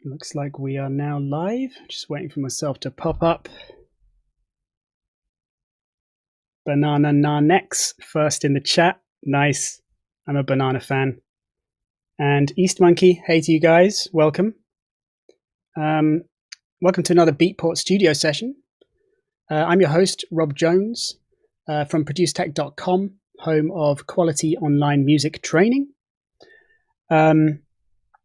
Looks like we are now live. Just waiting for myself to pop up. Banana Nanex first in the chat. Nice. I'm a banana fan. And East Monkey, hey to you guys. Welcome. Welcome to another Beatport studio session. I'm your host, Rob Jones, from producetech.com, home of quality online music training.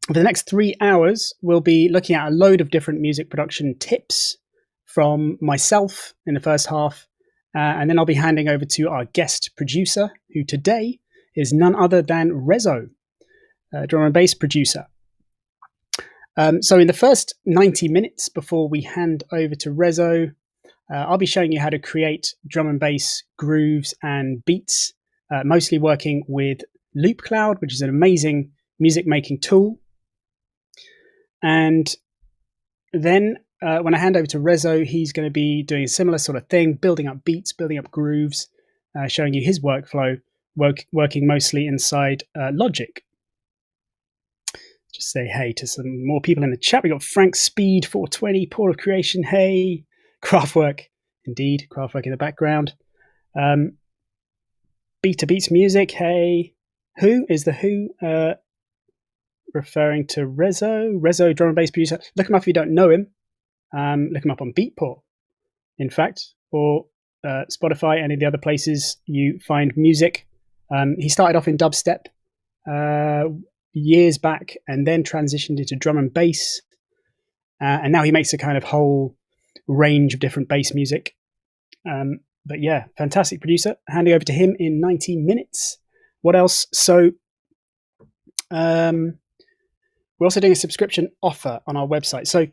For the next 3 hours, we'll be looking at a load of different music production tips from myself in the first half, and then I'll be handing over to our guest producer, who today is none other than Reso, drum and bass producer. So in the first 90 minutes before we hand over to Reso, I'll be showing you how to create drum and bass grooves and beats, mostly working with LoopCloud, which is an amazing music making tool. And then when I hand over to Reso, he's going to be doing a similar sort of thing, building up beats, building up grooves, showing you his workflow, working mostly inside Logic. Just say hey to some more people in the chat. We got Frank Speed 420, Port of Creation, hey, Kraftwerk, indeed, Kraftwerk in the background. Beta Beats Music, hey. Who is the Who? Referring to Reso, drum and bass producer. Look him up if you don't know him. Look him up on Beatport, in fact, or Spotify, any of the other places you find music. He started off in dubstep years back and then transitioned into drum and bass. And now he makes a kind of whole range of different bass music. But yeah, fantastic producer. Handing over to him in 90 minutes. What else? So we're also doing a subscription offer on our website. So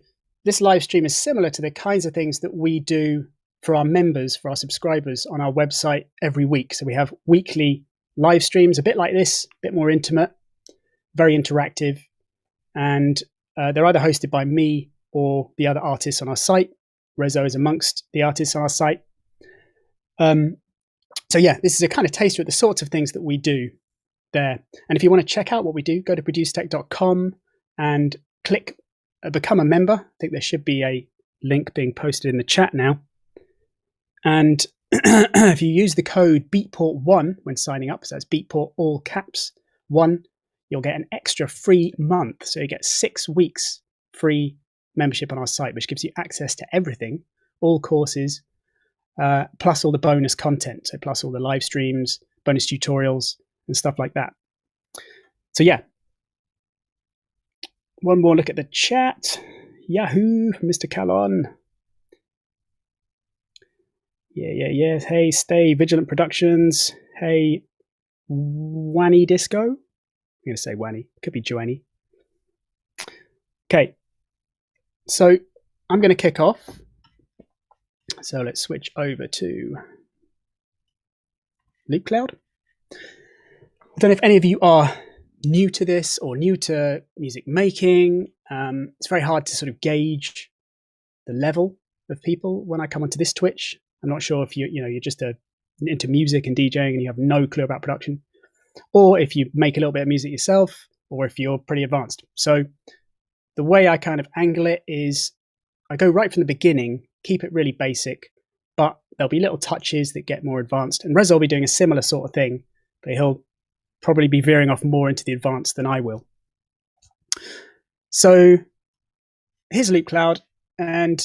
this live stream is similar to the kinds of things that we do for our members, for our subscribers on our website every week. So we have weekly live streams, a bit like this, a bit more intimate, very interactive. And they're either hosted by me or the other artists on our site. Reso is amongst the artists on our site. So yeah, this is a kind of taster of the sorts of things that we do there. And if you want to check out what we do, go to producetech.com and click become a member. I think there should be a link being posted in the chat now. And if you use the code Beatport1 when signing up, so that's Beatport all caps 1, you'll get an extra free month. So you get 6 weeks free membership on our site, which gives you access to everything, all courses, plus all the bonus content. So plus all the live streams, bonus tutorials and stuff like that. So yeah. One more look at the chat. Yahoo, Mr. Callon. Yeah. Hey, Stay Vigilant Productions. Hey, Wanny Disco. I'm going to say Wanny. Could be Joanny. Okay. So I'm going to kick off. So let's switch over to LoopCloud. I don't know if any of you are new to this or new to music making. It's very hard to sort of gauge the level of people when I come onto this Twitch. I'm not sure if you're just into music and DJing and you have no clue about production, or if you make a little bit of music yourself, or if you're pretty advanced. So the way I kind of angle it is I go right from the beginning, keep it really basic, but there'll be little touches that get more advanced. And Rezo will be doing a similar sort of thing, but he'll probably be veering off more into the advanced than I will. So here's LoopCloud, and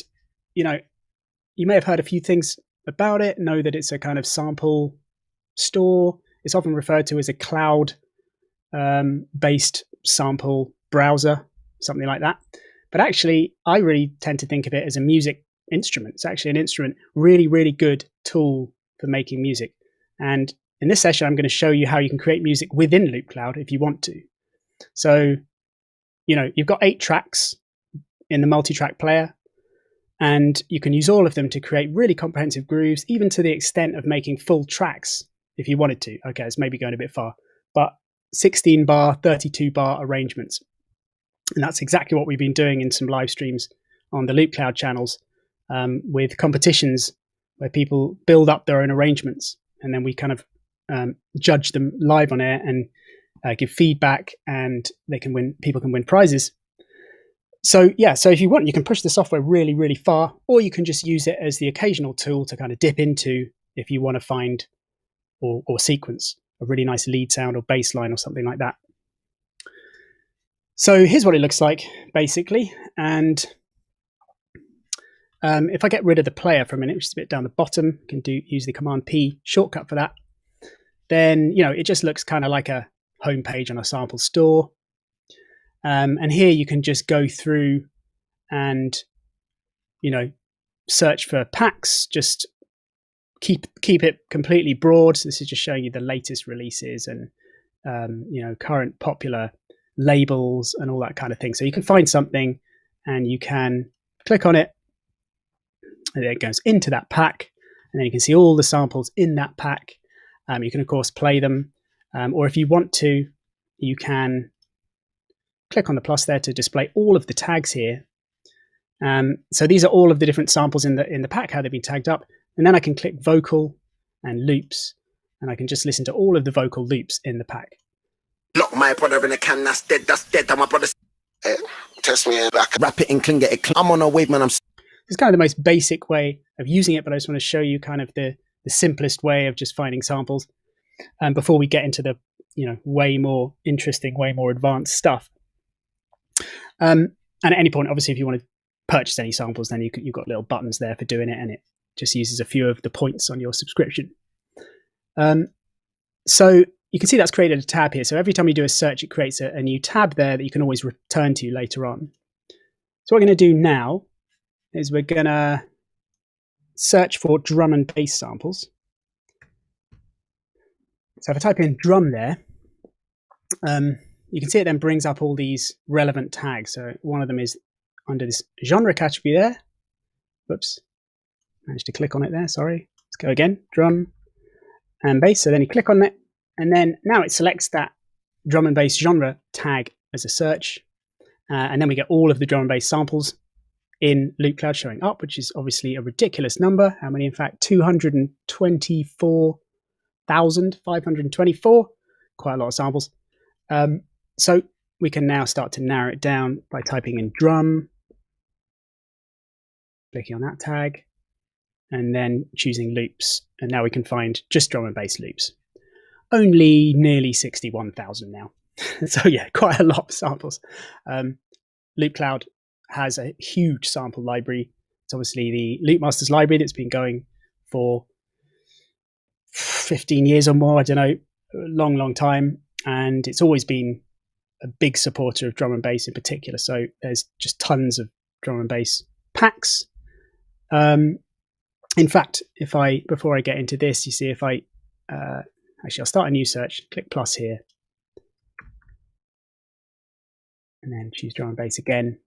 you may have heard a few things about it, know that it's a kind of sample store. It's often referred to as a cloud based sample browser, something like that. But actually, I really tend to think of it as a music instrument. It's actually an instrument, really, really good tool for making music. And in this session, I'm going to show you how you can create music within LoopCloud if you want to. So, you've got 8 tracks in the multi-track player, and you can use all of them to create really comprehensive grooves, even to the extent of making full tracks if you wanted to. Okay, it's maybe going a bit far, but 16 bar, 32 bar arrangements. And that's exactly what we've been doing in some live streams on the LoopCloud channels with competitions where people build up their own arrangements, and then we kind of judge them live on air and give feedback, and people can win prizes. So yeah, so if you want, you can push the software really, really far, or you can just use it as the occasional tool to kind of dip into if you want to find or sequence a really nice lead sound or bass line or something like that. So here's what it looks like, basically. And if I get rid of the player for a minute, which is a bit down the bottom, you can use the Command P shortcut for that. Then, it just looks kind of like a home page on a sample store. And here you can just go through and, search for packs, just keep it completely broad. So this is just showing you the latest releases and, current popular labels and all that kind of thing. So you can find something and you can click on it and then it goes into that pack. And then you can see all the samples in that pack. You can, of course, play them. Or if you want to, you can click on the plus there to display all of the tags here. So these are all of the different samples in the pack, how they've been tagged up. And then I can click vocal and loops, and I can just listen to all of the vocal loops in the pack. Lock my brother in a can, that's dead, my brother. Test me back, wrap it and cling it. I'm on a wave, man. It's kind of the most basic way of using it, but I just want to show you kind of the simplest way of just finding samples. Before we get into the, way more interesting, way more advanced stuff. And at any point, obviously, if you want to purchase any samples, then you've got little buttons there for doing it, and it just uses a few of the points on your subscription. So you can see that's created a tab here. So every time you do a search, it creates a new tab there that you can always return to later on. So what we're going to do now is we're going to search for drum and bass samples. So if I type in drum there, you can see it then brings up all these relevant tags. So one of them is under this genre category there. Whoops, managed to click on it there, sorry. Let's go again, drum and bass. So then you click on it, and then now it selects that drum and bass genre tag as a search. And then we get all of the drum and bass samples in Loop Cloud showing up, which is obviously a ridiculous number. How many? In fact, 224,524. Quite a lot of samples. So we can now start to narrow it down by typing in drum, clicking on that tag, and then choosing loops. And now we can find just drum and bass loops. Only nearly 61,000 now. So yeah, quite a lot of samples. Loop Cloud has a huge sample library. It's obviously the Loopmasters library that's been going for 15 years or more, I don't know, a long time. And it's always been a big supporter of drum and bass in particular. So there's just tons of drum and bass packs. In fact, before I get into this, you see if I, actually I'll start a new search, click plus here, and then choose drum and bass again.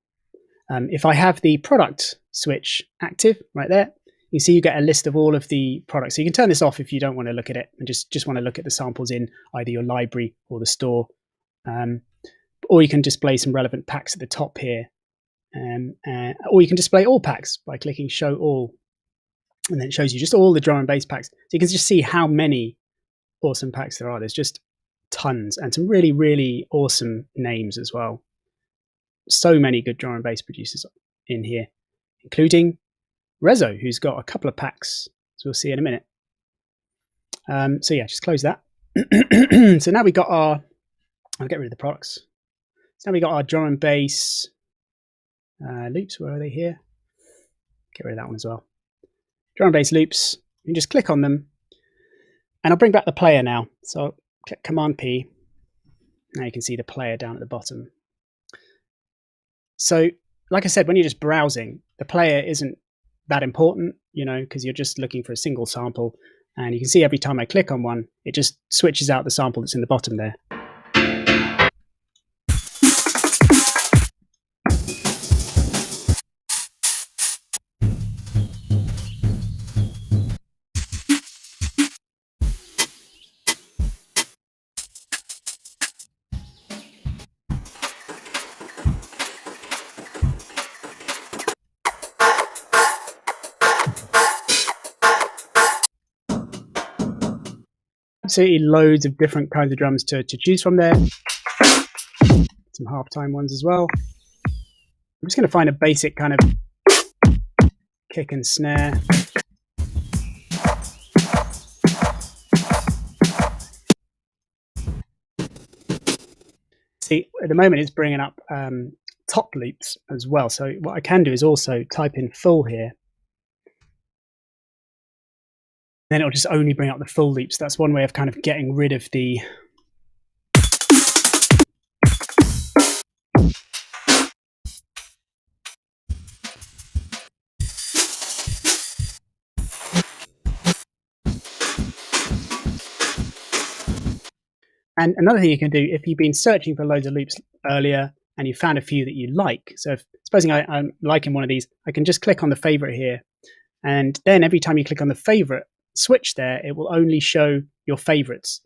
If I have the product switch active right there, you see you get a list of all of the products. So you can turn this off if you don't want to look at it and just want to look at the samples in either your library or the store. Or you can display some relevant packs at the top here. Or you can display all packs by clicking show all. And then it shows you just all the drum and bass packs. So you can just see how many awesome packs there are. There's just tons, and some really, really awesome names as well. So many good drum and bass producers in here, including Reso, who's got a couple of packs, as we'll see in a minute. So yeah, just close that. So now we got I'll get rid of the products. So now we got our drum and bass loops. Where are they here? Get rid of that one as well. Drum and bass loops. You can just click on them, and I'll bring back the player now. So I'll click Command P. Now you can see the player down at the bottom. So, like I said, when you're just browsing, the player isn't that important, because you're just looking for a single sample. And you can see every time I click on one, it just switches out the sample that's in the bottom there. Absolutely loads of different kinds of drums to choose from there. Some halftime ones as well. I'm just going to find a basic kind of kick and snare. See, at the moment it's bringing up top loops as well. So what I can do is also type in full here. Then it'll just only bring up the full loops. That's one way of kind of getting rid of the And another thing you can do, if you've been searching for loads of loops earlier and you found a few that you like, so supposing I'm liking one of these, I can just click on the favorite here. And then every time you click on the favorite switch there, it will only show your favorites.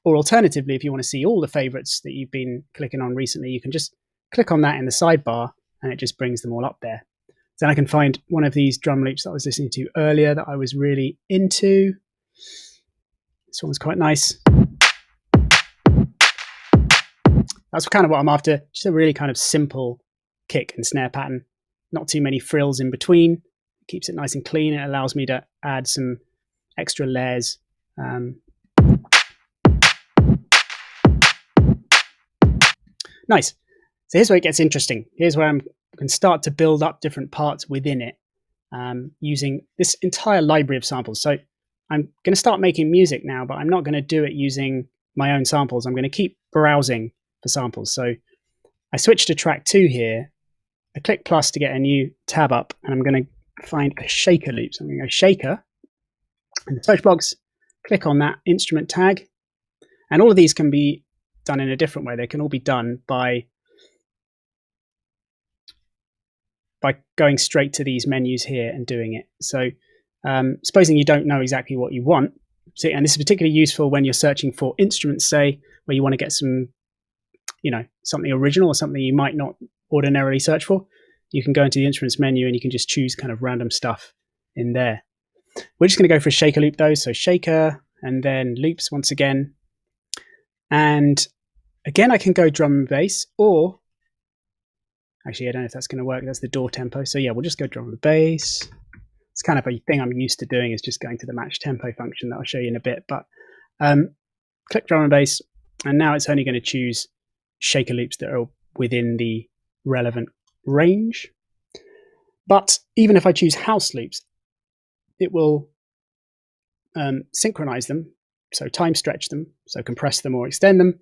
Or alternatively, if you want to see all the favorites that you've been clicking on recently, you can just click on that in the sidebar and it just brings them all up there. Then I can find one of these drum loops that I was listening to earlier that I was really into. This one's quite nice. That's kind of what I'm after. Just a really kind of simple kick and snare pattern. Not too many frills in between. It keeps it nice and clean. It allows me to add some extra layers. Nice. So here's where it gets interesting. Here's where I can start to build up different parts within it using this entire library of samples. So I'm going to start making music now, but I'm not going to do it using my own samples. I'm going to keep browsing for samples. So I switch to track 2 here. I click plus to get a new tab up, and I'm going to find a shaker loop. So I'm going to go shaker in the search box, click on that instrument tag, and all of these can be done in a different way. They can all be done by going straight to these menus here and doing it. So supposing you don't know exactly what you want, and this is particularly useful when you're searching for instruments, say, where you want to get some, something original or something you might not ordinarily search for, you can go into the instruments menu and you can just choose kind of random stuff in there. We're just going to go for a shaker loop though. So shaker and then loops once again. And again, I can go drum and bass, or actually, I don't know if that's going to work. That's the door tempo. So yeah, we'll just go drum and bass. It's kind of a thing I'm used to doing, is just going to the match tempo function that I'll show you in a bit. But click drum and bass, and now it's only going to choose shaker loops that are within the relevant range. But even if I choose house loops, it will synchronize them, so time stretch them, so compress them or extend them,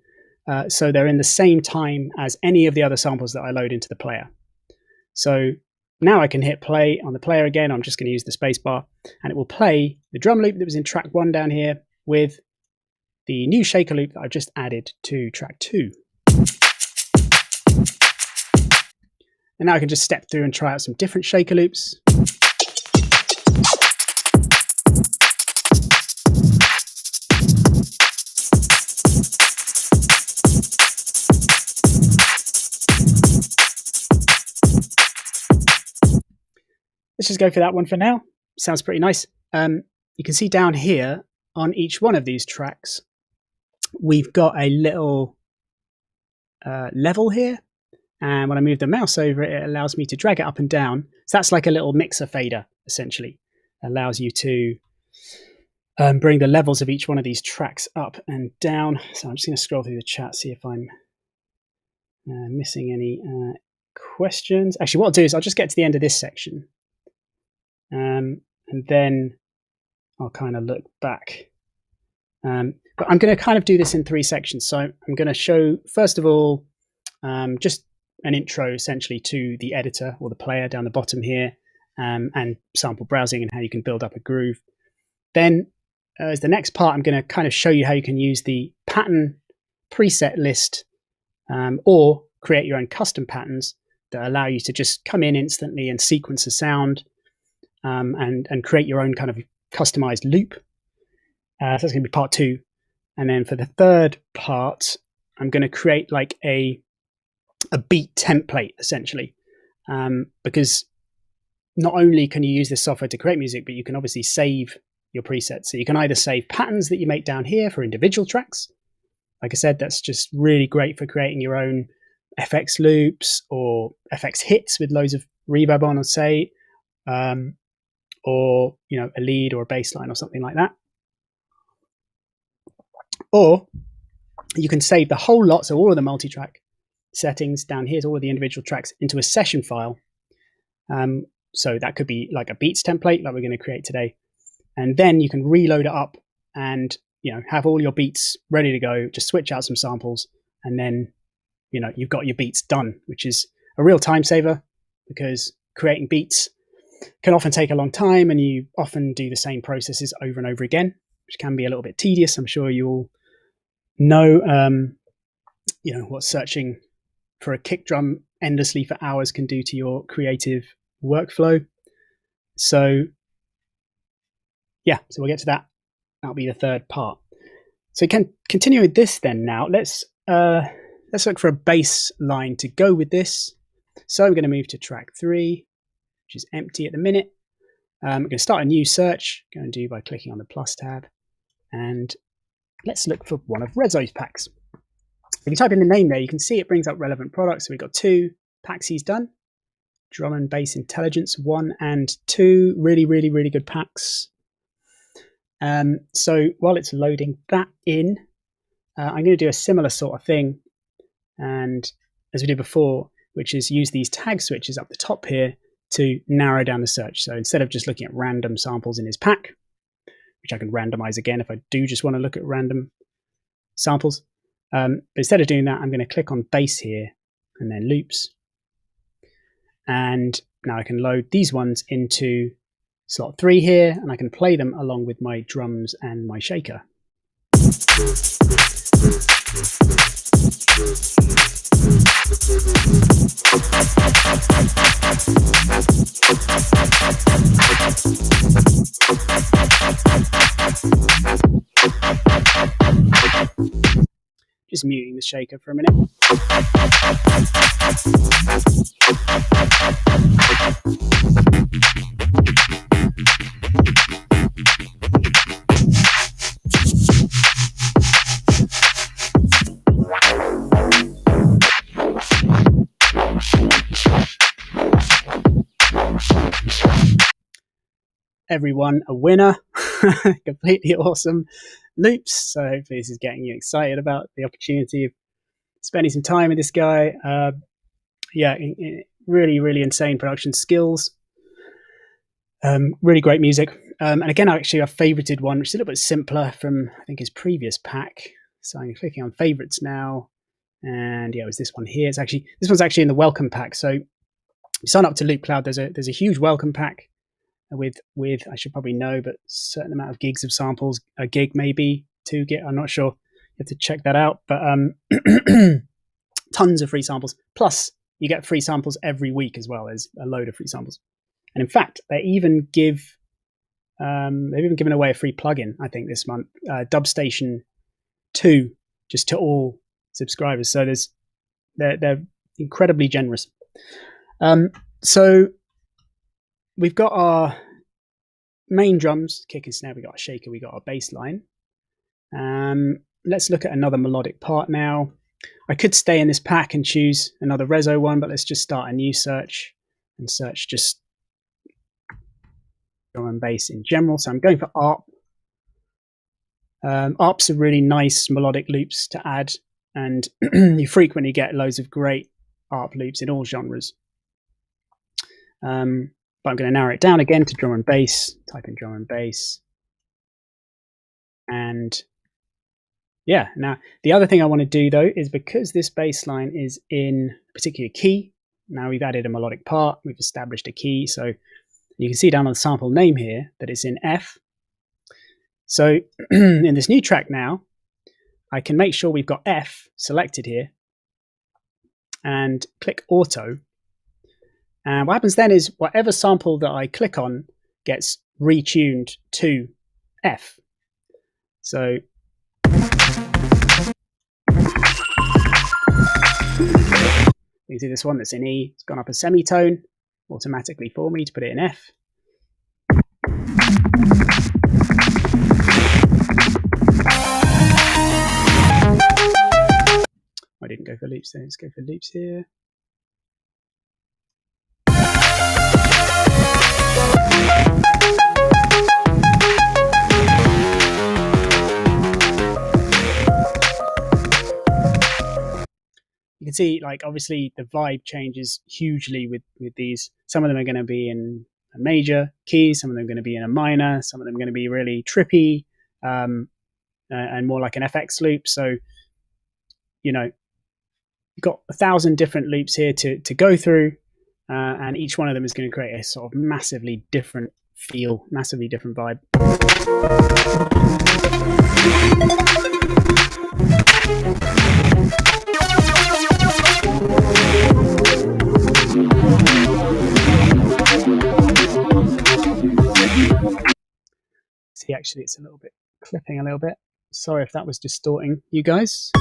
so they're in the same time as any of the other samples that I load into the player. So now I can hit play on the player again. I'm just going to use the space bar, and it will play the drum loop that was in track 1 down here with the new shaker loop that I've just added to track 2. And now I can just step through and try out some different shaker loops. Let's just go for that one for now. Sounds pretty nice. You can see down here on each one of these tracks, we've got a little level here. And when I move the mouse over it, it allows me to drag it up and down. So that's like a little mixer fader, essentially. It allows you to bring the levels of each one of these tracks up and down. So I'm just going to scroll through the chat, see if I'm missing any questions. Actually, what I'll do is I'll just get to the end of this section. And then I'll kind of look back. But I'm going to kind of do this in 3 sections. So I'm going to show, first of all, just an intro essentially to the editor or the player down the bottom here, and sample browsing and how you can build up a groove. Then as the next part, I'm going to kind of show you how you can use the pattern preset list or create your own custom patterns that allow you to just come in instantly and sequence a sound and create your own kind of customized loop. So that's going to be part 2. And then for the third part, I'm going to create like a beat template, essentially, because not only can you use this software to create music, but you can obviously save your presets. So you can either save patterns that you make down here for individual tracks. Like I said, that's just really great for creating your own FX loops or FX hits with loads of reverb on, say, or a lead or a bass line or something like that. Or you can save the whole lot, so all of the multi-track settings down here, all of the individual tracks, into a session file. So that could be like a beats template like we're going to create today. And then you can reload it up and have all your beats ready to go. Just switch out some samples, and then you've got your beats done, which is a real time saver, because creating beats can often take a long time, and you often do the same processes over and over again, which can be a little bit tedious. I'm sure you all know what searching for a kick drum endlessly for hours can do to your creative workflow. So we'll get to that. That'll be the third part. So you can continue with this then. Now let's look for a bass line to go with this. So I'm going to move to track 3, which is empty at the minute. I'm going to start a new search. Go and do by clicking on the plus tab, and let's look for one of Reso's packs. If you type in the name there, you can see it brings up relevant products. So we've got 2 packs he's done: Drum and Bass Intelligence 1 and 2. Really, really, really good packs. So while it's loading that in, I'm going to do a similar sort of thing, and as we did before, which is use these tag switches up the top here to narrow down the search. So instead of just looking at random samples in his pack, which I can randomize again if I do just want to look at random samples, but instead of doing that, I'm going to click on bass here and then loops, and now I can load these ones into slot 3 here, and I can play them along with my drums and my shaker. Just muting the shaker for a minute. Everyone a winner. Completely awesome loops. So hopefully this is getting you excited about the opportunity of spending some time with this guy. Really, really insane production skills. Really great music. And again, I've favorited one, which is a little bit simpler from, I think, his previous pack. So I'm clicking on favorites now. And it was this one here. This one's actually in the welcome pack. So you sign up to Loop Cloud, there's a huge welcome pack with I should probably know, but a certain amount of gigs of samples, a gig maybe, 2 gig, I'm not sure. You have to check that out. But tons of free samples. Plus, you get free samples every week as well. There's a load of free samples. And in fact, they've even given away a free plugin, I think, this month, Dubstation 2, just to all subscribers. So they're incredibly generous. So we've got our main drums, kick and snare, we got our shaker, we got our bass line. Let's look at another melodic part now. I could stay in this pack and choose another Reso one, but let's just start a new search and search just drum and bass in general. So I'm going for ARP. ARPs are really nice melodic loops to add, and you frequently get loads of great ARP loops in all genres. But I'm going to narrow it down again to drum and bass. Type in drum and bass. And now the other thing I want to do though is, because this bass line is in a particular key, now we've added a melodic part, we've established a key. So you can see down on the sample name here that it's in F. So in this new track now, I can make sure we've got F selected here and click auto. And what happens then is whatever sample that I click on gets retuned to F. So you can see this one that's in E, it's gone up a semitone automatically for me to put it in F. I didn't go for loops there, let's go for loops here. can see, like, obviously the vibe changes hugely with these. Some of them are going to be in a major key, some of them are going to be in a minor, some of them are going to be really trippy, and more like an FX loop. So, you know, you've got 1,000 different loops here to go through, and each one of them is going to create a sort of massively different feel, massively different vibe. See, actually, it's a little bit clipping a little bit. Sorry if that was distorting you guys.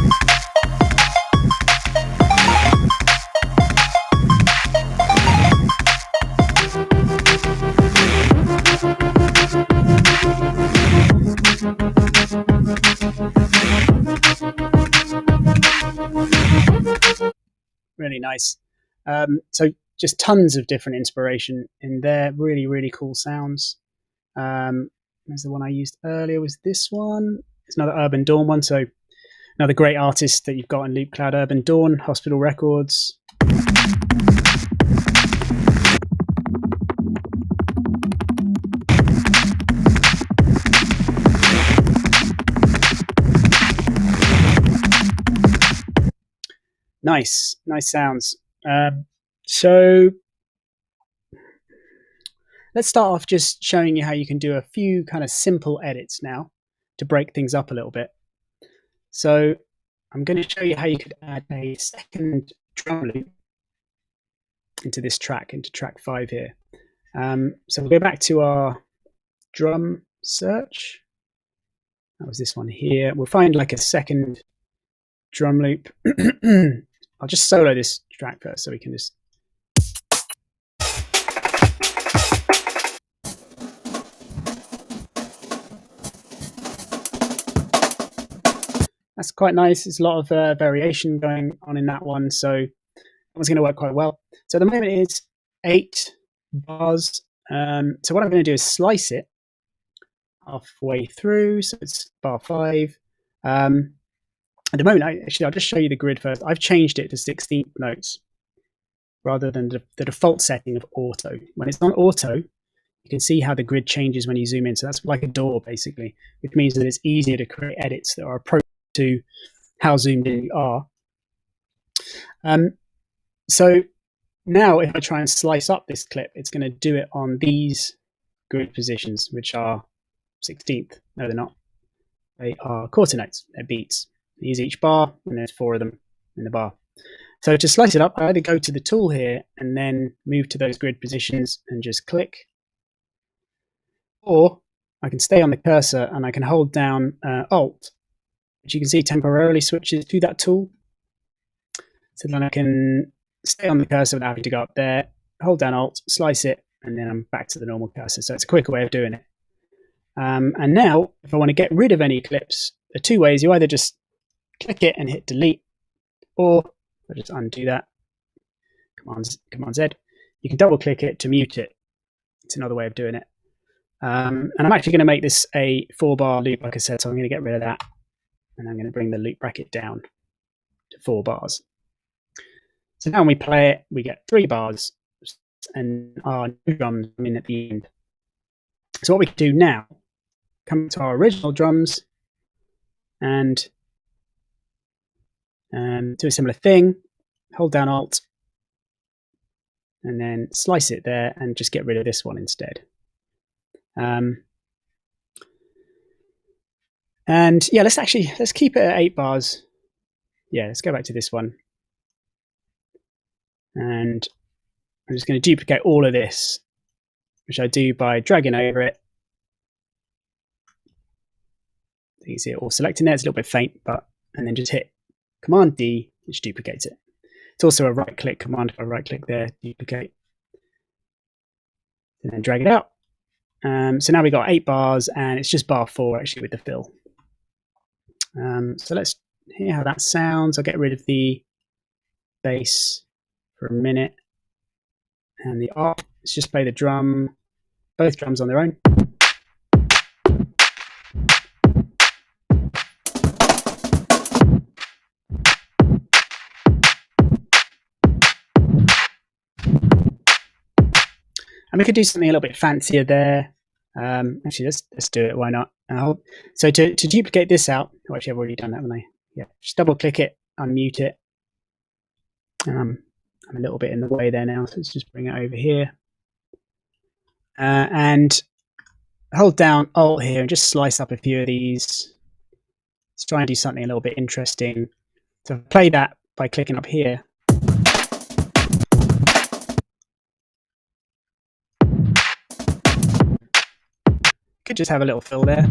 Really nice. So just tons of different inspiration in there. Really, really cool sounds. There's the one I used earlier, was this one. It's another Urban Dawn one. So another great artist that you've got in Loop Cloud, Urban Dawn, Hospital Records. Nice sounds. So let's start off just showing you how you can do a few kind of simple edits now to break things up a little bit. So I'm going to show you how you could add a second drum loop into this track, into track 5 here. So we'll go back to our drum search. That was this one here. We'll find like a second drum loop. I'll just solo this track first so we can just... That's quite nice. There's a lot of variation going on in that one, so that one's going to work quite well. So at the moment it's 8 bars. So what I'm going to do is slice it halfway through, so it's bar 5. At the moment, I'll just show you the grid first. I've changed it to 16th notes rather than the default setting of auto. When it's on auto, you can see how the grid changes when you zoom in. So that's like a door, basically, which means that it's easier to create edits that are appropriate to how zoomed in you are. So now if I try and slice up this clip, it's going to do it on these grid positions, which are 16th. No, they're not. They are quarter notes. They're beats. Use each bar, and there's 4 of them in the bar. So to slice it up, I either go to the tool here and then move to those grid positions and just click, or I can stay on the cursor and I can hold down Alt, which you can see temporarily switches to that tool. So then I can stay on the cursor without having to go up there, hold down Alt, slice it, and then I'm back to the normal cursor. So it's a quicker way of doing it. And now, if I want to get rid of any clips, there are 2 ways. You either just click it and hit delete, or I'll just undo that. Command Z. You can double click it to mute it. It's another way of doing it. And I'm actually going to make this a 4-bar loop, like I said, so I'm going to get rid of that. And I'm going to bring the loop bracket down to 4 bars. So now when we play it, we get 3 bars, and our new drums come in at the end. So what we can do now, come to our original drums and do a similar thing, hold down Alt, and then slice it there and just get rid of this one instead. And yeah, let's keep it at 8 bars. Yeah, let's go back to this one. And I'm just going to duplicate all of this, which I do by dragging over it. You can see it all selecting there. It's a little bit faint, and then just hit Command D, which duplicates it. It's also a right-click command. If I right-click there, duplicate, and then drag it out. So now we've got 8 bars, and it's just bar 4 actually with the fill. So let's hear how that sounds. I'll get rid of the bass for a minute, and the art. Let's just play the drum, both drums on their own. And we could do something a little bit fancier there. Actually, let's do it. Why not? So to duplicate this out, actually I've already done that, haven't I? Yeah, just double click it, unmute it. I'm a little bit in the way there now, so let's just bring it over here. And hold down Alt here and just slice up a few of these. Let's try and do something a little bit interesting. So play that by clicking up here. Could just have a little fill there.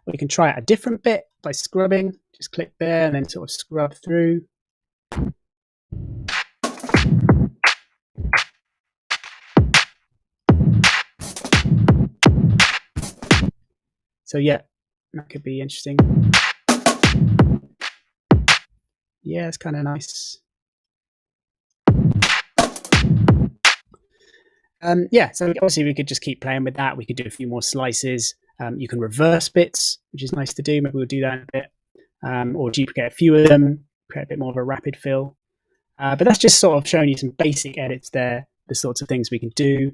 Or you can try out a different bit by scrubbing. Just click there and then sort of scrub through. So yeah, that could be interesting. Yeah, it's kind of nice. Yeah, so obviously we could just keep playing with that. We could do a few more slices. You can reverse bits, which is nice to do. Maybe we'll do that in a bit. Or duplicate a few of them, create a bit more of a rapid fill. But that's just sort of showing you some basic edits there, the sorts of things we can do.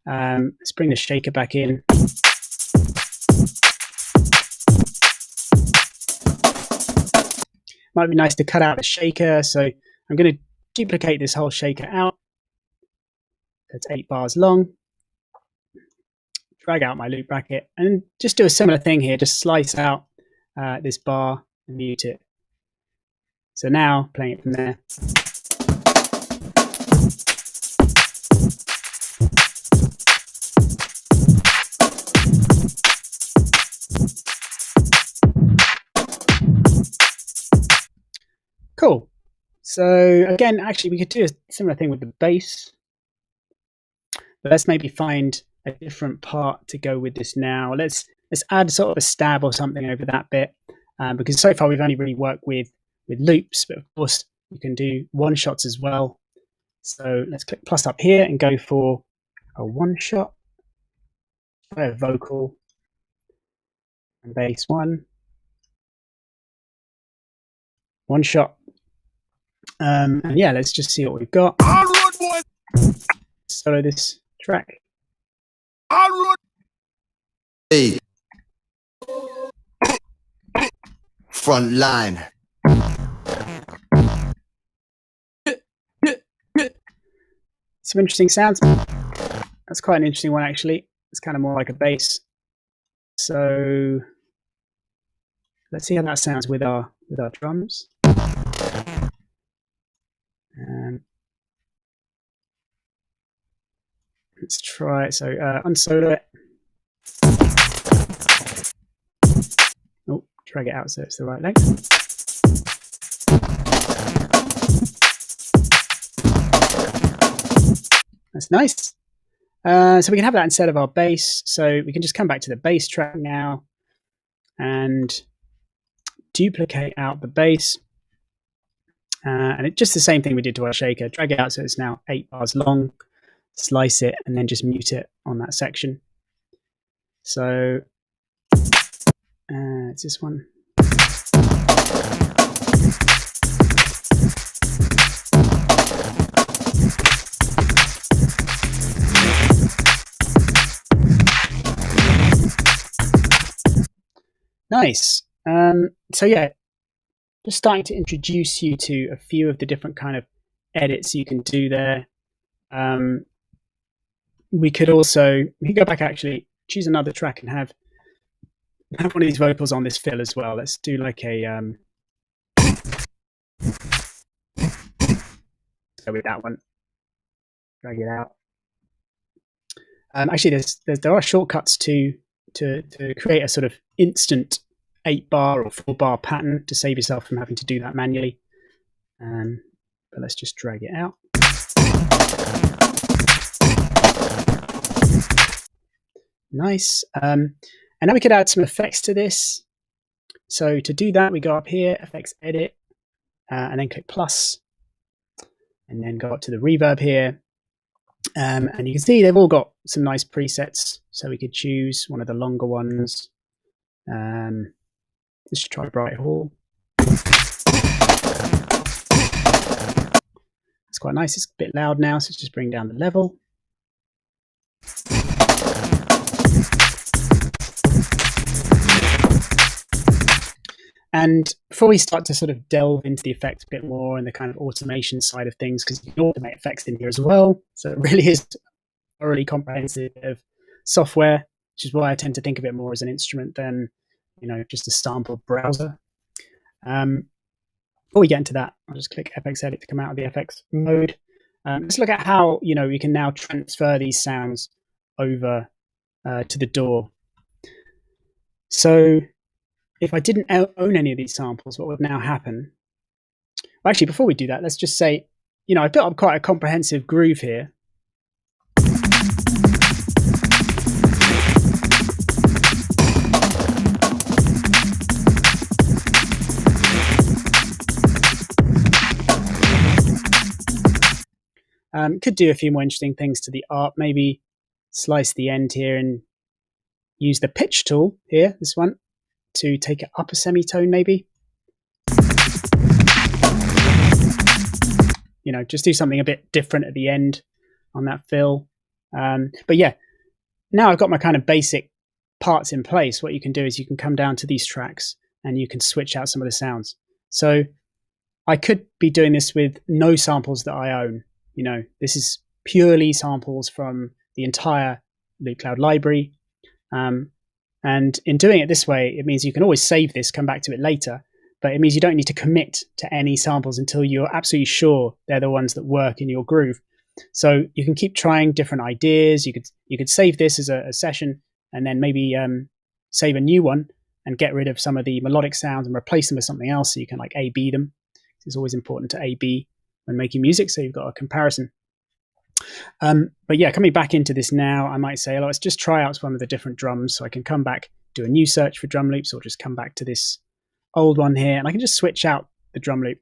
Let's bring the shaker back in. Might be nice to cut out the shaker, so I'm going to duplicate this whole shaker out. It's 8 bars long. Drag out my loop bracket and just do a similar thing here. Just slice out this bar and mute it. So now playing it from there. Cool. So again, actually, we could do a similar thing with the bass. But let's maybe find a different part to go with this now. Let's add sort of a stab or something over that bit, because so far we've only really worked with loops, but of course you can do one shots as well. So let's click plus up here and go for a one shot, try a vocal and bass one shot. And yeah, let's just see what we've got. Solo this track. Hey. Front line. Some interesting sounds. That's quite an interesting one, actually. It's kind of more like a bass. So let's see how that sounds with our drums. Let's try it. So unsolo it. Oh, drag it out so it's the right length. That's nice. So we can have that instead of our bass. So we can just come back to the bass track now and duplicate out the bass. And it's just the same thing we did to our shaker. Drag it out so it's now 8 bars long. Slice it and then just mute it on that section. So it's this one. Nice. So yeah, just starting to introduce you to a few of the different kind of edits you can do there. We could go back, actually choose another track and have one of these vocals on this fill as well. Let's do like a go with that one. Drag it out. Actually, there are shortcuts to create a sort of instant 8-bar or 4-bar pattern to save yourself from having to do that manually. But let's just drag it out. Nice. And now we could add some effects to this. So to do that, we go up here, effects edit, and then click plus, and then go up to the reverb here. And you can see they've all got some nice presets. So we could choose one of the longer ones. Let's try Bright Hall. quite nice. It's a bit loud now, so just bring down the level. And before we start to sort of delve into the effects a bit more and the kind of automation side of things, because you can automate effects in here as well, so it really is thoroughly comprehensive software, which is why I tend to think of it more as an instrument than, just a sample browser. Before we get into that, I'll just click FX Edit to come out of the FX mode. Let's look at how we can now transfer these sounds over to the DAW. So if I didn't own any of these samples, what would now happen? Well, actually, before we do that, let's just say, I've built up quite a comprehensive groove here. Could do a few more interesting things to the art, maybe slice the end here and use the pitch tool here, this one, to take it up a semitone maybe. Just do something a bit different at the end on that fill. But yeah, now I've got my kind of basic parts in place. What you can do is you can come down to these tracks and you can switch out some of the sounds. So I could be doing this with no samples that I own. This is purely samples from the entire Loop Cloud library. And in doing it this way, it means you can always save this, come back to it later, but it means you don't need to commit to any samples until you're absolutely sure they're the ones that work in your groove. So you can keep trying different ideas. You could save this as a session and then maybe save a new one and get rid of some of the melodic sounds and replace them with something else, so you can like A/B them. It's always important to A/B when making music, so you've got a comparison. But yeah, coming back into this now, I might say, let's just try out one of the different drums. So I can come back, do a new search for drum loops, or just come back to this old one here, and I can just switch out the drum loop.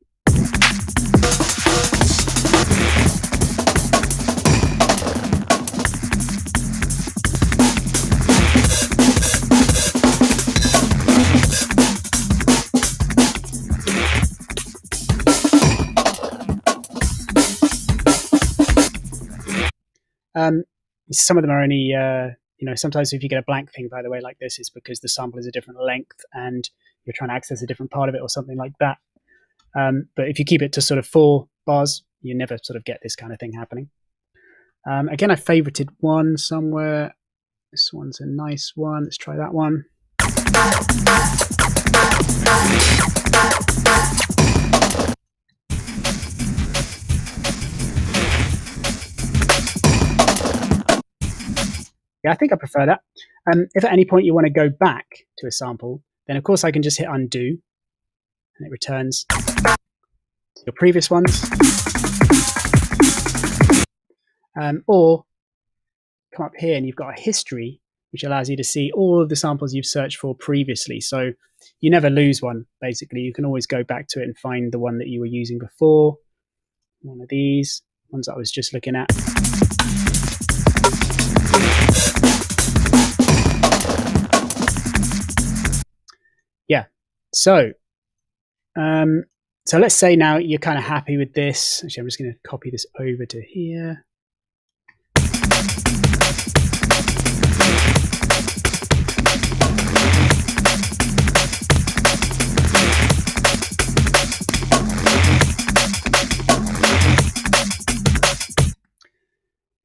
Some of them are only, sometimes if you get a blank thing, by the way, like this, is because the sample is a different length and you're trying to access a different part of it or something like that. But if you keep it to sort of 4 bars, you never sort of get this kind of thing happening. Again, I favorited one somewhere. This one's a nice one. Let's try that one. Yeah, I think I prefer that. If at any point you want to go back to a sample, then of course I can just hit undo and it returns to your previous ones. Or come up here and you've got a history, which allows you to see all of the samples you've searched for previously. So you never lose one, basically. You can always go back to it and find the one that you were using before. One of these, ones that I was just looking at. Yeah, so let's say now you're kind of happy with this. Actually, I'm just going to copy this over to here.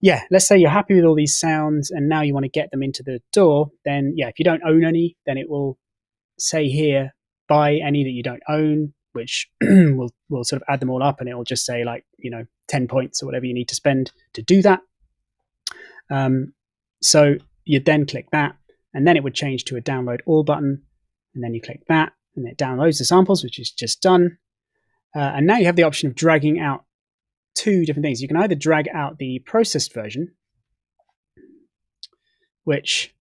Yeah, let's say you're happy with all these sounds and now you want to get them into the DAW, then yeah, if you don't own any, then it will say here, buy any that you don't own, which will sort of add them all up, and it will just say 10 points or whatever you need to spend to do that. So you then click that, and then it would change to a download all button, and then you click that, and it downloads the samples, which is just done. And now you have the option of dragging out 2 different things. You can either drag out the processed version, which,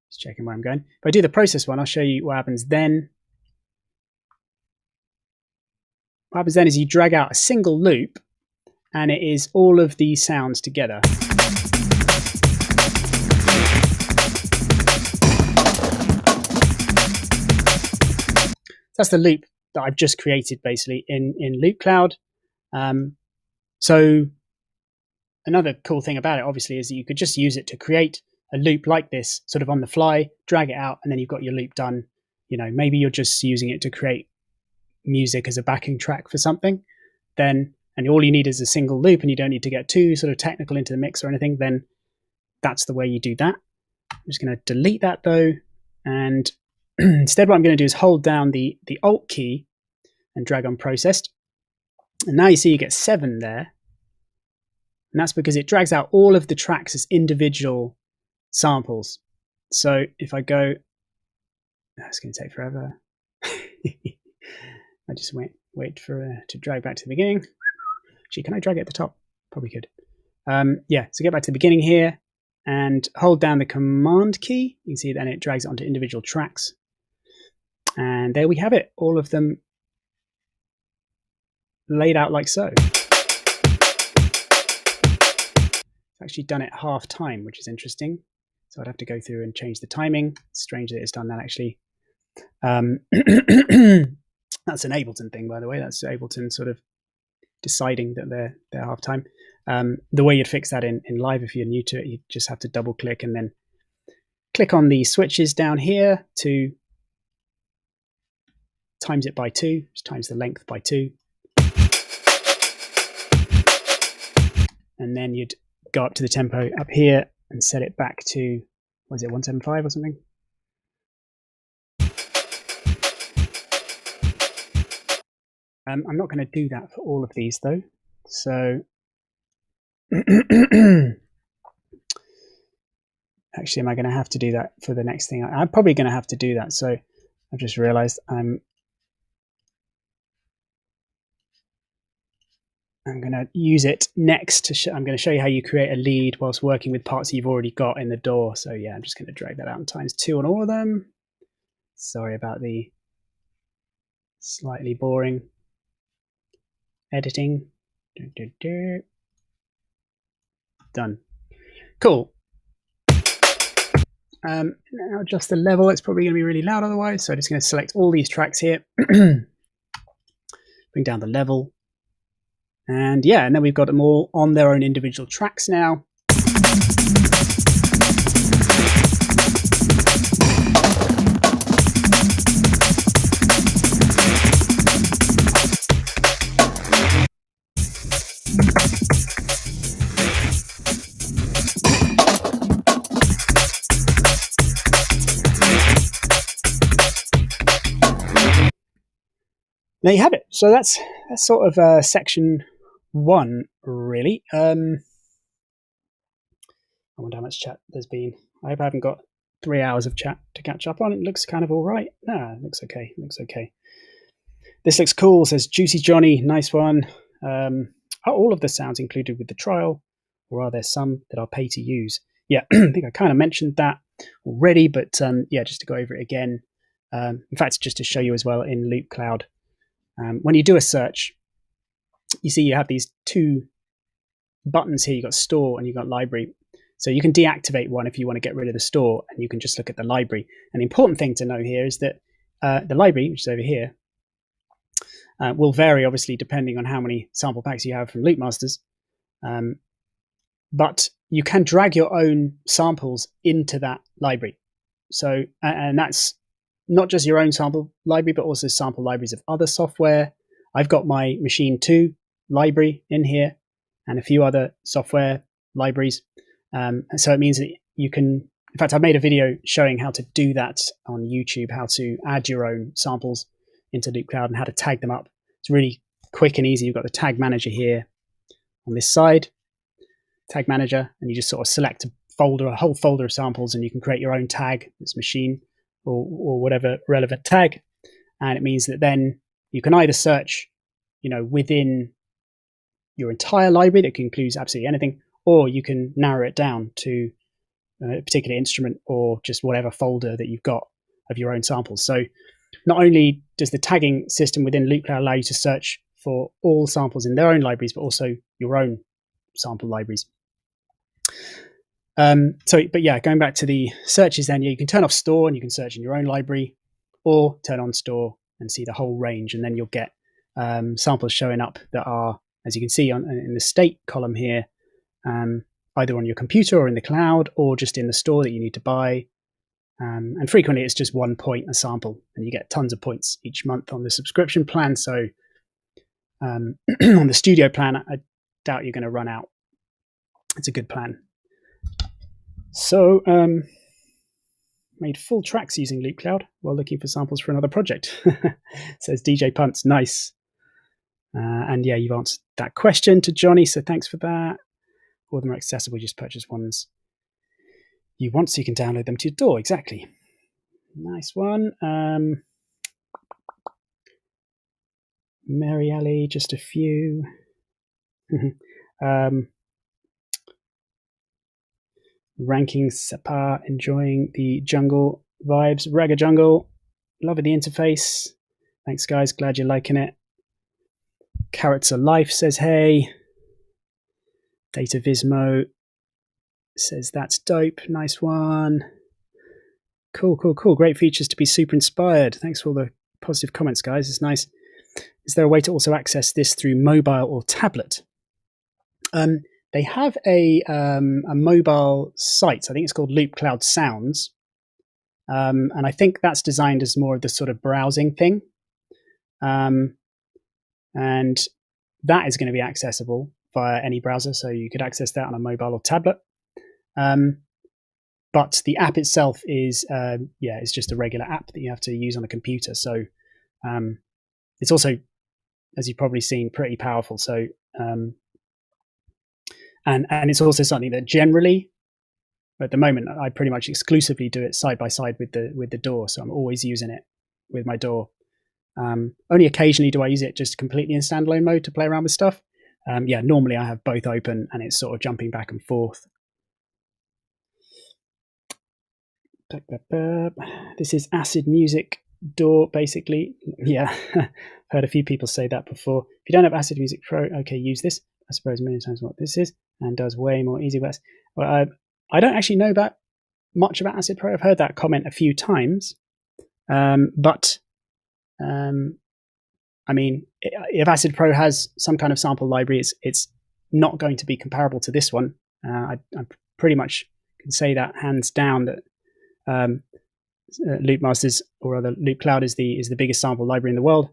just checking where I'm going. If I do the process one, I'll show you what happens then. What happens then is you drag out a single loop, and it is all of these sounds together. That's the loop that I've just created basically in Loop Cloud. So another cool thing about it, obviously, is that you could just use it to create a loop like this, sort of on the fly, drag it out, and then you've got your loop done. Maybe you're just using it to create music as a backing track for something, and all you need is a single loop, and you don't need to get too sort of technical into the mix or anything. Then that's the way you do that. I'm just going to delete that though, and instead what I'm going to do is hold down the Alt key and drag on processed, and now you see you get 7 there. And that's because it drags out all of the tracks as individual samples. So if I go, that's going to take forever. I just wait for to drag back to the beginning. Actually, can I drag it at the top? Probably could. Yeah, so get back to the beginning here and hold down the Command key. You can see then it drags it onto individual tracks. And there we have it, all of them laid out like so. Actually done it half time, which is interesting. So I'd have to go through and change the timing. It's strange that it's done that actually. That's an Ableton thing, by the way. That's Ableton sort of deciding that they're half time. The way you'd fix that in live, if you're new to it, you just have to double click and then click on the switches down here to times it by 2, just times the length by 2. And then you'd go up to the tempo up here and set it back to, was it 175 or something? I'm not going to do that for all of these though. So actually, am I going to have to do that for the next thing? I'm probably going to have to do that. So I've just realized I'm going to use it next. I'm going to show you how you create a lead whilst working with parts you've already got in the DAW. So yeah, I'm just going to drag that out and ×2 on all of them. Sorry about the slightly boring editing. Done. Cool. Now adjust the level. It's probably going to be really loud otherwise. So I'm just going to select all these tracks here. Bring down the level. And yeah, and then we've got them all on their own individual tracks now. There you have it. So that's sort of section 1, really. I wonder how much chat there's been. I hope I haven't got 3 hours of chat to catch up on. It looks kind of all right. No, it looks okay. It looks okay. This looks cool, says Juicy Johnny. Nice one. Are all of the sounds included with the trial, or are there some that are pay to use? Yeah, I think I kind of mentioned that already, but yeah, just to go over it again. In fact, just to show you as well in Loop Cloud, when you do a search, you see you have these 2 buttons here. You've got store and you've got library. So you can deactivate one if you want to get rid of the store, and you can just look at the library. And the important thing to know here is that the library, which is over here, will vary obviously depending on how many sample packs you have from Loopmasters. But you can drag your own samples into that library. So, and that's not just your own sample library, but also sample libraries of other software. I've got my Machine 2 library in here and a few other software libraries. So it means that you can, in fact, I made a video showing how to do that on YouTube, how to add your own samples into Loop Cloud and how to tag them up. It's really quick and easy. You've got the tag manager here on this side, tag manager, and you just sort of select a folder, a whole folder of samples, and you can create your own tag, it's machine or whatever relevant tag. And it means that then you can either search, within your entire library that includes absolutely anything, or you can narrow it down to a particular instrument or just whatever folder that you've got of your own samples. So not only does the tagging system within Loop Cloud allow you to search for all samples in their own libraries, but also your own sample libraries. But yeah, going back to the searches then, you can turn off store and you can search in your own library, or turn on store and see the whole range, and then you'll get samples showing up that are as you can see in the state column here, either on your computer or in the cloud or just in the store that you need to buy. And frequently it's just 1 point a sample, and you get tons of points each month on the subscription plan. So on the studio plan, I doubt you're going to run out. It's a good plan. So made full tracks using Loop Cloud while looking for samples for another project. Says DJ Punts. Nice. And yeah, you've answered that question to Johnny, so thanks for that. All of them are accessible. Just purchase ones you want so you can download them to your door. Exactly. Nice one. Mary Alley, just a few. Ranking Sapa, enjoying the jungle vibes. Ragga Jungle, loving the interface. Thanks, guys. Glad you're liking it. Carrots Are Life says, hey. Data Vismo says, that's dope. Nice one. Cool. Great features to be super inspired. Thanks for all the positive comments, guys. It's nice. Is there a way to also access this through mobile or tablet? They have a mobile site. I think it's called Loop Cloud Sounds. And I think that's designed as more of the sort of browsing thing. And that is going to be accessible via any browser. So you could access that on a mobile or tablet. But the app itself is, it's just a regular app that you have to use on a computer. So it's also, as you've probably seen, pretty powerful. So, and it's also something that generally, at the moment, I pretty much exclusively do it side by side with the DAW. So I'm always using it with my DAW. Only occasionally do I use it just completely in standalone mode to play around with stuff. Normally I have both open and it's sort of jumping back and forth. This is acid music DAW, basically. Yeah, heard a few people say that before. If you don't have Acid Music Pro, okay, use this. I suppose many times what this is, and does way more easy work. Well, I don't actually know much about Acid Pro. I've heard that comment a few times, but I mean, if Acid Pro has some kind of sample library, it's not going to be comparable to this one. I pretty much can say that hands down that Loop Masters, or rather Loop Cloud, is the biggest sample library in the world.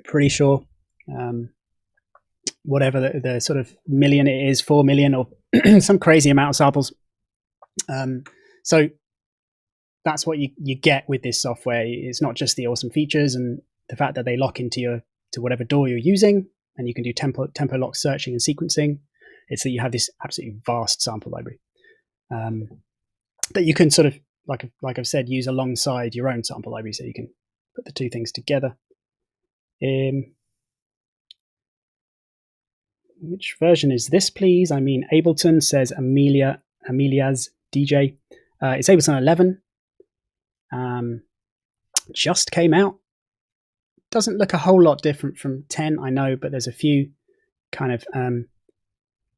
Pretty sure. Whatever the sort of million it is, 4 million or some crazy amount of samples. So that's what you get with this software. It's not just the awesome features and the fact that they lock into whatever DAW you're using, and you can do tempo lock searching and sequencing. It's that you have this absolutely vast sample library that you can sort of, like I've said, use alongside your own sample library, so you can put the two things together. Which version is this, please? I mean, Ableton says Amelia's DJ. It's Ableton 11. Just came out. Doesn't look a whole lot different from 10, I know, but there's a few kind of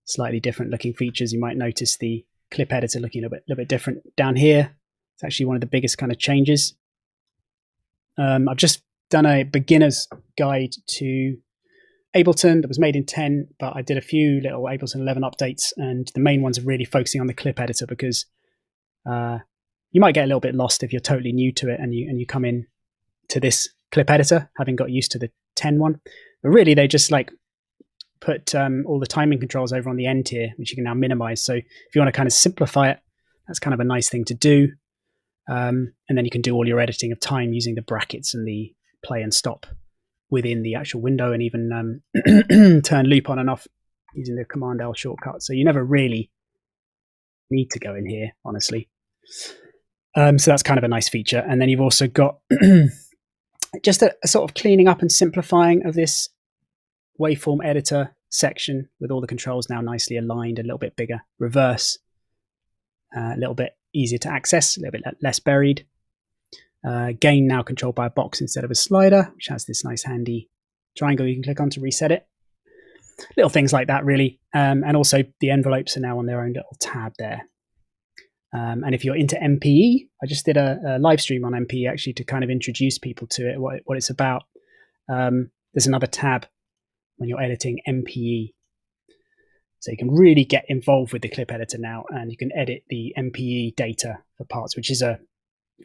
slightly different looking features. You might notice the clip editor looking a little bit different down here. It's actually one of the biggest kind of changes. I've just done a beginner's guide to Ableton that was made in 10, but I did a few little Ableton 11 updates, and the main ones are really focusing on the clip editor, because you might get a little bit lost if you're totally new to it and you come in to this clip editor having got used to the 10 one. But really, they just like put all the timing controls over on the end here, which you can now minimize. So if you want to kind of simplify it, that's kind of a nice thing to do. And then you can do all your editing of time using the brackets and the play and stop within the actual window, and even turn loop on and off using the Command L shortcut. So you never really need to go in here, honestly. So that's kind of a nice feature. And then you've also got just a sort of cleaning up and simplifying of this waveform editor section, with all the controls now nicely aligned, a little bit bigger. Reverse, a little bit easier to access, a little bit less buried. Gain now controlled by a box instead of a slider, which has this nice handy triangle you can click on to reset it. Little things like that, really. And also the envelopes are now on their own little tab there. And if you're into MPE, I just did a live stream on MPE actually to kind of introduce people to it, what it's about. There's another tab when you're editing MPE. So you can really get involved with the clip editor now, and you can edit the MPE data for parts, which is if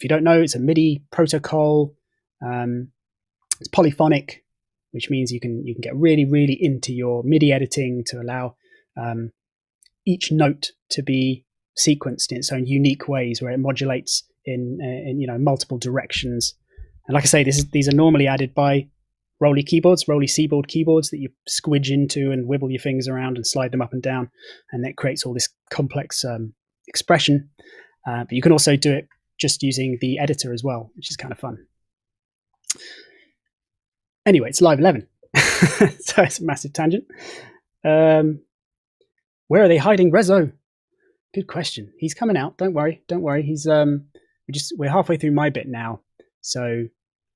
you don't know, it's a MIDI protocol. It's polyphonic, which means you can get really, really into your MIDI editing to allow each note to be sequenced in its own unique ways, where it modulates in multiple directions. And like I say, these are normally added by Rolly Seaboard keyboards that you squidge into and wibble your fingers around and slide them up and down, and that creates all this complex expression. But you can also do it just using the editor as well, which is kind of fun. Anyway, it's live 11. So it's a massive tangent. Where are they hiding Reso? Good question. He's coming out. Don't worry. He's we're halfway through my bit now. So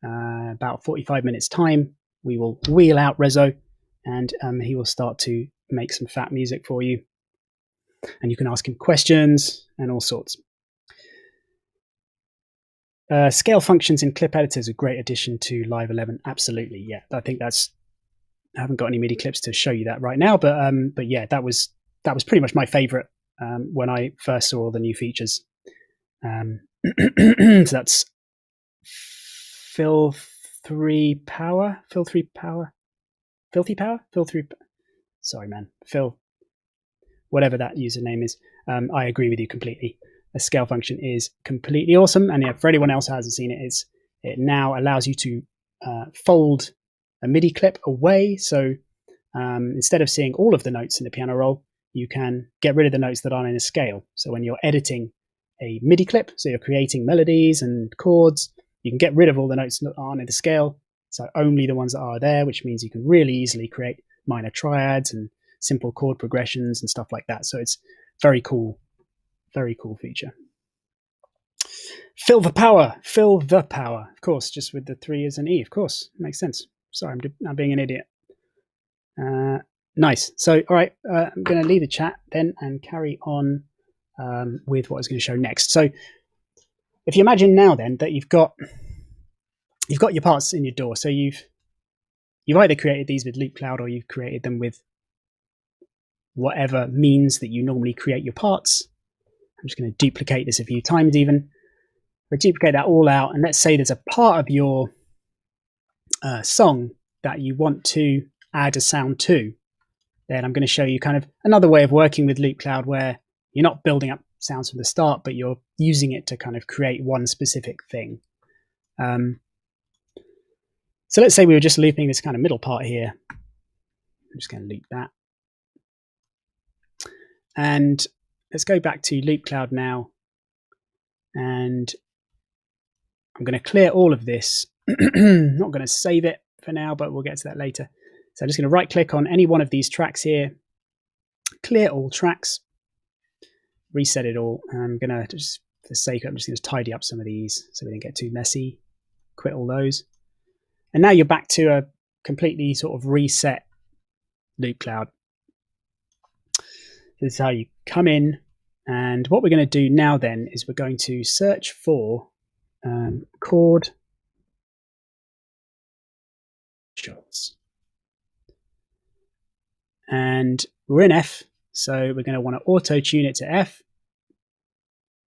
about 45 minutes time, we will wheel out Reso, and he will start to make some fat music for you. And you can ask him questions and all sorts. Scale functions in clip editors are a great addition to Live 11. Absolutely, yeah. I think I haven't got any MIDI clips to show you that right now, but yeah, that was pretty much my favorite when I first saw all the new features. So that's Filthy Power. Sorry, man, Phil. Whatever that username is, I agree with you completely. A scale function is completely awesome, and yeah, for anyone else who hasn't seen it, it now allows you to fold a MIDI clip away. So instead of seeing all of the notes in the piano roll, you can get rid of the notes that aren't in a scale. So when you're editing a MIDI clip, so you're creating melodies and chords, you can get rid of all the notes that aren't in the scale, so only the ones that are there, which means you can really easily create minor triads and simple chord progressions and stuff like that. So it's very cool feature. Fill the power. Of course, just with the 3 as an E. Of course, makes sense. Sorry, I'm being an idiot. Nice. So, all right, I'm going to leave the chat then and carry on with what I was going to show next. So, if you imagine now then that you've got your parts in your DAW. So you've either created these with Loop Cloud or you've created them with whatever means that you normally create your parts. I'm just going to duplicate this a few times even. But duplicate that all out, and let's say there's a part of your song that you want to add a sound to. Then I'm going to show you kind of another way of working with Loop Cloud where you're not building up sounds from the start, but you're using it to kind of create one specific thing. So let's say we were just looping this kind of middle part here. I'm just going to loop that. And let's go back to Loop Cloud now. And I'm going to clear all of this. Not going to save it for now, but we'll get to that later. So I'm just going to right click on any one of these tracks here, clear all tracks, reset it all. I'm going to just, for the sake of it, I'm just going to tidy up some of these so we don't get too messy. Quit all those. And now you're back to a completely sort of reset Loop Cloud. This is how you come in. And what we're going to do now then is we're going to search for chord shots. And we're in F, so we're going to want to auto-tune it to F.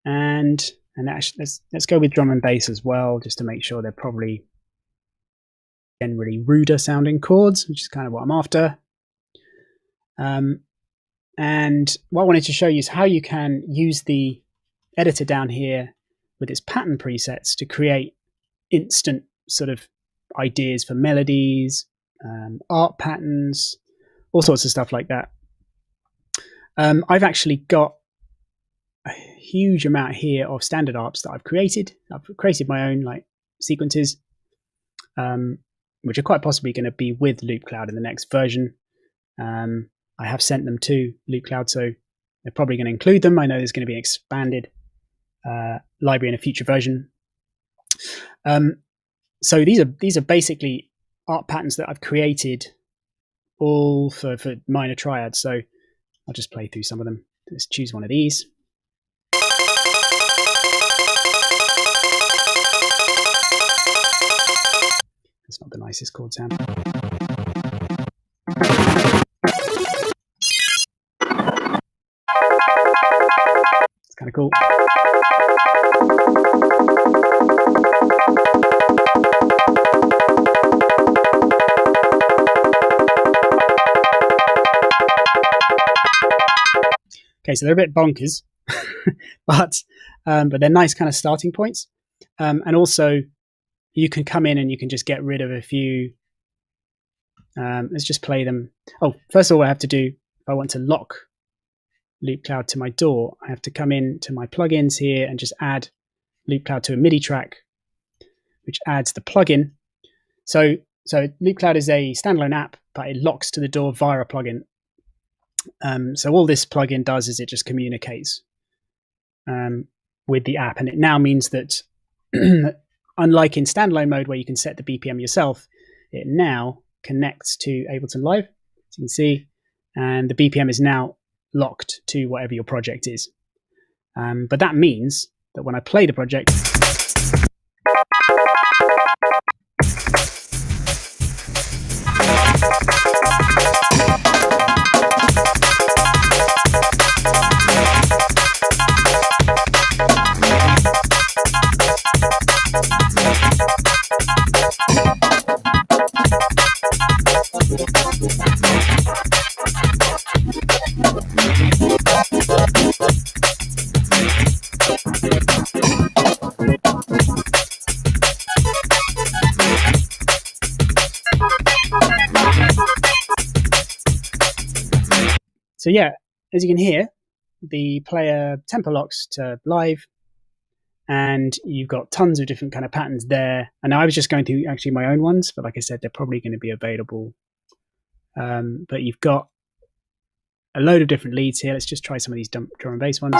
And actually, let's go with drum and bass as well, just to make sure they're probably generally ruder sounding chords, which is kind of what I'm after. And what I wanted to show you is how you can use the editor down here with its pattern presets to create instant sort of ideas for melodies, art patterns, all sorts of stuff like that. I've actually got a huge amount here of standard arps that I've created. I've created my own like sequences, which are quite possibly going to be with Loop Cloud in the next version. I have sent them to Loop Cloud, so they're probably going to include them. I know there's going to be an expanded library in a future version. So these are basically art patterns that I've created all for minor triads. So I'll just play through some of them. Let's choose one of these. That's not the nicest chord sound. of cool. Okay, so they're a bit bonkers, but they're nice kind of starting points. And also, you can come in and you can just get rid of a few. Let's just play them. Oh, first of all, I have to do, if I want to lock Loop Cloud to my DAW, I have to come in to my plugins here and just add Loop Cloud to a MIDI track, which adds the plugin. So Loop Cloud is a standalone app, but it locks to the DAW via a plugin. So all this plugin does is it just communicates with the app, and it now means that unlike in standalone mode where you can set the BPM yourself, it now connects to Ableton Live, as you can see, and the BPM is now locked to whatever your project is. But that means that when I play the project, so yeah, as you can hear, the player tempo locks to live, and you've got tons of different kind of patterns there. And I was just going through actually my own ones, but like I said, they're probably going to be available. But you've got a load of different leads here. Let's just try some of these drum and bass ones.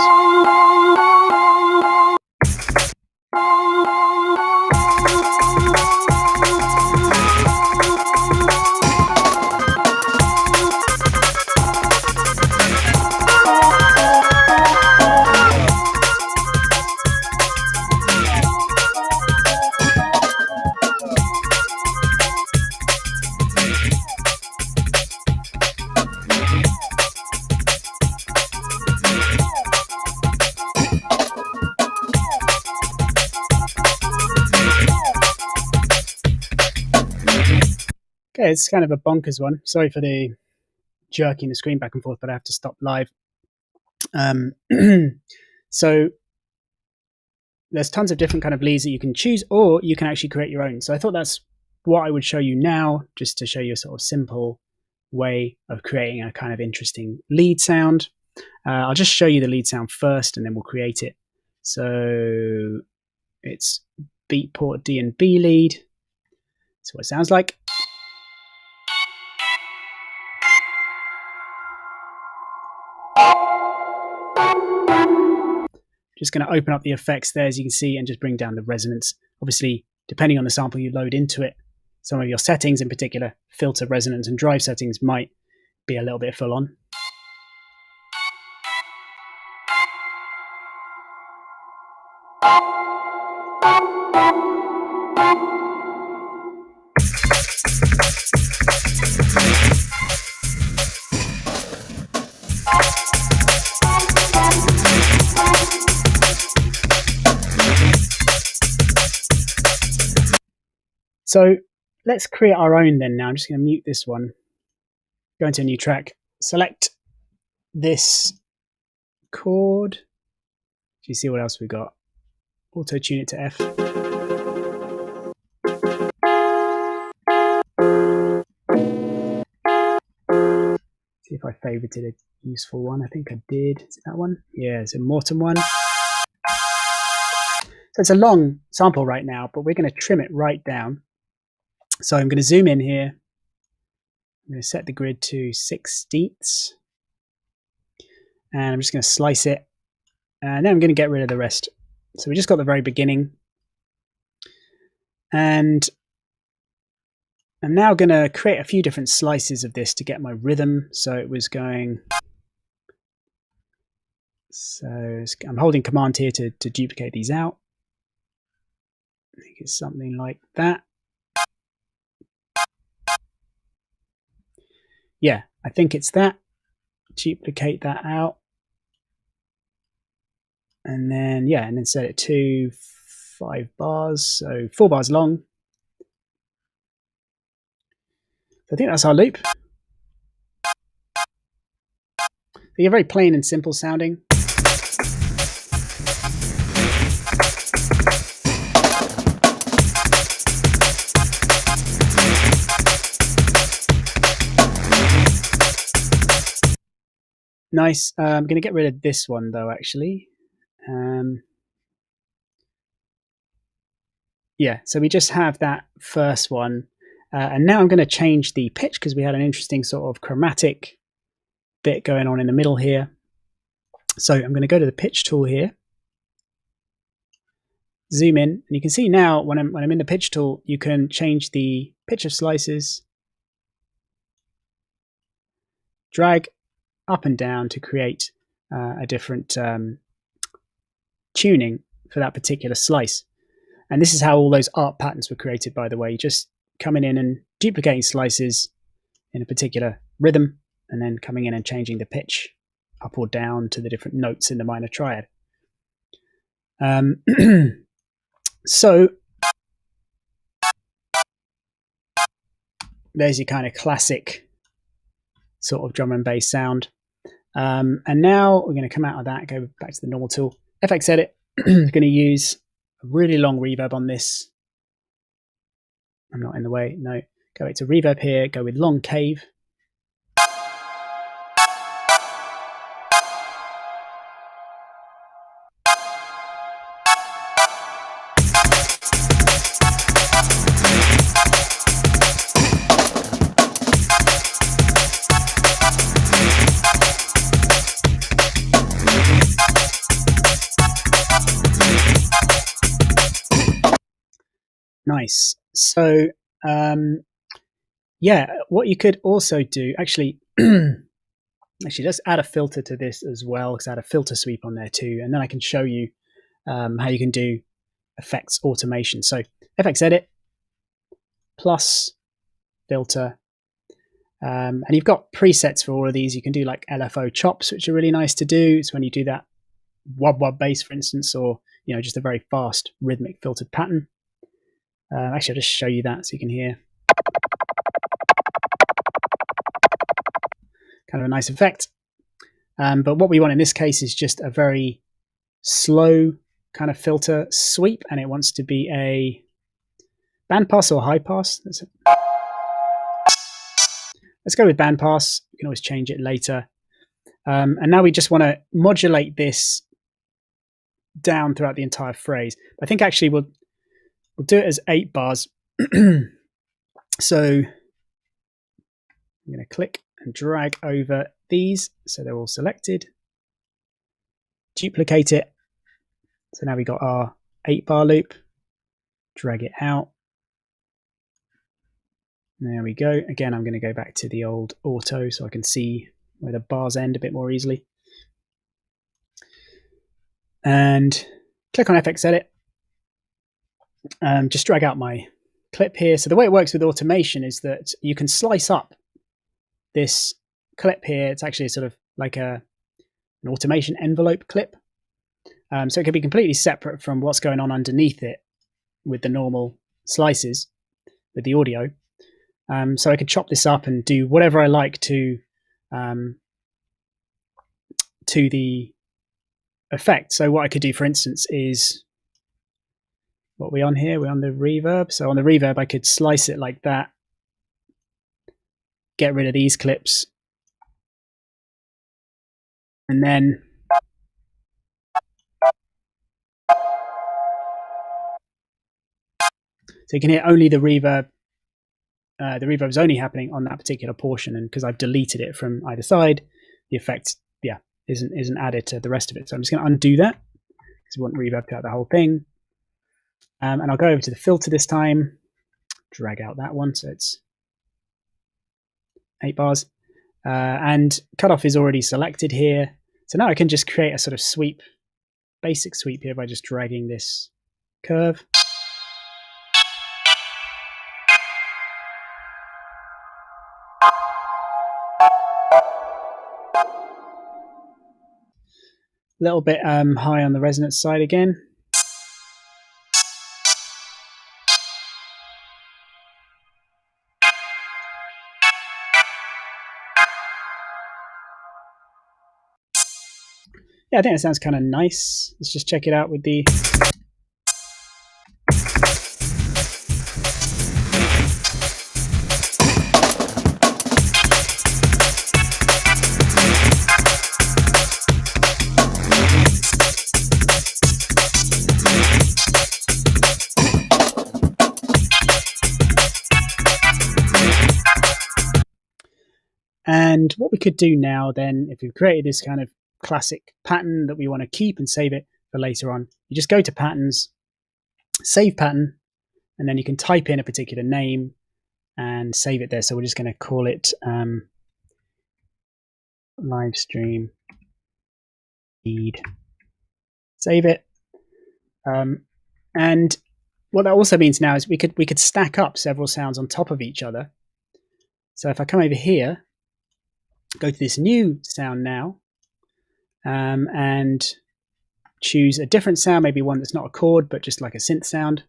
Okay, it's kind of a bonkers one. Sorry for the jerking the screen back and forth, but I have to stop live. So there's tons of different kind of leads that you can choose, or you can actually create your own. So I thought that's what I would show you now, just to show you a sort of simple way of creating a kind of interesting lead sound. I'll just show you the lead sound first, and then we'll create it. So it's Beatport D&B lead. That's what it sounds like. Just going to open up the effects there, as you can see, and just bring down the resonance. Obviously, depending on the sample you load into it, some of your settings in particular, filter, resonance, and drive settings might be a little bit full on. So let's create our own then now. I'm just going to mute this one, go into a new track, select this chord. Do you see what else we got? Auto tune it to F. See if I favorited a useful one. I think I did. Is it that one? Yeah, it's a Morton one. So it's a long sample right now, but we're going to trim it right down. So I'm going to zoom in here. I'm going to set the grid to 1/16. And I'm just going to slice it. And then I'm going to get rid of the rest. So we just got the very beginning. And I'm now going to create a few different slices of this to get my rhythm. So it was going... So I'm holding Command here to duplicate these out. I think it's something like that. Yeah, I think it's that. Duplicate that out. And then, yeah, and then set it to 5 bars, so 4 bars long. So I think that's our loop. So you're very plain and simple sounding. Nice. I'm going to get rid of this one though, actually. Yeah, so we just have that first one. And now I'm going to change the pitch because we had an interesting sort of chromatic bit going on in the middle here. So I'm going to go to the pitch tool here, zoom in, and you can see now when I'm in the pitch tool, you can change the pitch of slices, drag up and down to create a different tuning for that particular slice. And this is how all those art patterns were created, by the way, just coming in and duplicating slices in a particular rhythm, and then coming in and changing the pitch up or down to the different notes in the minor triad. So there's your kind of classic sort of drum and bass sound. And now we're going to come out of that, go back to the normal tool, FX Edit. I'm going to use a really long reverb on this. I'm not in the way, no. Go back to reverb here, go with long cave. Nice. So, yeah, what you could also do, actually, let's add a filter to this as well, because I had a filter sweep on there too, and then I can show you how you can do effects automation. So FX Edit plus filter, and you've got presets for all of these. You can do like LFO chops, which are really nice to do. It's when you do that wub wub bass, for instance, or just a very fast rhythmic filtered pattern. Actually, I'll just show you that so you can hear. Kind of a nice effect. But what we want in this case is just a very slow kind of filter sweep, and it wants to be a bandpass or high pass. Let's go with bandpass. You can always change it later. And now we just want to modulate this down throughout the entire phrase. I think actually we'll do it as 8 bars. So I'm going to click and drag over these so they're all selected. Duplicate it. So now we got our 8-bar loop. Drag it out. There we go. Again, I'm going to go back to the old auto so I can see where the bars end a bit more easily. And click on FX Edit. Just drag out my clip here. So the way it works with automation is that you can slice up this clip here. It's actually sort of like an automation envelope clip. So it can be completely separate from what's going on underneath it with the normal slices with the audio. So I could chop this up and do whatever I like to the effect. So what I could do, for instance, is what we're on here. We're on the reverb. So on the reverb, I could slice it like that, get rid of these clips, and then so you can hear only the reverb. The reverb is only happening on that particular portion, and because I've deleted it from either side, the effect, isn't added to the rest of it. So I'm just going to undo that because we want reverb throughout the whole thing. And I'll go over to the filter this time, drag out that one so it's 8 bars. And cutoff is already selected here. So now I can just create a sort of sweep, basic sweep here by just dragging this curve. little bit high on the resonance side again. Yeah, I think that sounds kind of nice. Let's just check it out with the... And what we could do now then, if we've created this kind of classic pattern that we want to keep and save it for later on, you just go to patterns, save pattern, and then you can type in a particular name and save it there. So we're just going to call it live stream feed. Save it. And what that also means now is we could stack up several sounds on top of each other. So if I come over here, go to this new sound now, and choose a different sound, maybe one that's not a chord, but just like a synth sound.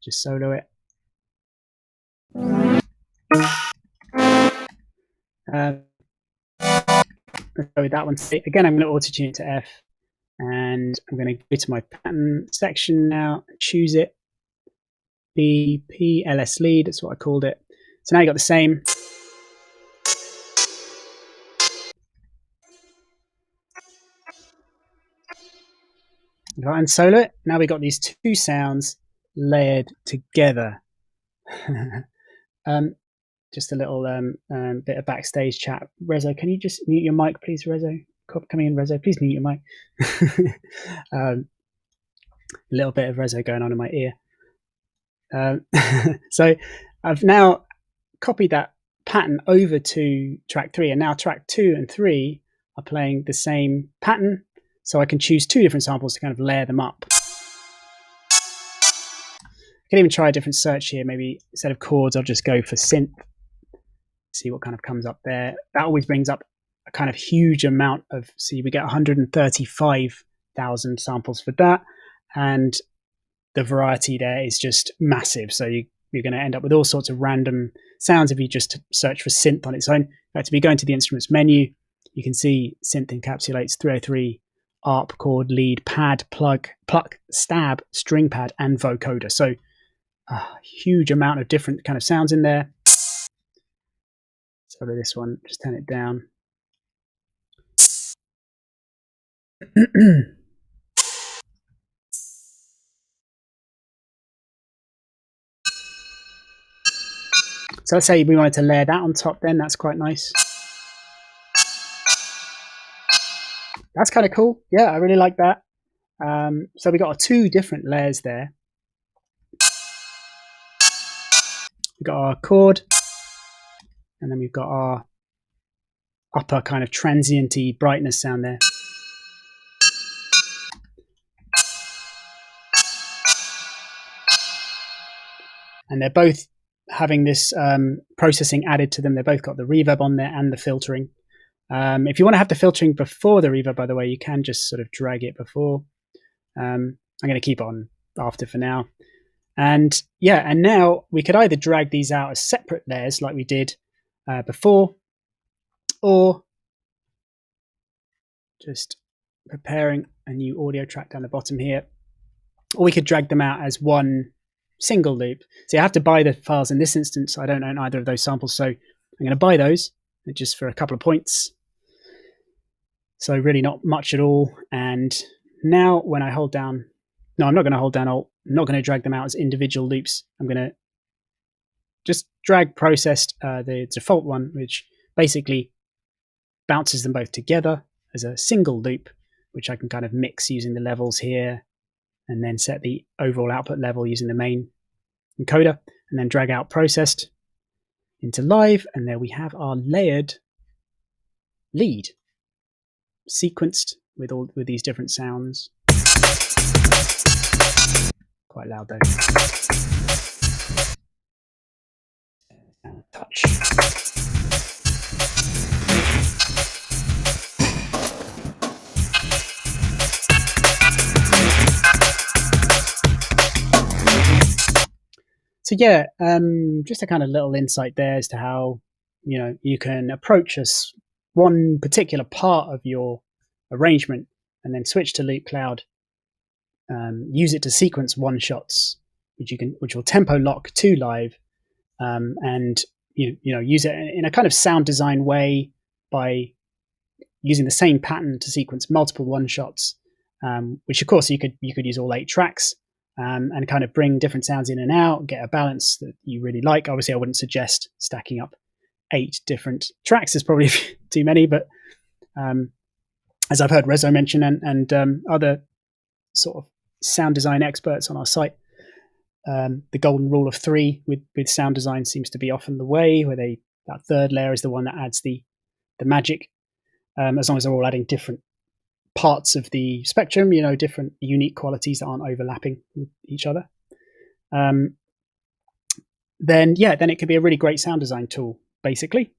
Just solo it. Let's go with that one. Again, I'm going to auto-tune to F, and I'm going to go to my pattern section now, choose it. BPLS lead, that's what I called it. So now you got the same. If I unsolo it, now we got these two sounds layered together. Just a little bit of backstage chat. Reso, can you just mute your mic, please, Reso? Coming in, Reso, please mute your mic. A little bit of Reso going on in my ear. So I've now copied that pattern over to track 3, and now track 2 and 3 are playing the same pattern, so I can choose 2 different samples to kind of layer them up. I can even try a different search here. Maybe instead of chords, I'll just go for synth, see what kind of comes up there. That always brings up a kind of huge amount of, see, we get 135,000 samples for that, and the variety there is just massive. So you're going to end up with all sorts of random sounds if you just search for synth on its own. In fact, if you go into the instruments menu, you can see synth encapsulates 303, ARP, chord, lead, pad, plug, pluck, stab, string pad, and vocoder. So a huge amount of different kind of sounds in there. So this one, just turn it down. So let's say we wanted to layer that on top then, that's quite nice. That's kind of cool. Yeah, I really like that. So we got our 2 different layers there. We've got our chord, and then we've got our upper kind of transient-y brightness sound there. And they're both having this processing added to them. They've both got the reverb on there and the filtering. If you want to have the filtering before the reverb, by the way, you can just sort of drag it before. I'm going to keep on after for now. And yeah, and now we could either drag these out as separate layers like we did before, or just preparing a new audio track down the bottom here, or we could drag them out as one single loop. So you have to buy the files in this instance. I don't own either of those samples, so I'm going to buy those just for a couple of points. So really not much at all. And now when I hold down, no, I'm not going to hold down Alt. I'm not going to drag them out as individual loops. I'm going to just drag processed the default one, which basically bounces them both together as a single loop, which I can kind of mix using the levels here, and then set the overall output level using the main encoder, and then drag out processed into live. And there we have our layered lead sequenced with these different sounds. Quite loud though. Touch. So yeah, just a kind of little insight there as to how you can approach one particular part of your arrangement and then switch to loop cloud. Use it to sequence one shots, which will tempo lock to live, and use it in a kind of sound design way by using the same pattern to sequence multiple one shots, which of course you could use all 8 tracks, and kind of bring different sounds in and out, get a balance that you really like. Obviously, I wouldn't suggest stacking up 8 different tracks. There's probably too many, but as I've heard Reso mention and other sort of sound design experts on our site, the golden rule of 3 with sound design seems to be often the way, where that third layer is the one that adds the magic, as long as they're all adding different parts of the spectrum, different unique qualities that aren't overlapping with each other. Then it could be a really great sound design tool, basically.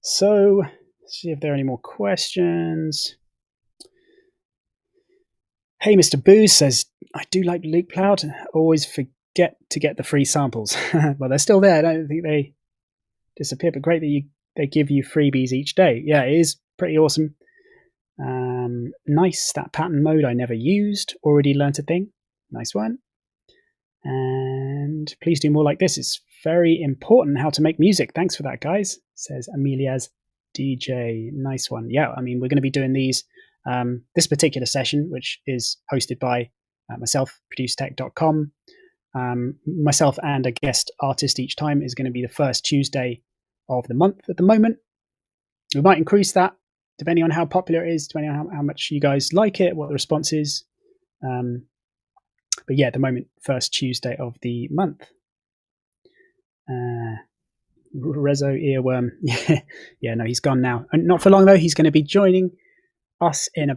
So let's see if there are any more questions. Hey, Mr. Booze says, I do like Loop Cloud. Always forget to get the free samples. Well, they're still there. I don't think they disappear, but great that they give you freebies each day. Yeah, it is pretty awesome. Nice. That pattern mode I never used. Already learnt a thing. Nice one. And please do more like this. It's very important how to make music. Thanks for that, guys, says Amelia's DJ. Nice one. Yeah, I mean, we're going to be doing these. This particular session, which is hosted by myself, producertech.com, myself and a guest artist each time, is going to be the first Tuesday of the month at the moment. We might increase that depending on how popular it is, depending on how much you guys like it, what the response is. But yeah, at the moment, first Tuesday of the month. Reso Earworm. Yeah, no, he's gone now. And not for long, though. He's going to be joining us in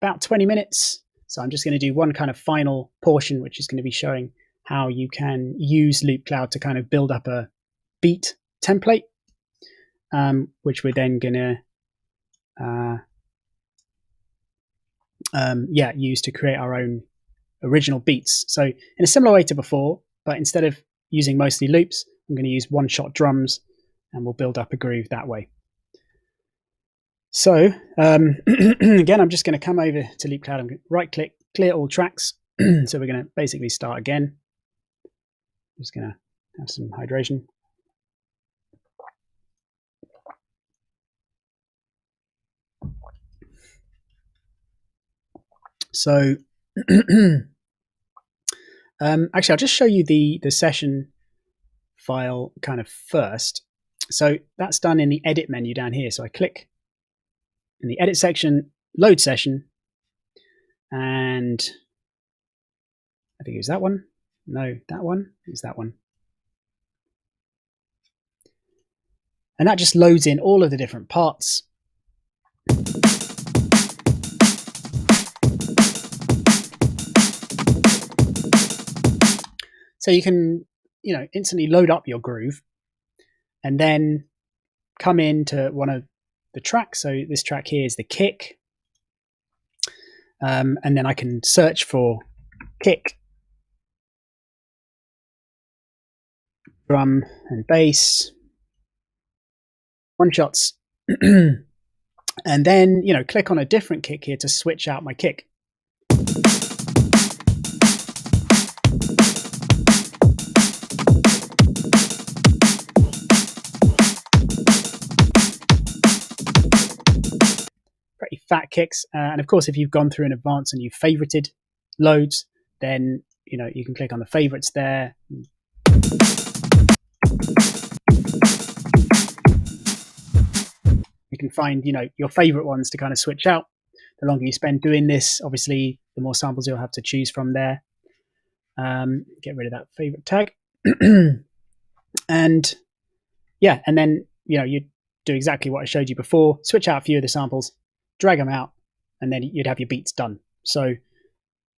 about 20 minutes. So I'm just going to do one kind of final portion, which is going to be showing how you can use Loop Cloud to kind of build up a beat template, which we're then going to use to create our own original beats. So in a similar way to before, but instead of using mostly loops, I'm going to use one-shot drums, and we'll build up a groove that way. So again, I'm just going to come over to Loop Cloud. I'm going to right-click, clear all tracks. So we're going to basically start again. Just going to have some hydration. So actually, I'll just show you the session file kind of first. So that's done in the edit menu down here. So I click in the edit section, load session, and I think it was that one. No, that one is that one. And that just loads in all of the different parts. So you can, instantly load up your groove and then come into one of the tracks. So this track here is the kick. And then I can search for kick, drum and bass, one shots. And then, click on a different kick here to switch out my kick. Pretty fat kicks. And of course, if you've gone through in advance and you've favorited loads, then, you can click on the favorites there. You can find, your favorite ones to kind of switch out. The longer you spend doing this, obviously, the more samples you'll have to choose from there. Get rid of that favorite tag. And then, you do exactly what I showed you before, switch out a few of the samples, drag them out, and then you'd have your beats done. So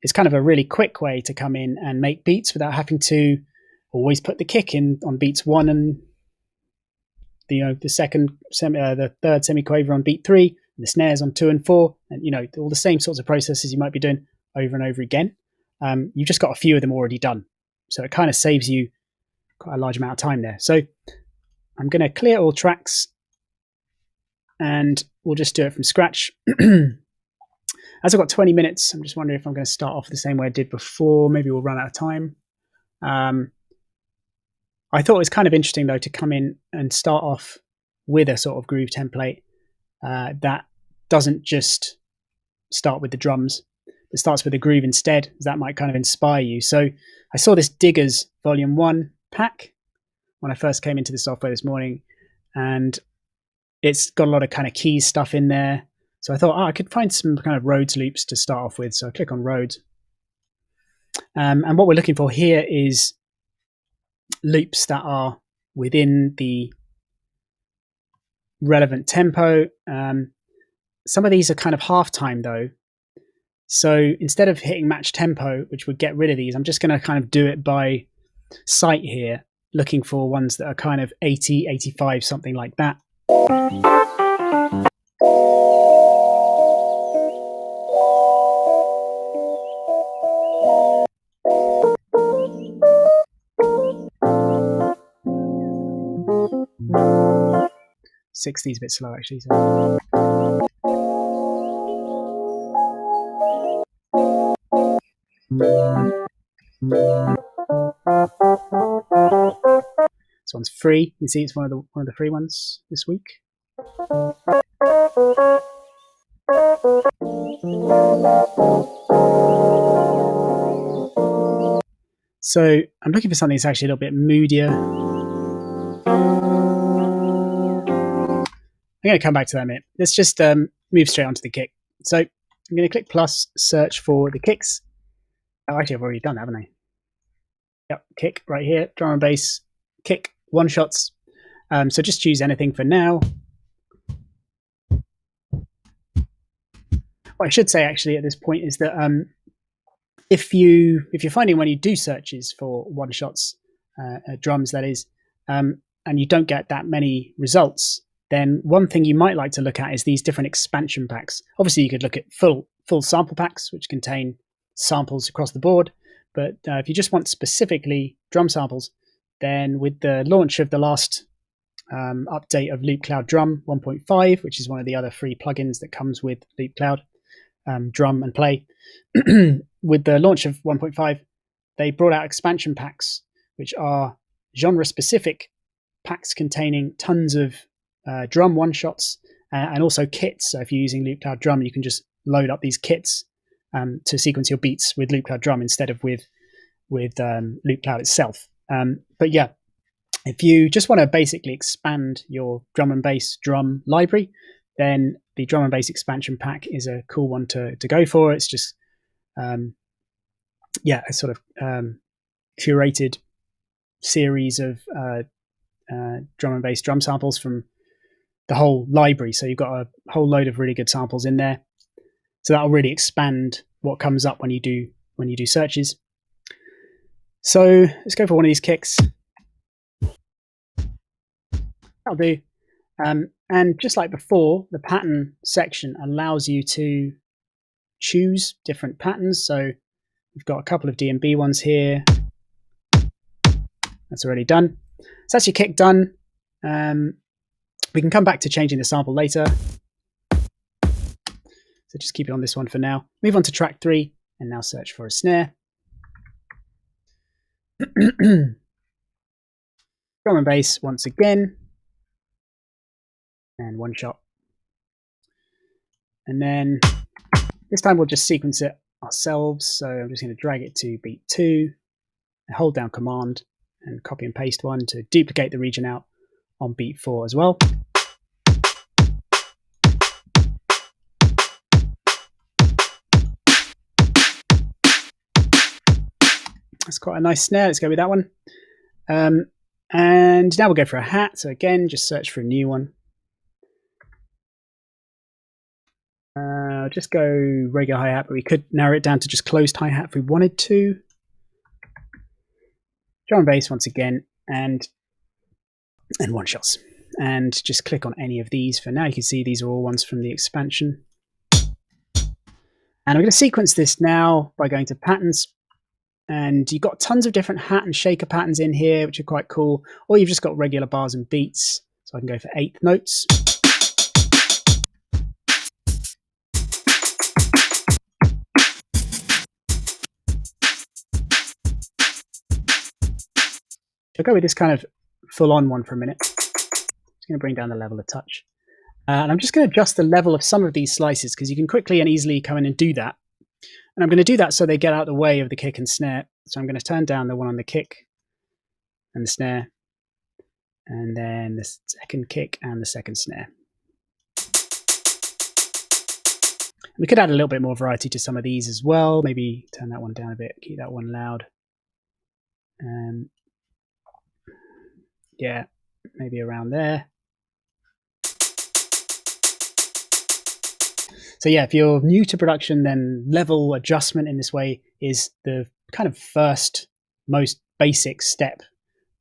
it's kind of a really quick way to come in and make beats without having to always put the kick in on beats 1 and the third semiquaver on beat 3, and the snares on 2 and 4, and all the same sorts of processes you might be doing over and over again. You've just got a few of them already done, so it kind of saves you quite a large amount of time there. So I'm going to clear all tracks and we'll just do it from scratch. As I've got 20 minutes, I'm just wondering if I'm going to start off the same way I did before. Maybe we'll run out of time. I thought it was kind of interesting, though, to come in and start off with a sort of groove template that doesn't just start with the drums. It starts with a groove instead. That might kind of inspire you. So I saw this Diggers Volume 1 pack when I first came into the software this morning, and it's got a lot of kind of keys stuff in there. So I thought, I could find some kind of Rhodes loops to start off with. So I click on Rhodes. And what we're looking for here is loops that are within the relevant tempo. Some of these are kind of half time though. So instead of hitting match tempo, which would get rid of these, I'm just going to kind of do it by sight here, looking for ones that are kind of 80, 85, something like that. Sixty's a bit slow actually. So. This one's free. You see, it's one of the free ones this week. So I'm looking for something that's actually a little bit moodier. I'm going to come back to that in a minute. Let's just move straight onto the kick. So I'm going to click plus, search for the kicks. Oh, actually, I've already done that, haven't I? Yep, kick right here, drum and bass, kick, one shots. So just choose anything for now. What I should say actually at this point is that if you're finding when you do searches for one shots, drums that is, and you don't get that many results, then one thing you might like to look at is these different expansion packs. Obviously, you could look at full sample packs, which contain samples across the board. But if you just want specifically drum samples, then with the launch of the last update of Loop Cloud Drum 1.5, which is one of the other free plugins that comes with Loop Cloud Drum and Play, with the launch of 1.5, they brought out expansion packs, which are genre-specific packs containing tons of drum one-shots and also kits. So if you're using Loop Cloud Drum, you can just load up these kits to sequence your beats with Loop Cloud Drum instead of with Loop Cloud itself. But yeah, if you just want to basically expand your drum and bass drum library, then the drum and bass expansion pack is a cool one to go for. It's just a sort of curated series of drum and bass drum samples from the whole library. So you've got a whole load of really good samples in there. So that'll really expand what comes up when you do searches. So let's go for one of these kicks. That'll do. And just like before, the pattern section allows you to choose different patterns. So we've got a couple of D&B ones here. That's already done. So that's your kick done. We can come back to changing the sample later. So just keep it on this one for now. Move on to track 3 and now search for a snare. Drum and bass once again. And one shot. And then this time we'll just sequence it ourselves. So I'm just going to drag it to beat 2, and hold down Command and copy and paste one to duplicate the region out on beat 4 as well. That's quite a nice snare. Let's go with that one. And now we'll go for a hat. So again, just search for a new one. Just go regular hi-hat, but we could narrow it down to just closed hi-hat if we wanted to. Drum and bass once again, and one shots. And just click on any of these for now. You can see these are all ones from the expansion. And I'm going to sequence this now by going to Patterns And you've got tons of different hat and shaker patterns in here, which are quite cool. Or you've just got regular bars and beats. So I can go for 8th notes. I'll go with this kind of full-on one for a minute. Just going to bring down the level a touch. And I'm just going to adjust the level of some of these slices because you can quickly and easily come in and do that. And I'm going to do that so they get out of the way of the kick and snare. So I'm going to turn down the one on the kick and the snare, and then the second kick and the second snare. We could add a little bit more variety to some of these as well. Maybe turn that one down a bit, keep that one loud. Yeah, maybe around there. So yeah, if you're new to production, then level adjustment in this way is the kind of first, most basic step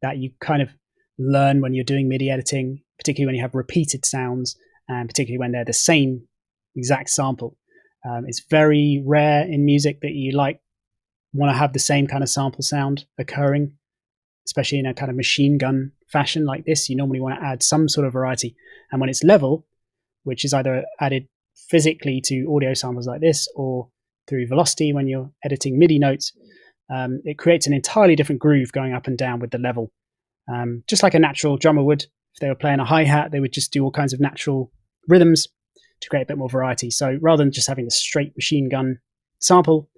that you kind of learn when you're doing MIDI editing, particularly when you have repeated sounds, and particularly when they're the same exact sample. It's very rare in music that you want to have the same kind of sample sound occurring, especially in a kind of machine gun fashion like this. You normally want to add some sort of variety. And when it's level, which is either added physically to audio samples like this or through velocity when you're editing MIDI notes, it creates an entirely different groove going up and down with the level. Just like a natural drummer would. If they were playing a hi-hat, they would just do all kinds of natural rhythms to create a bit more variety. So rather than just having a straight machine gun sample,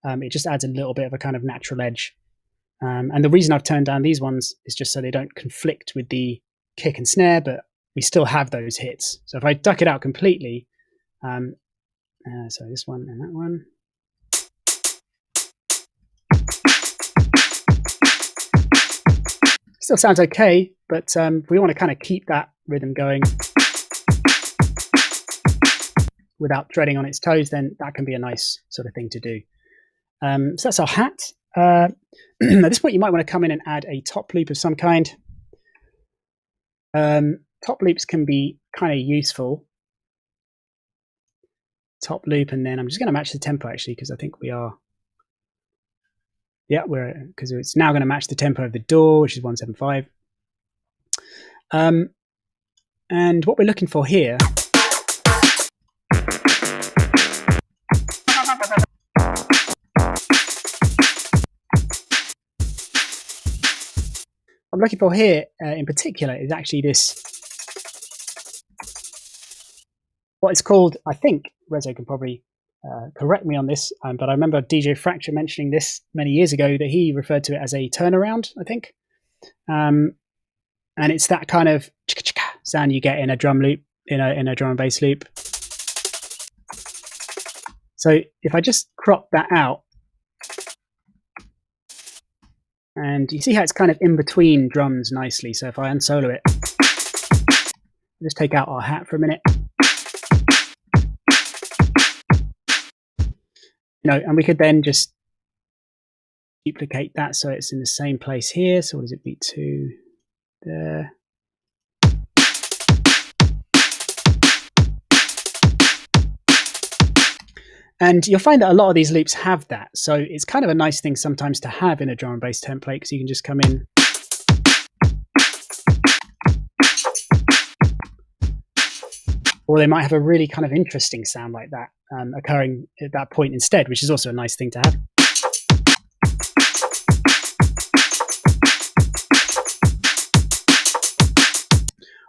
it just adds a little bit of a kind of natural edge. And the reason I've turned down these ones is just so they don't conflict with the kick and snare, but we still have those hits. So if I duck it out completely, so this one and that one. Still sounds okay, but we want to kind of keep that rhythm going without treading on its toes, then that can be a nice sort of thing to do. So that's our hat. At this point, you might want to come in and add a top loop of some kind. Top loops can be kind of useful. Top loop, and then I'm just going to match the tempo actually, because I think we are. Yeah, because it's now going to match the tempo of the DAW, which is 175. And what we're looking for here in particular is actually this, what it's called, I think Reso can probably correct me on this, but I remember DJ Fracture mentioning this many years ago, that he referred to it as a turnaround, I think. And it's that kind of sound you get in a drum loop, in a drum and bass loop. So if I just crop that out, and you see how it's kind of in between drums nicely. So if I unsolo it, just take out our hat for a minute. And we could then just duplicate that so it's in the same place here. So what does it beat to there? And you'll find that a lot of these loops have that. So it's kind of a nice thing sometimes to have in a drum and bass template, because you can just come in. Or they might have a really kind of interesting sound like that occurring at that point instead, which is also a nice thing to have.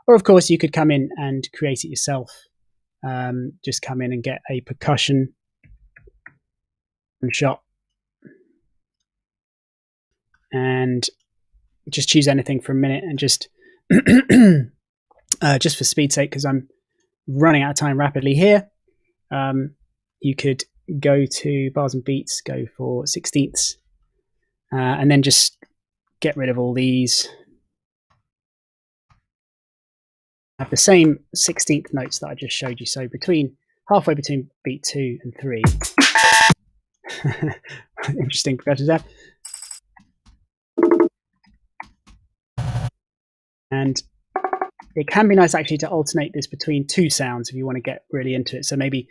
Or of course, you could come in and create it yourself. Just come in and get a percussion shot and just choose anything for a minute, and just just for speed's sake, because I'm running out of time rapidly here, you could go to bars and beats, go for 16ths, and then just get rid of all these. Have the same 16th notes that I just showed you. So halfway between beat 2 and 3. Interesting progressions there. And it can be nice actually to alternate this between two sounds if you want to get really into it. So maybe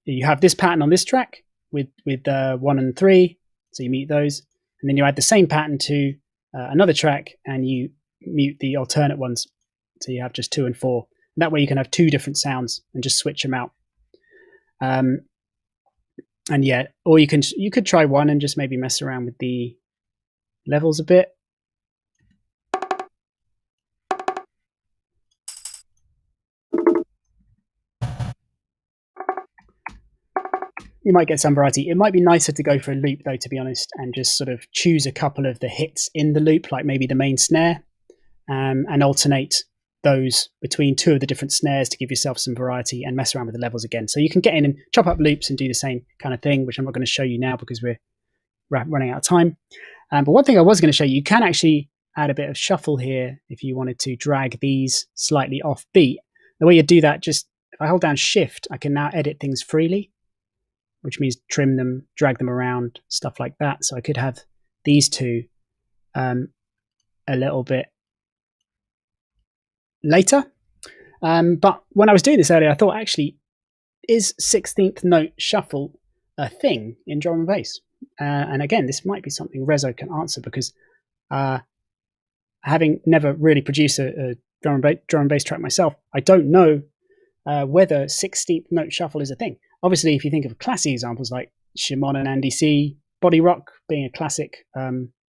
you have this pattern on this track with 1 and 3, so you mute those, and then you add the same pattern to another track, and you mute the alternate ones, so you have just 2 and 4. And that way you can have 2 different sounds and just switch them out. And yeah, or you could try one and just maybe mess around with the levels a bit. You might get some variety. It might be nicer to go for a loop though, to be honest, and just sort of choose a couple of the hits in the loop, like maybe the main snare, and alternate those between 2 of the different snares to give yourself some variety and mess around with the levels again. So you can get in and chop up loops and do the same kind of thing, which I'm not going to show you now because we're running out of time. But one thing I was going to show you, you can actually add a bit of shuffle here if you wanted to drag these slightly off beat. The way you do that, just if I hold down Shift, I can now edit things freely, which means trim them, drag them around, stuff like that. So I could have these two a little bit later. But when I was doing this earlier, I thought, actually, is 16th note shuffle a thing in drum and bass? And again, this might be something Reso can answer, because having never really produced a drum and bass track myself, I don't know whether 16th note shuffle is a thing. Obviously, if you think of classic examples like Shimon and Andy C, Body Rock being a classic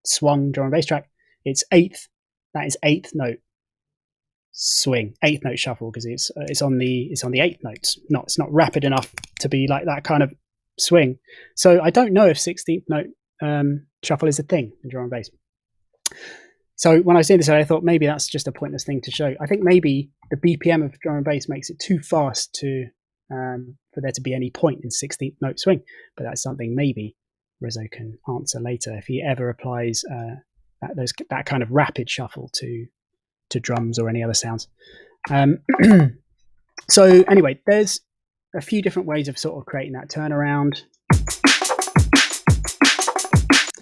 swung drum and bass track, it's 8th. That is 8th note swing, 8th note shuffle, because it's on the 8th notes. It's not rapid enough to be like that kind of swing. So I don't know if 16th note shuffle is a thing in drum and bass. So when I was doing this, I thought maybe that's just a pointless thing to show. I think maybe the BPM of drum and bass makes it too fast to for there to be any point in 16th note swing. But that's something maybe Reso can answer later if he ever applies that kind of rapid shuffle to drums or any other sounds. So anyway, there's a few different ways of sort of creating that turnaround.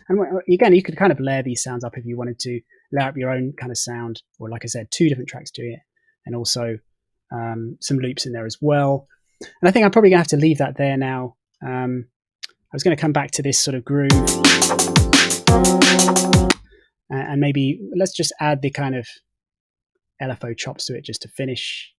And again, you could kind of layer these sounds up if you wanted to, layer up your own kind of sound, or like I said, 2 different tracks doing it, and also some loops in there as well. And I think I'm probably going to have to leave that there now. I was going to come back to this sort of groove, and maybe let's just add the kind of LFO chops to it just to finish.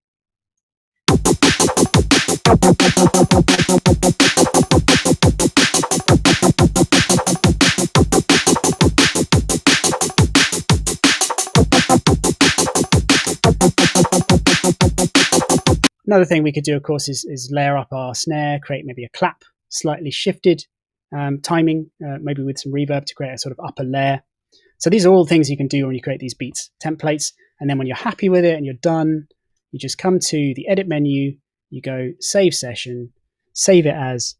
Another thing we could do, of course, is layer up our snare, create maybe a clap, slightly shifted timing, maybe with some reverb to create a sort of upper layer. So these are all things you can do when you create these beats templates. And then when you're happy with it and you're done, you just come to the edit menu, you go save session, save it as,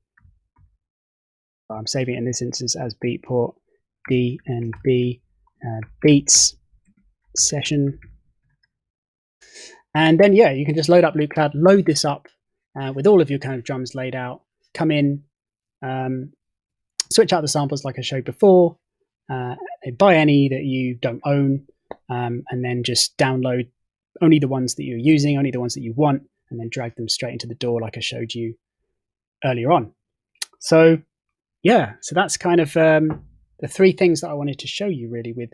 I'm saving it in this instance as Beatport D&B beats session. And then, yeah, you can just load up Loop Cloud, load this up with all of your kind of drums laid out, come in, switch out the samples like I showed before, buy any that you don't own, and then just download only the ones that you're using, only the ones that you want, and then drag them straight into the DAW like I showed you earlier on. So, yeah, so that's kind of the 3 things that I wanted to show you really with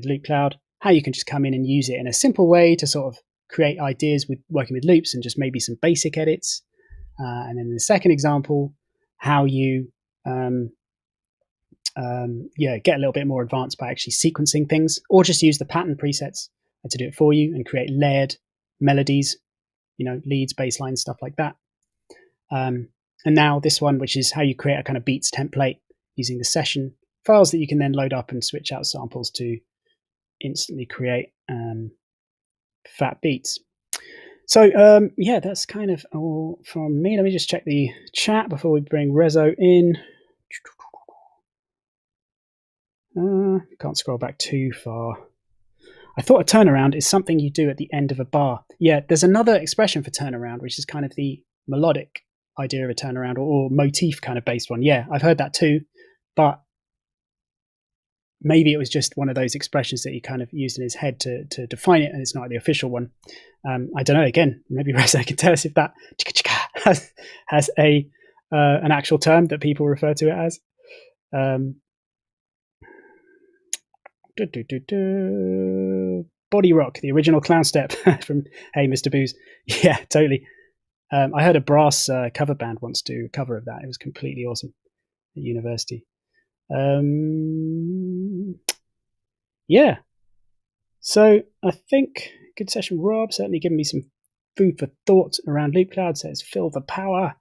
Loop Cloud, how you can just come in and use it in a simple way to sort of create ideas with working with loops and just maybe some basic edits. And then the second example, how you get a little bit more advanced by actually sequencing things, or just use the pattern presets to do it for you and create layered melodies, leads, bass lines, stuff like that. And now this one, which is how you create a kind of beats template using the session files that you can then load up and switch out samples to instantly create fat beats. So yeah, that's kind of all from me. Let me just check the chat before we bring Reso in. Can't scroll back too far. I thought a turnaround is something you do at the end of a bar. Yeah, there's another expression for turnaround, which is kind of the melodic idea of a turnaround, or motif kind of based one. Yeah, I've heard that too, but maybe it was just one of those expressions that he kind of used in his head to define it, and it's not the official one. I don't know. Again, maybe Reso can tell us if that has an actual term that people refer to it as. Body Rock, the original clown step from Hey Mr. Booze. Yeah, totally. I heard a brass cover band once do a cover of that. It was completely awesome at university. Yeah. So I think good session, Rob. Certainly giving me some food for thought around Loop Cloud. Says Phil the power.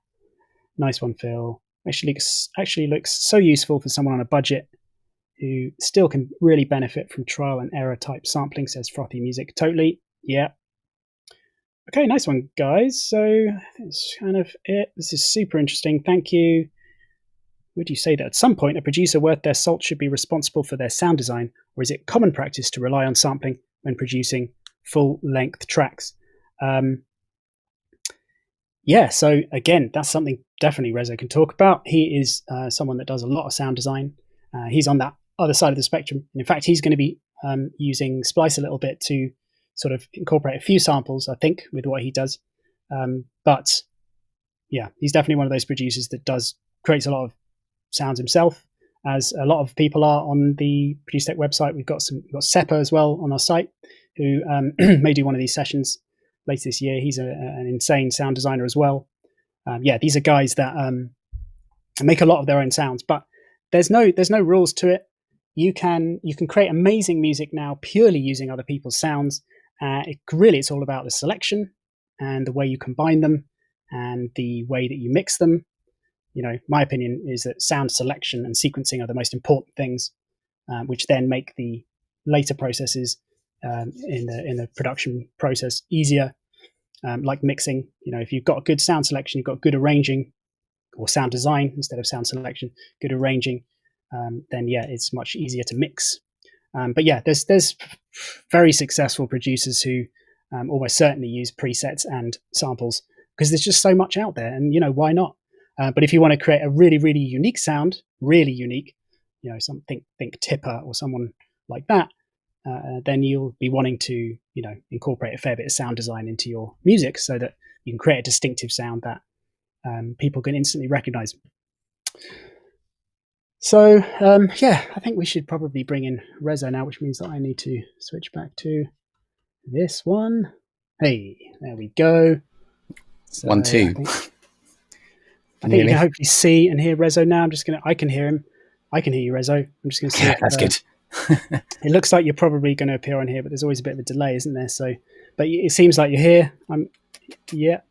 Nice one, Phil. Actually looks so useful for someone on a budget who still can really benefit from trial and error type sampling, says Frothy Music. Totally. Yeah. Okay, nice one, guys. So that's kind of it. This is super interesting. Thank you. Would you say that at some point a producer worth their salt should be responsible for their sound design, or is it common practice to rely on sampling when producing full-length tracks? Yeah, so again, that's something definitely Reso can talk about. He is someone that does a lot of sound design. He's on that other side of the spectrum. And in fact, he's going to be using Splice a little bit to sort of incorporate a few samples, I think, with what he does. But yeah, he's definitely one of those producers that creates a lot of sounds himself, as a lot of people are on the Produce Tech website. We've got Seppa as well on our site, who may do one of these sessions later this year. He's an insane sound designer as well. Yeah, these are guys that make a lot of their own sounds, but there's no rules to it. You can create amazing music now purely using other people's sounds. It's all about the selection and the way you combine them and the way that you mix them. You know, my opinion is that sound selection and sequencing are the most important things, which then make the later processes in the production process easier. Like mixing, you know, if you've got a good sound selection, you've got good arranging, or sound design instead of sound selection, good arranging, then yeah, it's much easier to mix. But yeah, there's very successful producers who almost certainly use presets and samples because there's just so much out there, and you know, why not? But if you want to create a really, really unique sound, really unique, you know, think Tipper or someone like that, then you'll be wanting to, you know, incorporate a fair bit of sound design into your music so that you can create a distinctive sound that people can instantly recognize. So yeah, I think we should probably bring in Reso now, which means that I need to switch back to this one. Hey, there we go. So 1, 2. I think you can hopefully see and hear Reso now. I can hear him. I can hear you, Reso. I'm just going to see. Yeah, that's good. It looks like you're probably going to appear on here, but there's always a bit of a delay, isn't there? So, but it seems like you're here. Yeah,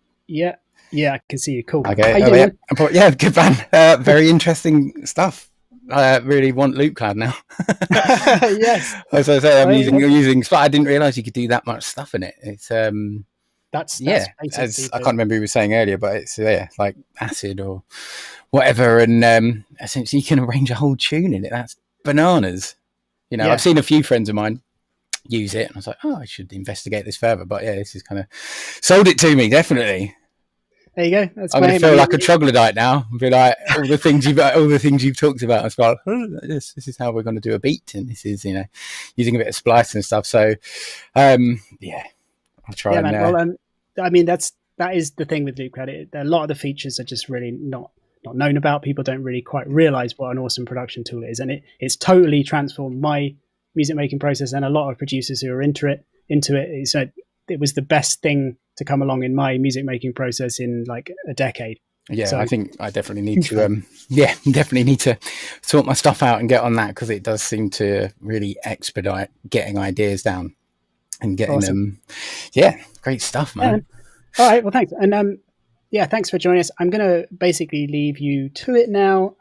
I can see you. Cool. Okay. Yeah, good man. Very interesting stuff. I really want Loop Cloud now. Yes. As I say, I'm using, but I didn't realize you could do that much stuff in it. It's that's as I can't remember who was saying earlier, but it's like acid or whatever, and essentially you can arrange a whole tune in it. That's bananas. You know, I've seen a few friends of mine use it, and I was like, oh, I should investigate this further. But yeah, this is kind of sold it to me, definitely. There you go. That's I'm going to feel like a troglodyte now and be like, all the things you've talked about. I was like, this is how we're going to do a beat, and this is, you know, using a bit of splice and stuff. So, yeah, I'll try. Yeah, man. Well, I mean, that is the thing with Loop Cloud. A lot of the features are just really not known about. People don't really quite realize what an awesome production tool is, and it's totally transformed my music making process. And a lot of producers who are into it, it was the best thing to come along in my music making process in like a decade. Yeah, so I think I definitely need to definitely need to sort my stuff out and get on that, because it does seem to really expedite getting ideas down and getting them. Yeah, great stuff, man. All right, well, thanks. And yeah, thanks for joining us. I'm going to basically leave you to it now.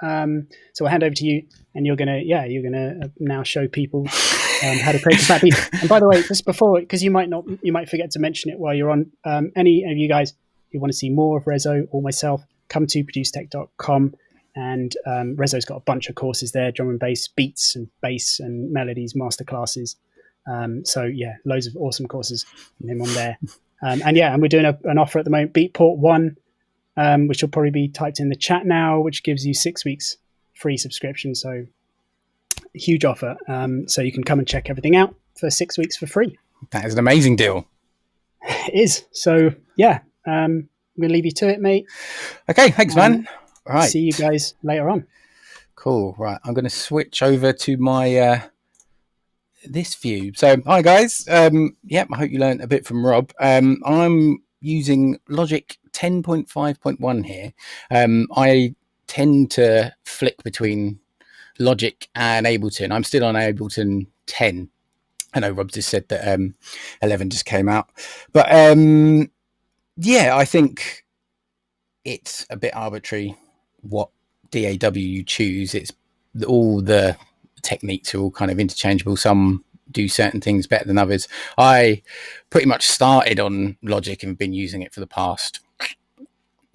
So I'll hand over to you, and you're going to now show people how to create a fat beat. And by the way, just before, because you might forget to mention it while you're on, any of you guys who want to see more of Reso or myself, come to producetech.com, and Reso's got a bunch of courses there: drum and bass, beats and bass and melodies, masterclasses. So yeah, loads of awesome courses from him on there. And we're doing an offer at the moment, Beatport 1, which will probably be typed in the chat now, which gives you 6 weeks free subscription. So a huge offer. So you can come and check everything out for 6 weeks for free. That is an amazing deal. It is. So yeah, I'm going to leave you to it, mate. Okay, thanks, man. All right. See you guys later on. Cool. Right, I'm going to switch over to my this view. So, hi guys. I hope you learned a bit from Rob. I'm using Logic 10.5.1 here. I tend to flick between Logic and Ableton. I'm still on Ableton 10. I know Rob just said that 11 just came out, but I think it's a bit arbitrary what DAW you choose. It's all the techniques are all kind of interchangeable. Some do certain things better than others. I pretty much started on Logic and been using it for the past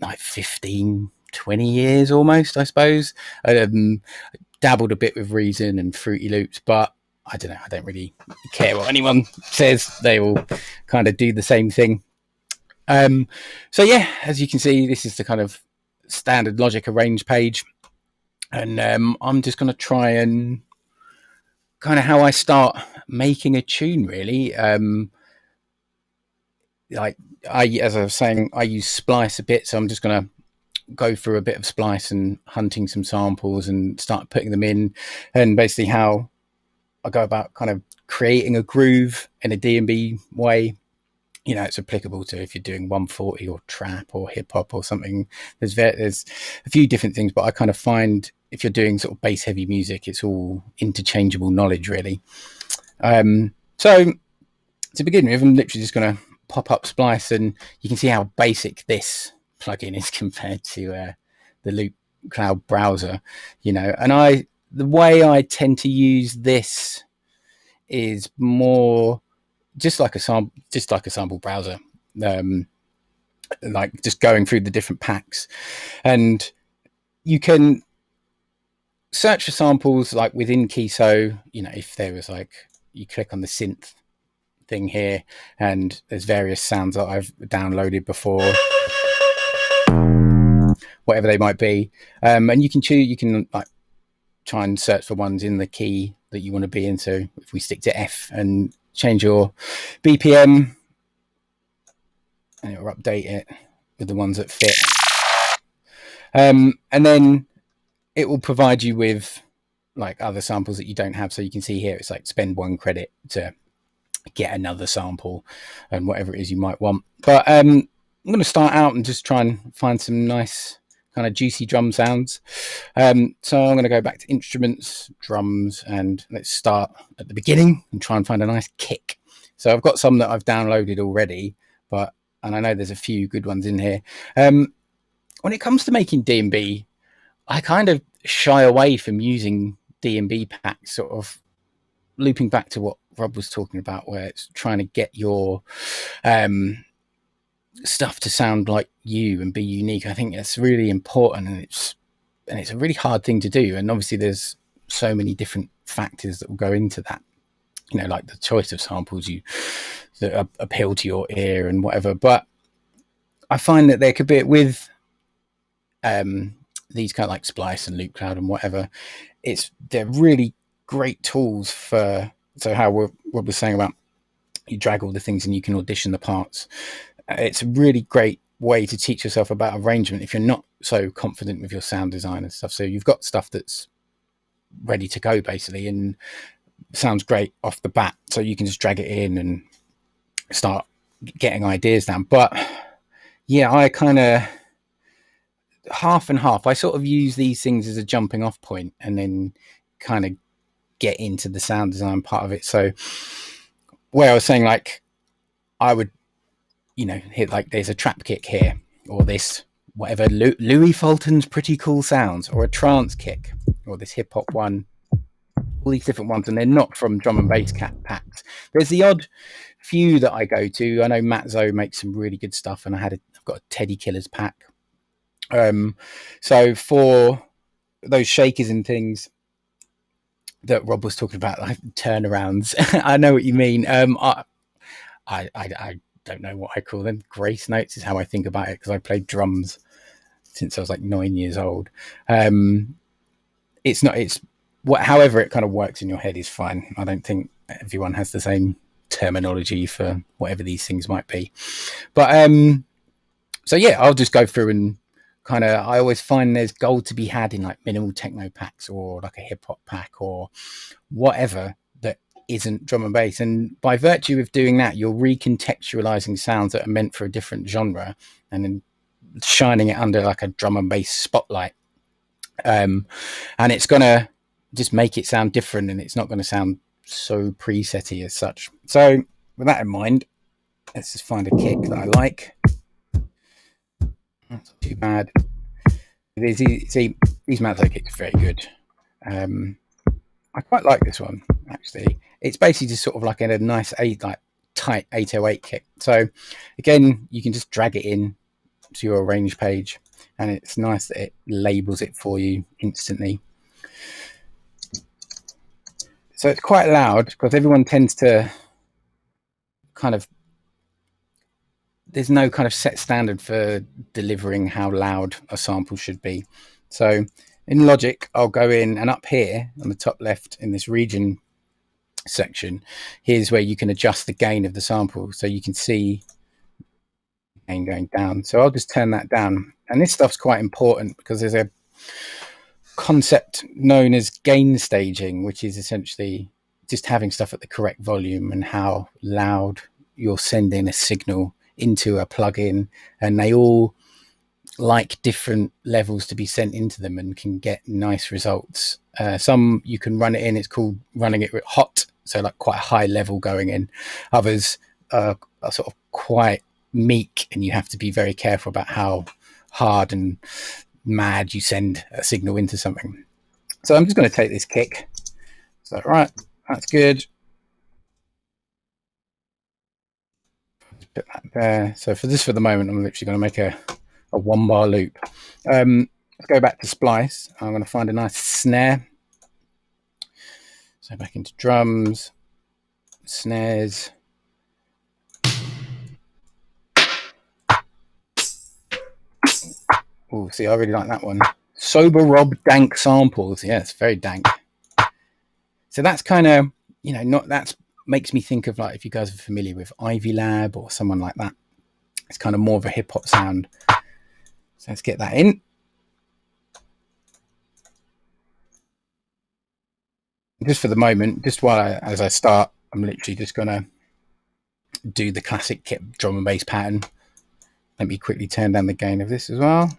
like 15, 20 years almost, I suppose. Dabbled a bit with Reason and Fruity Loops, but I don't know. I don't really care what anyone says. They all kind of do the same thing. As you can see, this is the kind of standard Logic arrange page. And I'm just going to try and kind of how I start making a tune, really. As I was saying, I use Splice a bit. So I'm just going to go through a bit of Splice and hunting some samples and start putting them in. And basically how I go about kind of creating a groove in a D&B way. You know, it's applicable to if you're doing 140 or trap or hip hop or something. There's a few different things, but I kind of find if you're doing sort of bass heavy music, it's all interchangeable knowledge, really. So to begin with, I'm literally just going to pop up Splice, and you can see how basic this plugin is compared to the Loop Cloud browser, you know. And the way I tend to use this is more just like a sample browser, like just going through the different packs, and you can search for samples like within key. So, you know, if there was like, you click on the synth thing here and there's various sounds that I've downloaded before, whatever they might be, and you can like try and search for ones in the key that you want to be in. So if we stick to F and change your BPM, and it'll update it with the ones that fit, and then it will provide you with like other samples that you don't have. So you can see here it's like spend 1 credit to get another sample and whatever it is you might want. But I'm going to start out and just try and find some nice kind of juicy drum sounds. So I'm going to go back to instruments, drums, and let's start at the beginning and try and find a nice kick. So I've got some that I've downloaded already, and I know there's a few good ones in here. When it comes to making D&B, I kind of shy away from using D&B packs, sort of looping back to what Rob was talking about, where it's trying to get your stuff to sound like you and be unique. I think that's really important, and it's a really hard thing to do. And obviously there's so many different factors that will go into that, you know, like the choice of samples that appeal to your ear and whatever. But I find that there could be, with these kind of like Splice and Loop Cloud and whatever, they're really great tools for, so how Rob was saying about you drag all the things and you can audition the parts. It's a really great way to teach yourself about arrangement if you're not so confident with your sound design and stuff. So you've got stuff that's ready to go basically and sounds great off the bat, so you can just drag it in and start getting ideas down. But yeah, I kind of half and half. I sort of use these things as a jumping off point and then kind of get into the sound design part of it. So where I was saying, like, I would, you know, hit like there's a trap kick here, or this whatever Louis Fulton's Pretty Cool Sounds, or a trance kick, or this hip hop one, all these different ones, and they're not from drum and bass packs. There's the odd few that I go to. I know Matt Zoe makes some really good stuff, and I've got a Teddy Killers pack. So for those shakers and things that Rob was talking about, like turnarounds, I know what you mean. I don't know what I call them. Grace notes is how I think about it, because I played drums since I was like 9 years old. However it kind of works in your head is fine. I don't think everyone has the same terminology for whatever these things might be. But so yeah, I'll just go through and kind of, I always find there's gold to be had in like minimal techno packs or like a hip hop pack or whatever, that isn't drum and bass. And by virtue of doing that, you're recontextualizing sounds that are meant for a different genre and then shining it under like a drum and bass spotlight. And it's going to just make it sound different, and it's not going to sound so presetty as such. So with that in mind, let's just find a kick that I like. That's not too bad. See, these Mazzo kicks are very good. I quite like this one, actually. It's basically just sort of like a nice tight 808 kick. So again, you can just drag it in to your arrange page, and it's nice that it labels it for you instantly. So it's quite loud because everyone tends to kind of, there's no kind of set standard for delivering how loud a sample should be. So in Logic, I'll go in, and up here on the top left in this region section, here's where you can adjust the gain of the sample. So you can see gain going down. So I'll just turn that down. And this stuff's quite important because there's a concept known as gain staging, which is essentially just having stuff at the correct volume and how loud you're sending a signal into a plugin, and they all like different levels to be sent into them and can get nice results. Some you can run it in, it's called running it hot, so like quite a high level going in. Others are sort of quite meek, and you have to be very careful about how hard and mad you send a signal into something. So I'm just going to take this kick. So right, that's good. Put that there. So for the moment, I'm literally going to make a 1-bar loop. Let's go back to splice. I'm going to find a nice snare. So back into drums, snares. Oh, see, I really like that one. Sober Rob dank samples. Yeah, it's very dank. So that's kind of, that makes me think of, like, if you guys are familiar with Ivy Lab or someone like that. It's kind of more of a hip hop sound. So let's get that in. Just for the moment, just as I start, I'm literally just going to do the classic drum and bass pattern. Let me quickly turn down the gain of this as well.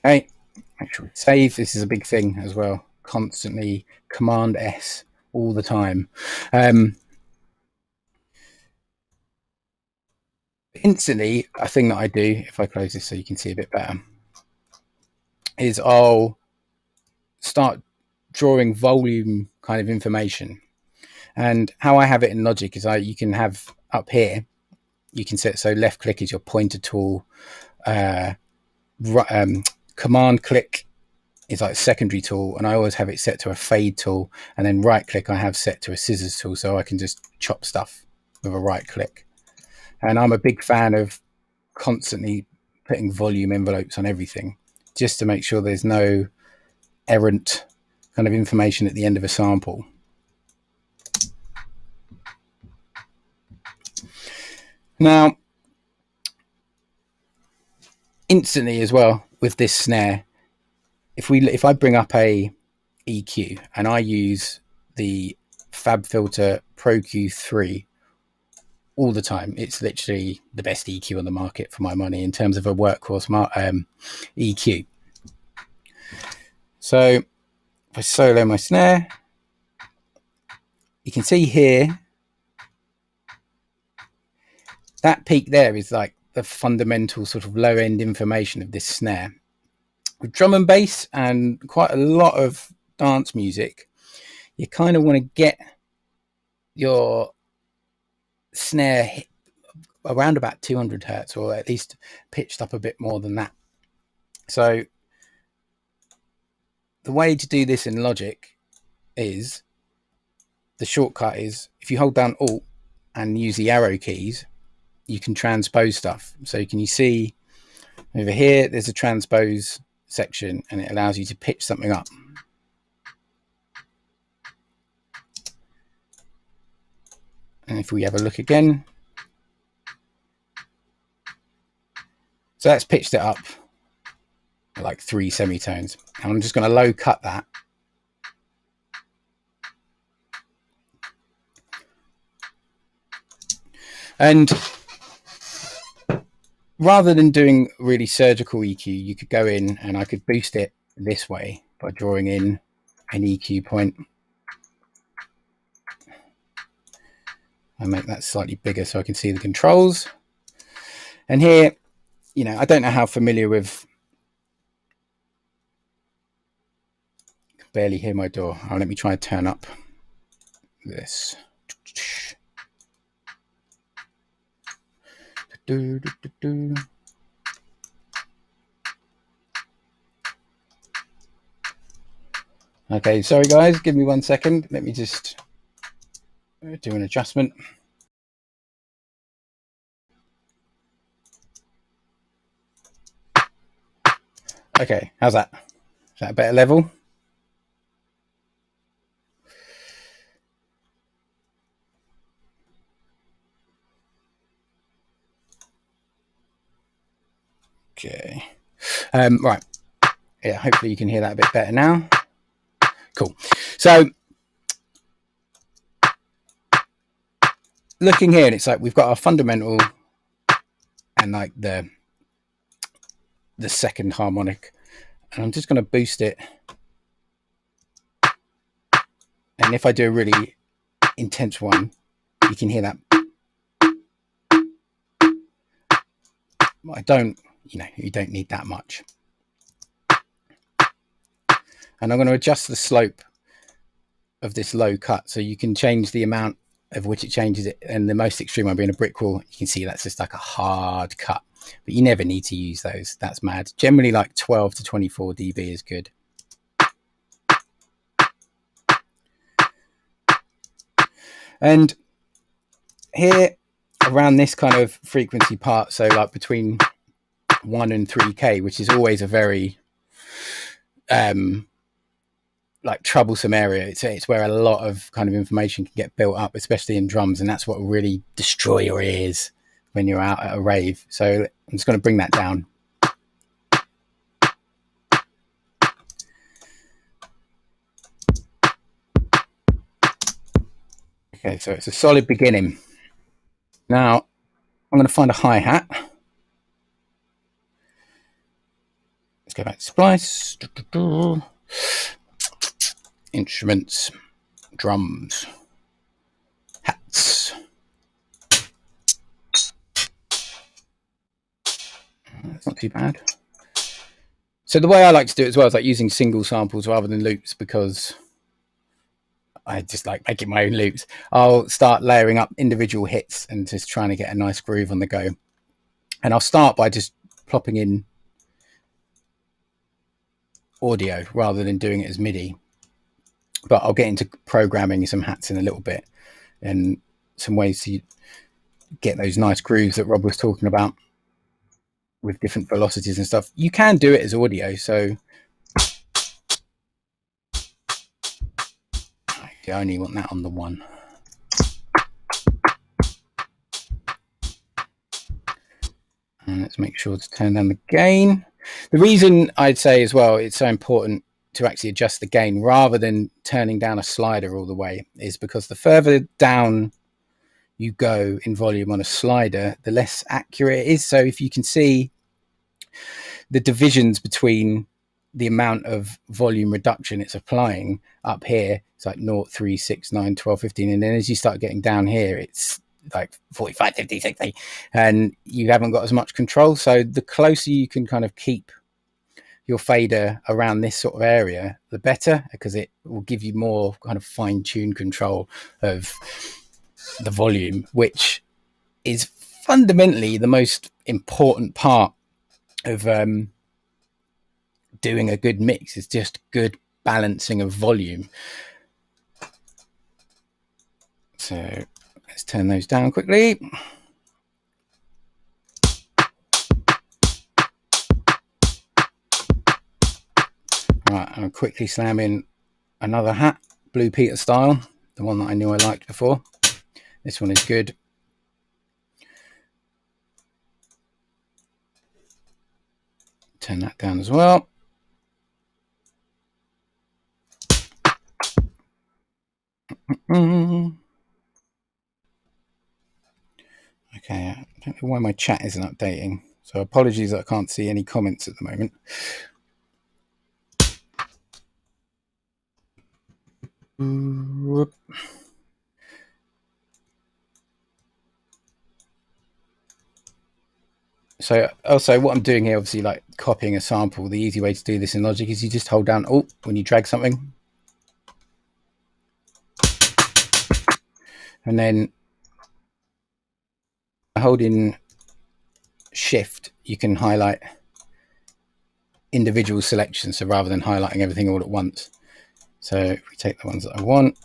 Okay, make sure we save. This is a big thing as well. Constantly Command S all the time. Instantly, a thing that I do, if I close this so you can see a bit better, is I'll start drawing volume kind of information. And how I have it in Logic is you can have up here, you can set, so left click is your pointer tool, command click is like a secondary tool, and I always have it set to a fade tool, and then right click I have set to a scissors tool, so I can just chop stuff with a right click. And I'm a big fan of constantly putting volume envelopes on everything, just to make sure there's no errant kind of information at the end of a sample. Now, instantly as well with this snare, if I bring up a EQ and I use the FabFilter Pro Q3 all the time, it's literally the best EQ on the market for my money in terms of a workhorse EQ. So if I solo my snare, you can see here that peak there is like the fundamental sort of low end information of this snare. With drum and bass and quite a lot of dance music, you kind of want to get your snare around about 200 hertz, or at least pitched up a bit more than that. So the way to do this in Logic is, the shortcut is, if you hold down Alt and use the arrow keys, you can transpose stuff. So can you see over here, there's a transpose section, and it allows you to pitch something up. And if we have a look again, So that's pitched it up like 3 semitones. And I'm just going to low cut that. And rather than doing really surgical EQ, you could go in and I could boost it this way by drawing in an EQ point. I make that slightly bigger so I can see the controls. And here, you know, I don't know how familiar with, I can barely hear my door. Oh, let me try and turn up this. Okay, sorry guys, give me 1 second. Let me just do an adjustment. Okay, how's that? Is that a better level? Okay. Right. Yeah, hopefully you can hear that a bit better now. Cool. So looking here, it's like we've got our fundamental and like the second harmonic, and I'm just going to boost it. And if I do a really intense one, you can hear that. I don't, you know, you don't need that much. And I'm going to adjust the slope of this low cut so you can change the amount of which it changes it. And the most extreme one being a brick wall, you can see that's just like a hard cut, but you never need to use those. That's mad. Generally like 12 to 24 dB is good. And here around this kind of frequency part, so like between 1 and 3K, which is always a very like troublesome area. It's where a lot of kind of information can get built up, especially in drums, and that's what will really destroy your ears when you're out at a rave. So I'm just going to bring that down. Okay, so it's a solid beginning. Now I'm going to find a hi-hat. Let's go back to splice. Instruments, drums, hats. That's not too bad. So the way I like to do it as well is like using single samples rather than loops, because I just like making my own loops. I'll start layering up individual hits and just trying to get a nice groove on the go. And I'll start by just plopping in audio rather than doing it as MIDI. But I'll get into programming some hats in a little bit and some ways to get those nice grooves that Rob was talking about with different velocities and stuff. You can do it as audio, so I only want that on the one. And let's make sure to turn down the gain. The reason I'd say as well it's so important to actually adjust the gain rather than turning down a slider all the way is because the further down you go in volume on a slider, the less accurate it is. So if you can see the divisions between the amount of volume reduction it's applying up here, it's like 0, 3, 6, 9, 12, 15. And then as you start getting down here, it's like 45, 50, 60, and you haven't got as much control. So the closer you can kind of keep your fader around this sort of area, the better, because it will give you more kind of fine-tuned control of the volume, which is fundamentally the most important part of doing a good mix. Is just good balancing of volume. So let's turn those down quickly. Right, I'm quickly slamming another hat, Blue Peter style, the one that I knew I liked before. This one is good. Turn that down as well. Okay, I don't know why my chat isn't updating. So apologies that I can't see any comments at the moment. So also what I'm doing here, obviously like copying a sample, the easy way to do this in Logic is you just hold down Alt when you drag something. And then holding Shift, you can highlight individual selections. So rather than highlighting everything all at once. So if we take the ones that I want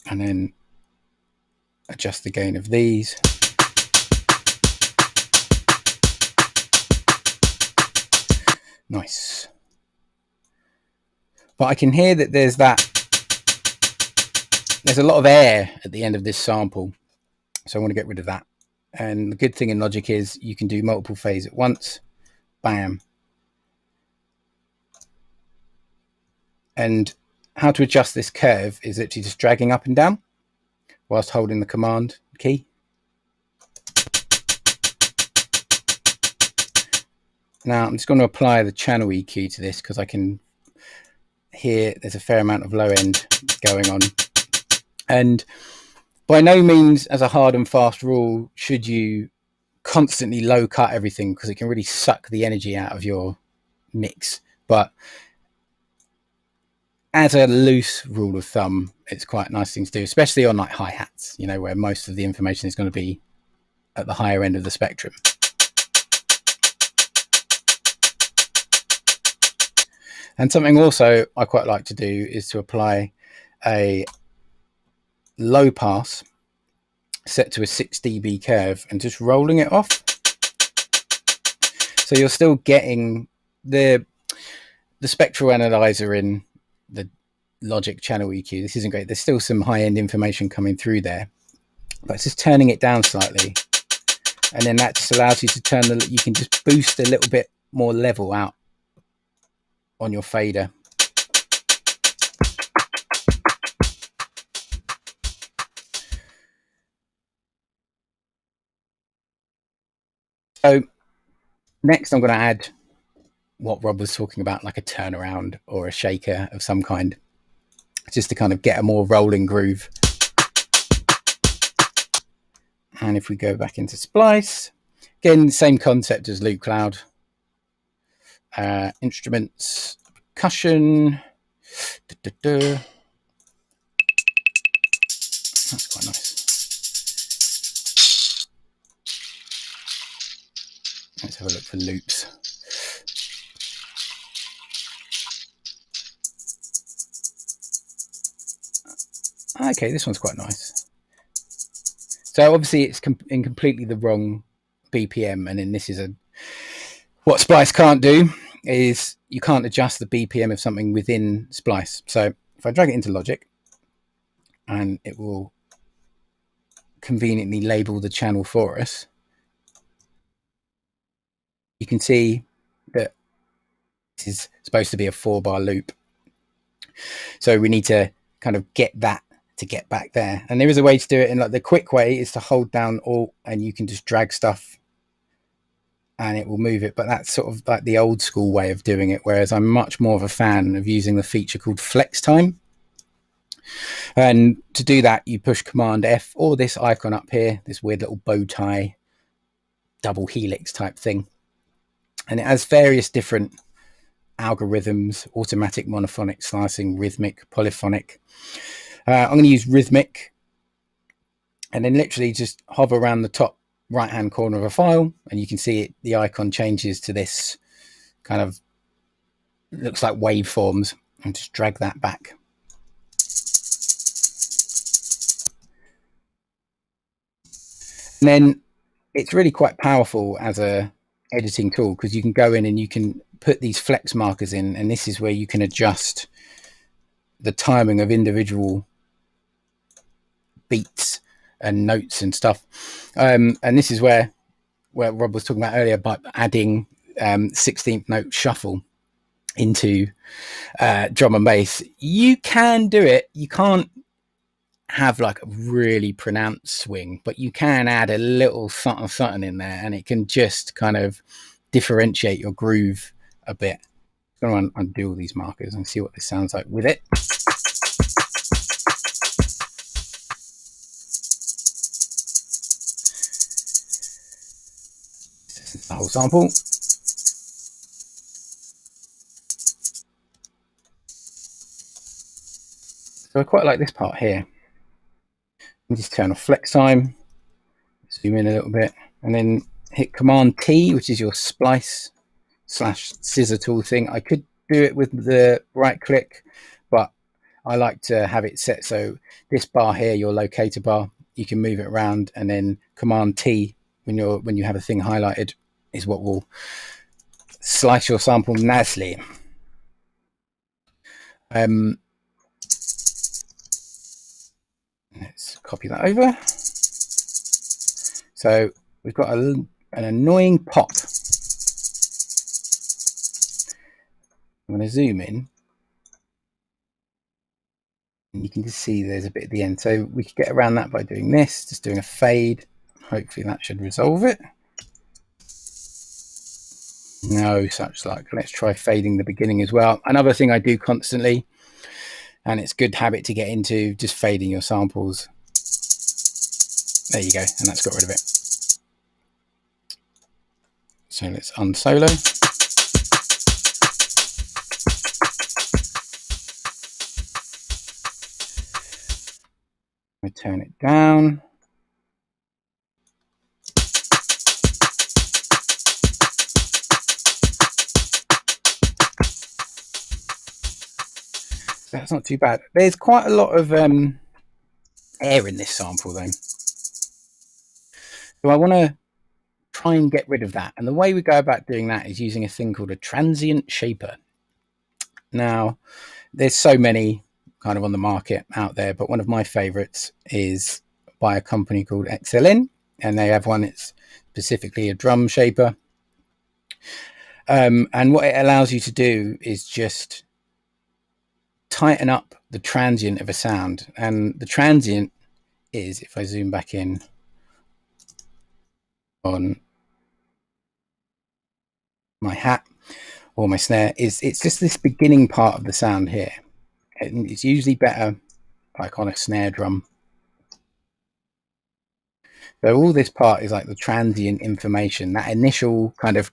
and then adjust the gain of these. Nice. But I can hear that there's a lot of air at the end of this sample. So I want to get rid of that. And the good thing in Logic is you can do multiple phase at once. Bam. And how to adjust this curve is actually just dragging up and down whilst holding the command key. Now I'm just going to apply the channel EQ to this because I can hear there's a fair amount of low end going on. And by no means as a hard and fast rule should you constantly low cut everything because it can really suck the energy out of your mix. But as a loose rule of thumb, it's quite a nice thing to do, especially on like hi-hats, you know, where most of the information is going to be at the higher end of the spectrum. And something also I quite like to do is to apply a low pass set to a 6 dB curve and just rolling it off. So you're still getting the spectral analyzer in the Logic channel EQ. This isn't great. There's still some high-end information coming through there, but it's just turning it down slightly. And then that just allows you to turn you can just boost a little bit more level out on your fader. So next I'm going to add what Rob was talking about, like a turnaround or a shaker of some kind, just to kind of get a more rolling groove. And if we go back into Splice, again, same concept as Loop Cloud. Instruments, percussion. That's quite nice. Let's have a look for loops. Okay, this one's quite nice. So obviously it's in completely the wrong BPM, and then this is what Splice can't do is you can't adjust the BPM of something within Splice. So if I drag it into Logic, and it will conveniently label the channel for us, you can see that this is supposed to be a 4-bar loop. So we need to kind of get that to get back there. And there is a way to do it, and like the quick way is to hold down Alt and you can just drag stuff and it will move it. But that's sort of like the old school way of doing it, whereas I'm much more of a fan of using the feature called Flex Time. And to do that, you push Command F or this icon up here, this weird little bow tie double helix type thing, and it has various different algorithms: automatic, monophonic, slicing, rhythmic, polyphonic. I'm going to use rhythmic, and then literally just hover around the top right hand corner of a file and you can see it, the icon changes to this kind of, looks like waveforms, and just drag that back. And then it's really quite powerful as a editing tool because you can go in and you can put these flex markers in, and this is where you can adjust the timing of individual beats and notes and stuff. And this is where Rob was talking about earlier about adding 16th note shuffle into drum and bass. You can do it. You can't have like a really pronounced swing, but you can add a little something in there, and it can just kind of differentiate your groove a bit. I'm going to undo all these markers and see what this sounds like with it. This is the whole sample. So I quite like this part here. Just turn off flex time, zoom in a little bit, and then hit Command T, which is your splice / scissor tool thing. I could do it with the right click, but I like to have it set so this bar here, your locator bar, you can move it around, and then Command T when you have a thing highlighted is what will slice your sample nicely. Let's copy that over. So we've got an annoying pop. I'm going to zoom in, and you can just see there's a bit at the end. So we could get around that by doing this, just doing a fade. Hopefully that should resolve it. No such luck. Let's try fading the beginning as well. Another thing I do constantly, and it's good habit to get into, just fading your samples. There you go, and that's got rid of it. So let's unsolo. I turn it down. That's not too bad. There's quite a lot of air in this sample though. So I want to try and get rid of that. And the way we go about doing that is using a thing called a transient shaper. Now, there's so many kind of on the market out there, but one of my favorites is by a company called XLN, and they have one that's specifically a drum shaper. And what it allows you to do is just tighten up the transient of a sound. And the transient is, if I zoom back in on my hat or my snare, it's just this beginning part of the sound here. It's usually better like on a snare drum. So all this part is like the transient information, that initial kind of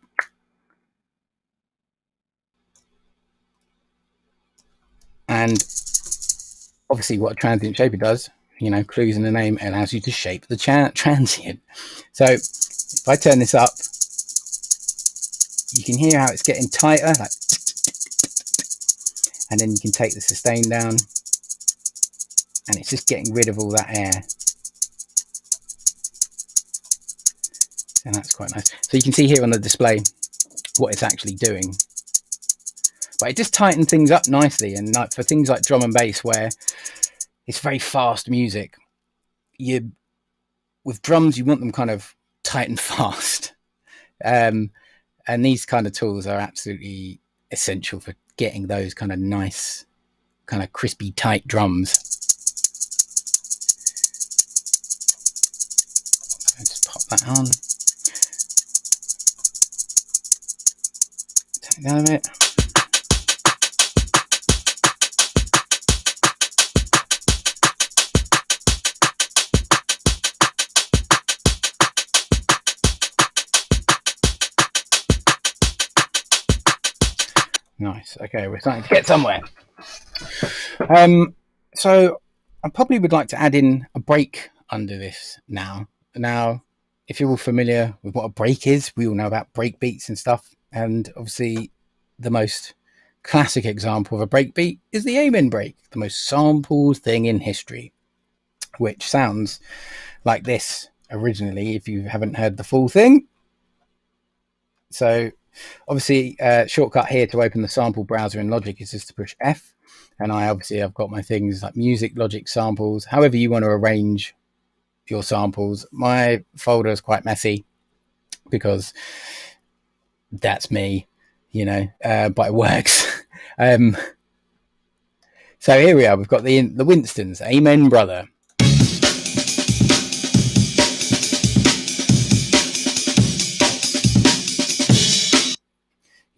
and obviously what a transient shaper does, you know, clues in the name, it allows you to shape the transient. So if I turn this up, you can hear how it's getting tighter, like, and then you can take the sustain down, and it's just getting rid of all that air. And that's quite nice. So you can see here on the display what it's actually doing. But it just tightens things up nicely. And like for things like drum and bass, where it's very fast music, with drums, you want them kind of tight and fast. And these kind of tools are absolutely essential for getting those kind of nice, kind of crispy, tight drums. So just pop that on. Take it down a bit. Nice. Okay, we're starting to get somewhere. So I probably would like to add in a break under this now. Now, if you're all familiar with what a break is, we all know about break beats and stuff. And obviously, the most classic example of a break beat is the Amen break, the most sampled thing in history, which sounds like this originally, if you haven't heard the full thing. So obviously, shortcut here to open the sample browser in Logic is just to push F. And I've got my things like music, Logic, samples, however you want to arrange your samples. My folder is quite messy because that's me, but it works. So here we are. We've got the Winstons. Amen, brother.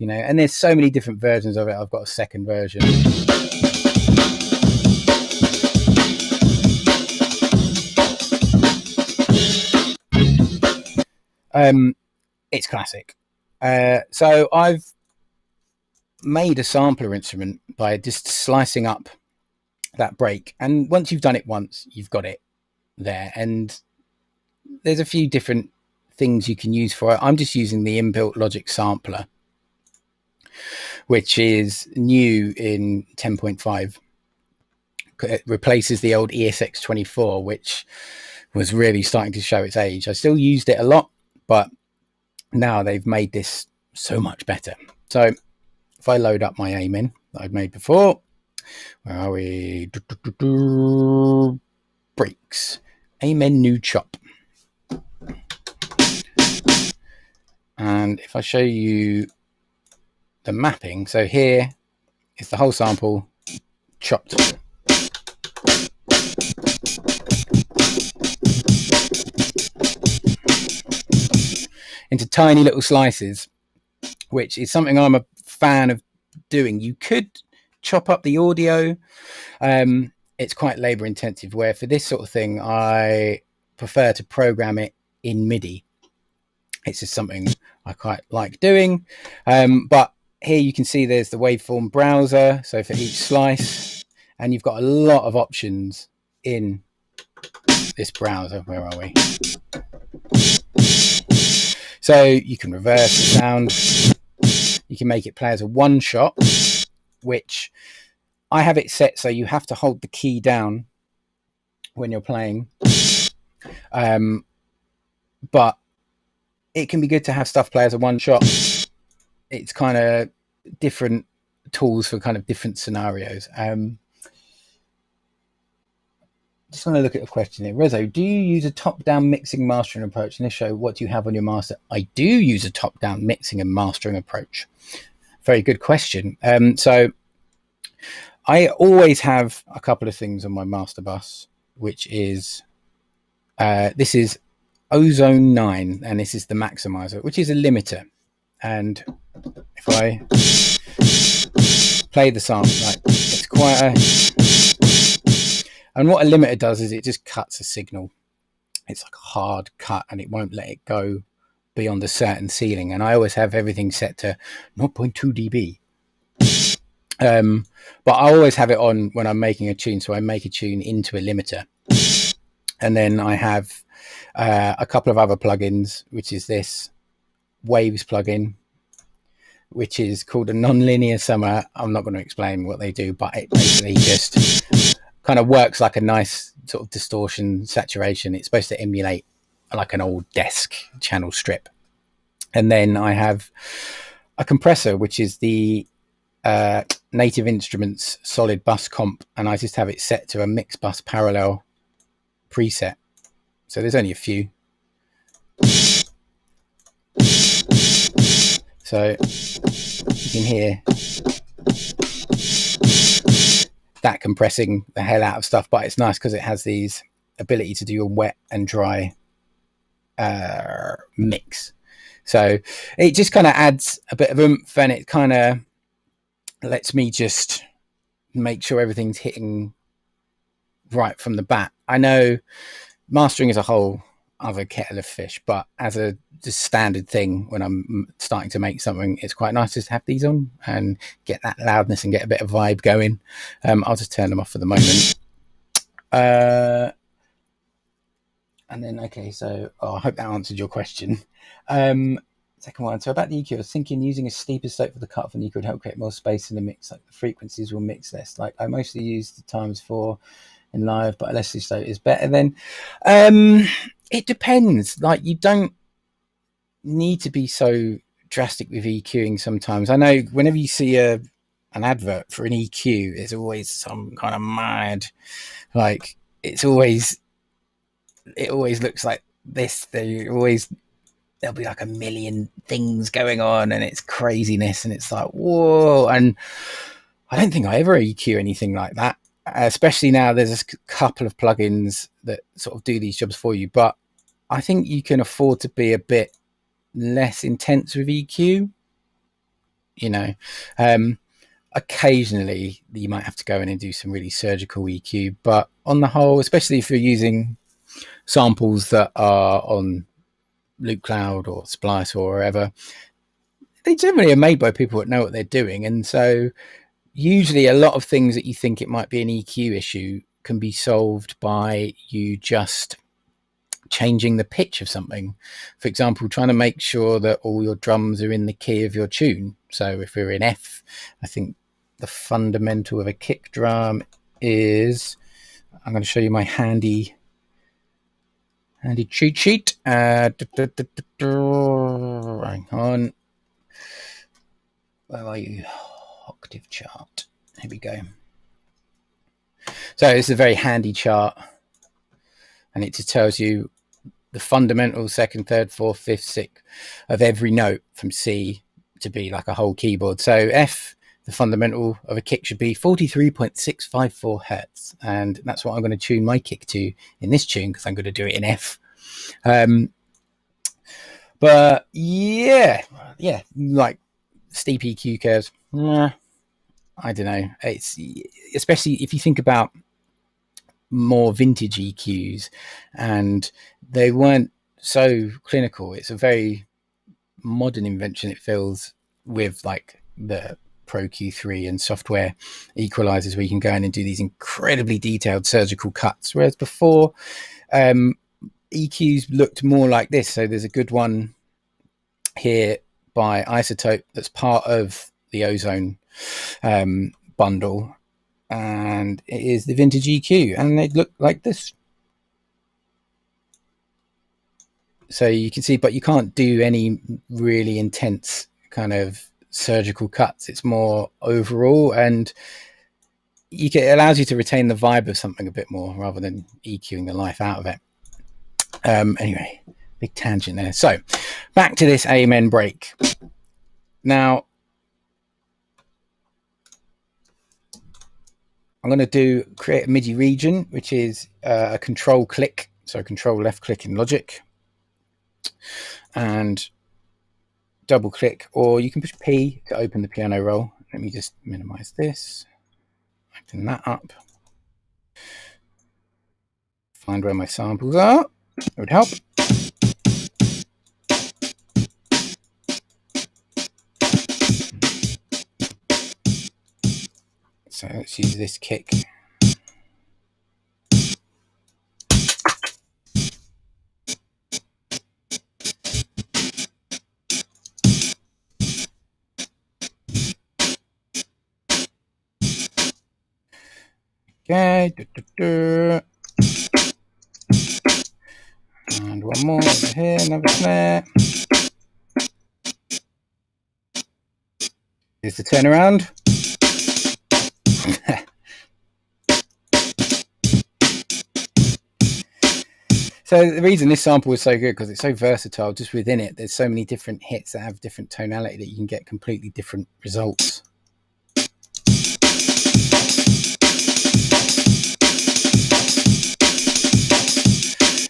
And there's so many different versions of it. I've got a second version. It's classic. So I've made a sampler instrument by just slicing up that break, and once you've done it once, you've got it there. And there's a few different things you can use for it. I'm just using the inbuilt Logic sampler, which is new in 10.5. It replaces the old ESX24, which was really starting to show its age. I still used it a lot, but now they've made this so much better. So if I load up my Amen that I've made before, where are we? Breaks. Amen new chop. And if I show you the mapping, so here is the whole sample chopped. Into tiny little slices, which is something I'm a fan of doing. You could chop up the audio. It's quite labor intensive, where for this sort of thing, I prefer to program it in MIDI. It's just something I quite like doing. But here you can see there's the waveform browser. So for each slice, and you've got a lot of options in this browser. Where are we? So you can reverse the sound. You can make it play as a one shot, which I have it set so you have to hold the key down when you're playing. But it can be good to have stuff play as a one shot. It's kind of different tools for kind of different scenarios. Just want to look at a question here. Reso, do you use a top-down mixing mastering approach? And if so, what do you have on your master? I do use a top-down mixing and mastering approach. Very good question. So I always have a couple of things on my master bus, which is, this is Ozone 9, and this is the maximizer, which is a limiter. And if I play the sample, like, it's quieter. And what a limiter does is it just cuts a signal. It's like a hard cut, and it won't let it go beyond a certain ceiling. And I always have everything set to 0.2 dB. But I always have it on when I'm making a tune. So I make a tune into a limiter. And then I have a couple of other plugins, which is this Waves plugin, which is called a nonlinear summer. I'm not going to explain what they do, but it basically just kind of works like a nice sort of distortion saturation. It's supposed to emulate like an old desk channel strip. And then I have a compressor, which is the Native Instruments solid bus comp, and I just have it set to a mix bus parallel preset. So there's only a few. So you can hear that compressing the hell out of stuff, but it's nice because it has these ability to do a wet and dry mix. So it just kind of adds a bit of oomph, and it kind of lets me just make sure everything's hitting right from the bat. I know mastering is a whole other kettle of fish, but as a just standard thing when I'm starting to make something, it's quite nice to have these on and get that loudness and get a bit of vibe going. I'll just turn them off for the moment. And then, okay, so I hope that answered your question. Second one, so about the EQ, I was thinking using a steeper slope for the cut from the EQ would help create more space in the mix, like the frequencies will mix less. Like I mostly use the times 4 in live, but a less slope is better then. It depends. Like you don't need to be so drastic with EQing sometimes. I know whenever you see an advert for an EQ, there's always some kind of mad, like it always looks like this. They always there'll be like a million things going on and it's craziness and it's like, whoa. And I don't think I ever EQ anything like that, especially now there's a couple of plugins that sort of do these jobs for you. But I think you can afford to be a bit less intense with EQ, you know. Occasionally you might have to go in and do some really surgical EQ, but on the whole, especially if you're using samples that are on Loop Cloud or Splice or wherever, they generally are made by people that know what they're doing. And so usually a lot of things that you think it might be an EQ issue can be solved by you just changing the pitch of something. For example, trying to make sure that all your drums are in the key of your tune. So if we're in F, I think the fundamental of a kick drum is, I'm going to show you my handy cheat sheet. Hang on. Where are you? Octave chart. Here we go. So this is a very handy chart, and it just tells you the fundamental second, third, fourth, fifth, sixth of every note from C to B, like a whole keyboard. So F, the fundamental of a kick should be 43.654 hertz, and that's what I'm going to tune my kick to in this tune because I'm going to do it in F. But yeah, like steep EQ curves. I don't know. It's especially if you think about more vintage EQs, and they weren't so clinical. It's a very modern invention, it feels, with like the Pro Q3 and software equalizers where you can go in and do these incredibly detailed surgical cuts, whereas before EQs looked more like this. So there's a good one here by Isotope that's part of the Ozone bundle, and it is the vintage EQ, and they look like this. So you can see, but you can't do any really intense kind of surgical cuts. It's more overall, and it allows you to retain the vibe of something a bit more rather than EQing the life out of it. Anyway, big tangent there. So back to this Amen break. Now, I'm going to create a MIDI region, which is a control click. So control left click in Logic and double click, or you can push P to open the piano roll. Let me just minimize this, open that up, find where my samples are. It would help. So let's use this kick. Okay. And one more over here, another snare. Here's the turnaround. So the reason this sample is so good because it's so versatile. Just within it, there's so many different hits that have different tonality that you can get completely different results.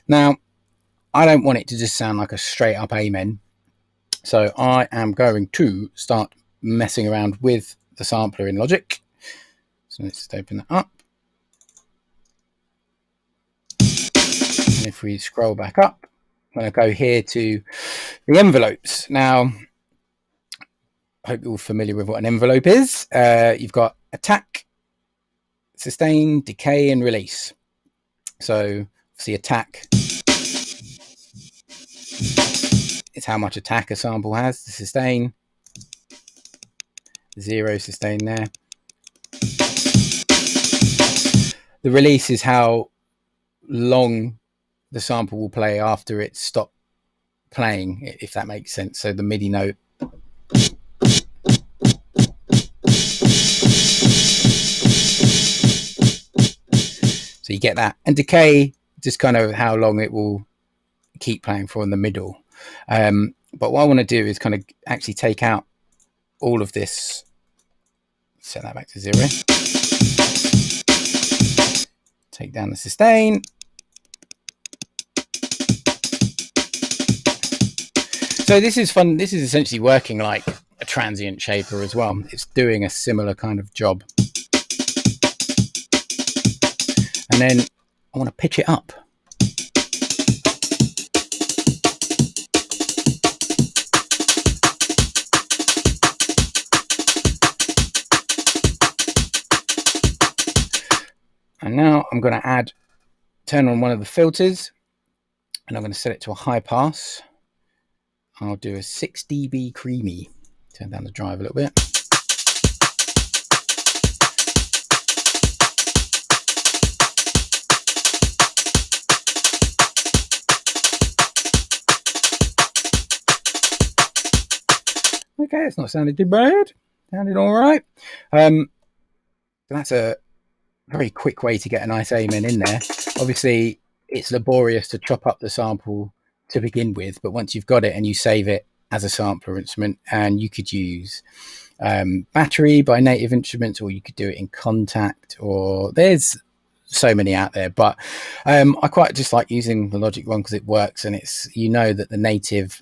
Now, I don't want it to just sound like a straight up Amen. So I am going to start messing around with the sampler in Logic. So let's just open that up. And if we scroll back up, I'm going to go here to the envelopes. Now, I hope you're all familiar with what an envelope is. You've got attack, sustain, decay, and release. So, see, attack is how much attack a sample has. The sustain, 0 sustain there. The release is how long the sample will play after it stopped playing, if that makes sense. So the MIDI note. So you get that. And decay, just kind of how long it will keep playing for in the middle. But what I want to do is kind of actually take out all of this, set that back to 0, take down the sustain. So this is fun. This is essentially working like a transient shaper as well. It's doing a similar kind of job. And then I want to pitch it up. And now I'm going to turn on one of the filters, and I'm going to set it to a high pass. I'll do a 6 dB creamy. Turn down the drive a little bit. Okay, it's not sounding too bad. Sounded all right. So that's a very quick way to get a nice amen in there. Obviously, it's laborious to chop up the sample to begin with, but once you've got it and you save it as a sampler instrument, and you could use battery by Native Instruments, or you could do it in Contact, or there's so many out there, but I quite just like using the Logic one because it works, and it's, you know, that the native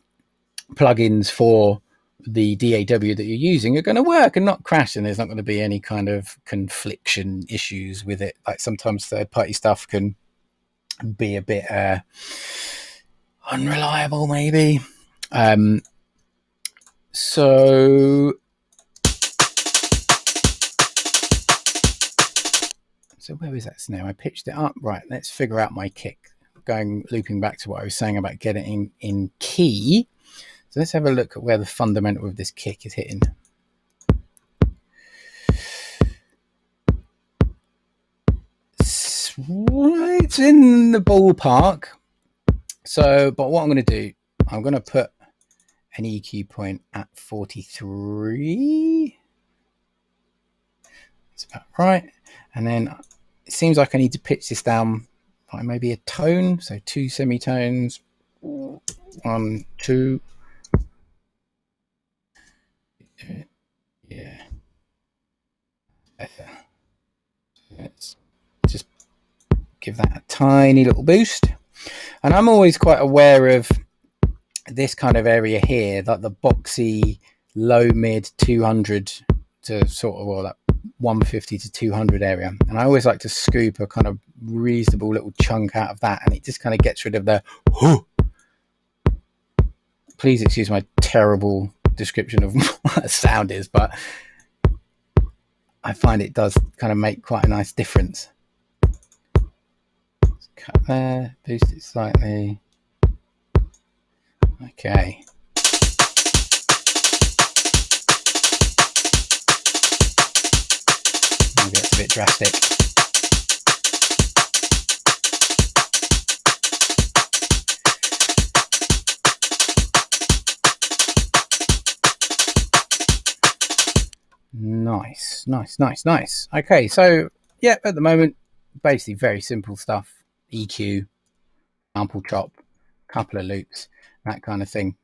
plugins for the DAW that you're using are going to work and not crash, and there's not going to be any kind of confliction issues with it. Like sometimes third-party stuff can be a bit unreliable, maybe. So where is that snare? I pitched it up. Right, let's figure out my kick. Looping back to what I was saying about getting in key. So let's have a look at where the fundamental of this kick is hitting. It's right in the ballpark. So, but what I'm going to do, I'm going to put an EQ point at 43. That's about right. And then it seems like I need to pitch this down by maybe a tone. So 2 semitones. 1, 2. Yeah. Let's just give that a tiny little boost. And I'm always quite aware of this kind of area here, like the boxy low mid 200 to sort of, well, that 150 to 200 area. And I always like to scoop a kind of reasonable little chunk out of that, and it just kind of gets rid of the whoo. Please excuse my terrible description of what a sound is, but I find it does kind of make quite a nice difference. Let's cut there, boost it slightly. Okay. Maybe that's a bit drastic. Nice. Okay, so yeah, at the moment, basically very simple stuff. EQ, sample chop, couple of loops, that kind of thing.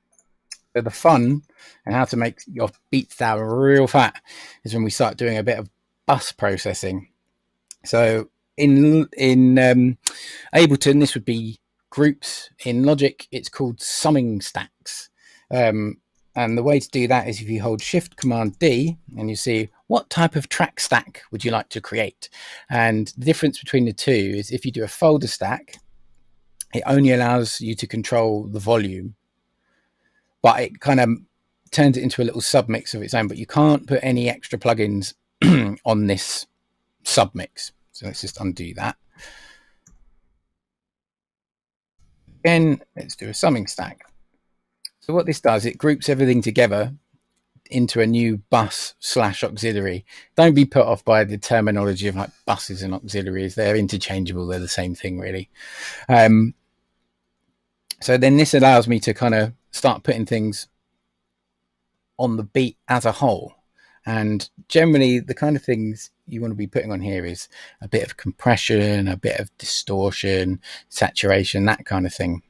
So the fun and how to make your beats sound real fat is when we start doing a bit of bus processing. So in Ableton, this would be groups. In Logic, it's called summing stacks. And the way to do that is if you hold Shift Command D and you see what type of track stack would you like to create. And the difference between the two is if you do a folder stack, it only allows you to control the volume, but it kind of turns it into a little submix of its own, but you can't put any extra plugins on this submix. So let's just undo that. Again, let's do a summing stack. So what this does, it groups everything together into a new bus / auxiliary. Don't be put off by the terminology of like buses and auxiliaries. They're interchangeable. They're the same thing, really. So then this allows me to kind of start putting things on the beat as a whole. And generally, the kind of things you want to be putting on here is a bit of compression, a bit of distortion, saturation, that kind of thing.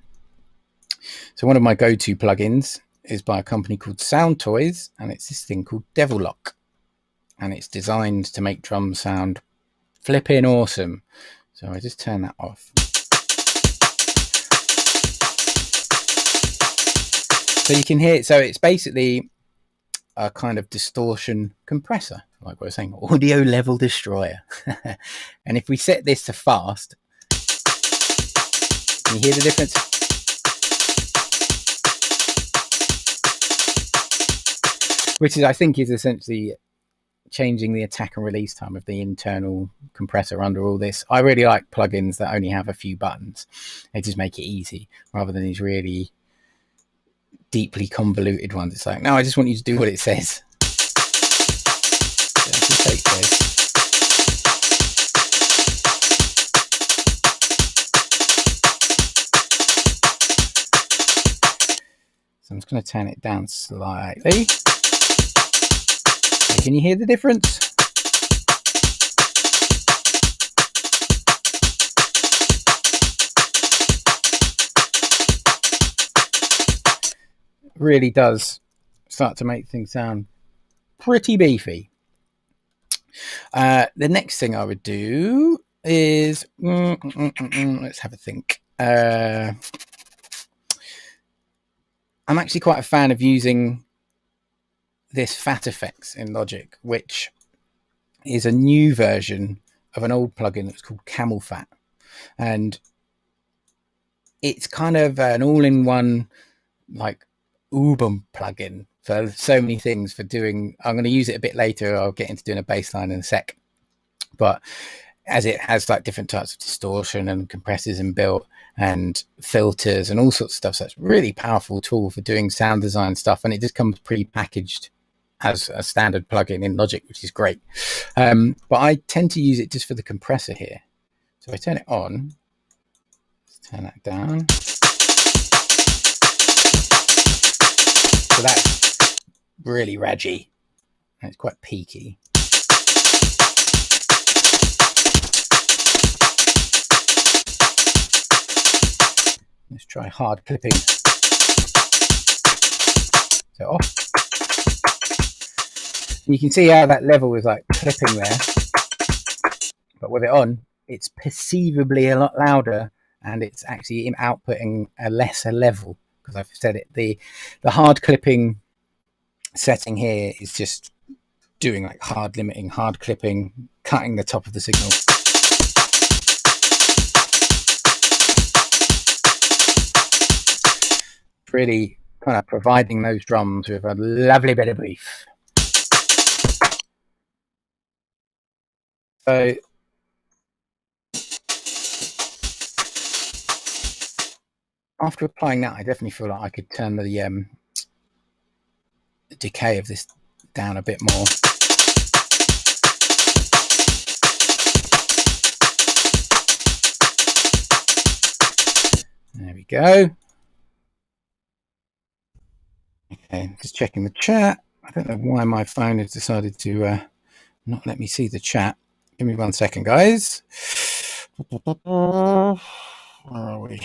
So one of my go-to plugins is by a company called Sound Toys, and it's this thing called Devil Lock, and it's designed to make drums sound flipping awesome. So I just turn that off. So you can hear it. So it's basically a kind of distortion compressor, like we were saying, audio level destroyer. And if we set this to fast, can you hear the difference? Which is, I think, is essentially changing the attack and release time of the internal compressor under all this. I really like plugins that only have a few buttons. They just make it easy rather than these really deeply convoluted ones. It's like, no, I just want you to do what it says. So if we take this. So I'm just going to turn it down slightly. So can you hear the difference? Really does start to make things sound pretty beefy. The next thing I would do is let's have a think. I'm actually quite a fan of using this Fat Effects in Logic, which is a new version of an old plugin that's called Camel Fat, and it's kind of an all-in-one like Uber plugin for so many things for doing. I'm going to use it a bit later. I'll get into doing a bass line in a sec, but as it has like different types of distortion and compressors inbuilt and filters and all sorts of stuff, so it's a really powerful tool for doing sound design stuff, and it just comes pre-packaged as a standard plugin in Logic, which is great. But I tend to use it just for the compressor here. So if I turn it on, let's turn that down. So that's really raggy, and it's quite peaky. Let's try hard clipping. So off. You can see how that level is like clipping there, but with it on, it's perceivably a lot louder, and it's actually outputting a lesser level because I've said it. The hard clipping setting here is just doing like hard limiting, hard clipping, cutting the top of the signal. Really kind of providing those drums with a lovely bit of beef. So after applying that, I definitely feel like I could turn the decay of this down a bit more. There we go. Okay, just checking the chat. I don't know why my phone has decided to not let me see the chat. Give me 1 second, guys. Where are we?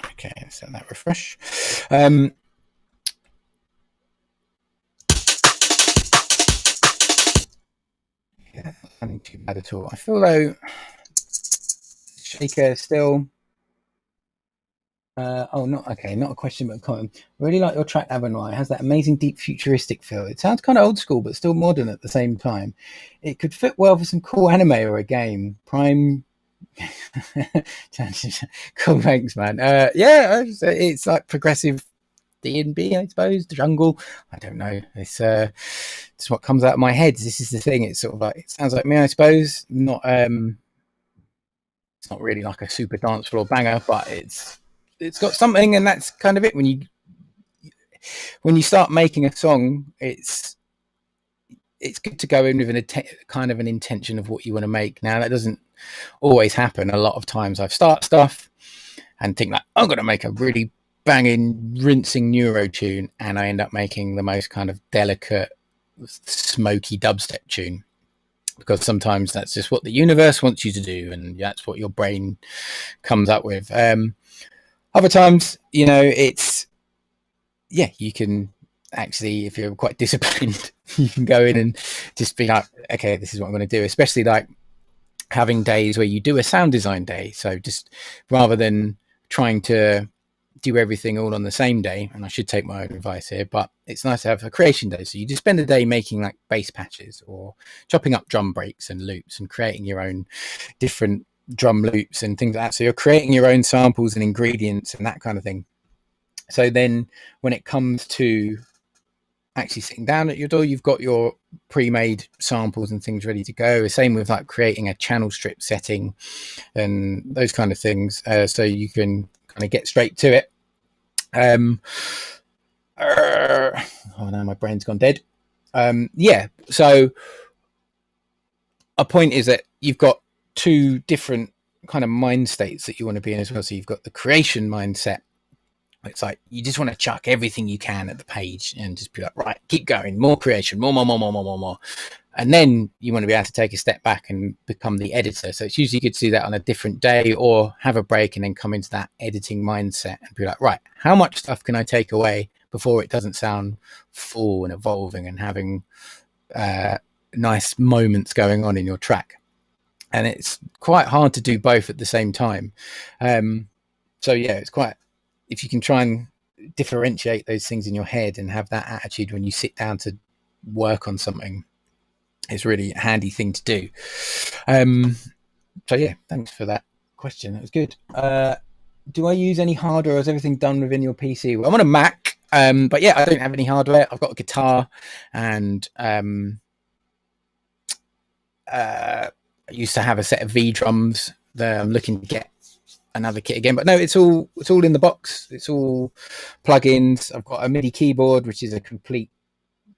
Okay, let's let that refresh. Yeah, nothing too bad at all. I feel though Shaker still. Not a question, but a comment. I really like your track Avanoy. It has that amazing deep futuristic feel. It sounds kind of old school, but still modern at the same time. It could fit well for some cool anime or a game. Prime. Cool, thanks, man. Yeah, it's like progressive D&B, I suppose. The jungle. I don't know. It's what comes out of my head. This is the thing. It's sort of like, it sounds like me, I suppose. Not it's not really like a super dance floor banger, but it's got something, and that's kind of it. When you start making a song, it's good to go in with kind of an intention of what you want to make. Now that doesn't always happen. A lot of times I've start stuff and think like, I'm going to make a really banging, rinsing neuro tune, and I end up making the most kind of delicate, smoky dubstep tune. because sometimes that's just what the universe wants you to do, and that's what your brain comes up with. Other times, it's you can actually, if you're quite disciplined, you can go in and just be like, okay, this is what I'm going to do. Especially like having days where you do a sound design day. So just rather than trying to do everything all on the same day, and I should take my own advice here, but it's nice to have a creation day. So you just spend the day making like bass patches or chopping up drum breaks and loops and creating your own different drum loops and things like that. So you're creating your own samples and ingredients and that kind of thing. So then when it comes to actually sitting down at your door, you've got your pre-made samples and things ready to go. Same with like creating a channel strip setting and those kind of things, so you can kind of get straight to it. Oh no, my brain's gone dead. So a point is that you've got two different kind of mind states that you want to be in as well. So you've got the creation mindset. It's like you just want to chuck everything you can at the page and just be like, right, keep going, more creation, more. And then you want to be able to take a step back and become the editor. So it's usually good to do that on a different day or have a break and then come into that editing mindset and be like, right, how much stuff can I take away before it doesn't sound full and evolving and having nice moments going on in your track? And it's quite hard to do both at the same time. It's quite, if you can try and differentiate those things in your head and have that attitude when you sit down to work on something, it's really a handy thing to do. Thanks for that question. That was good. Do I use any hardware, or is everything done within your PC? Well, I'm on a Mac, but I don't have any hardware. I've got a guitar, and I used to have a set of V drums that I'm looking to get another kit again, but no, it's all in the box. It's all plugins. I've got a MIDI keyboard, which is a complete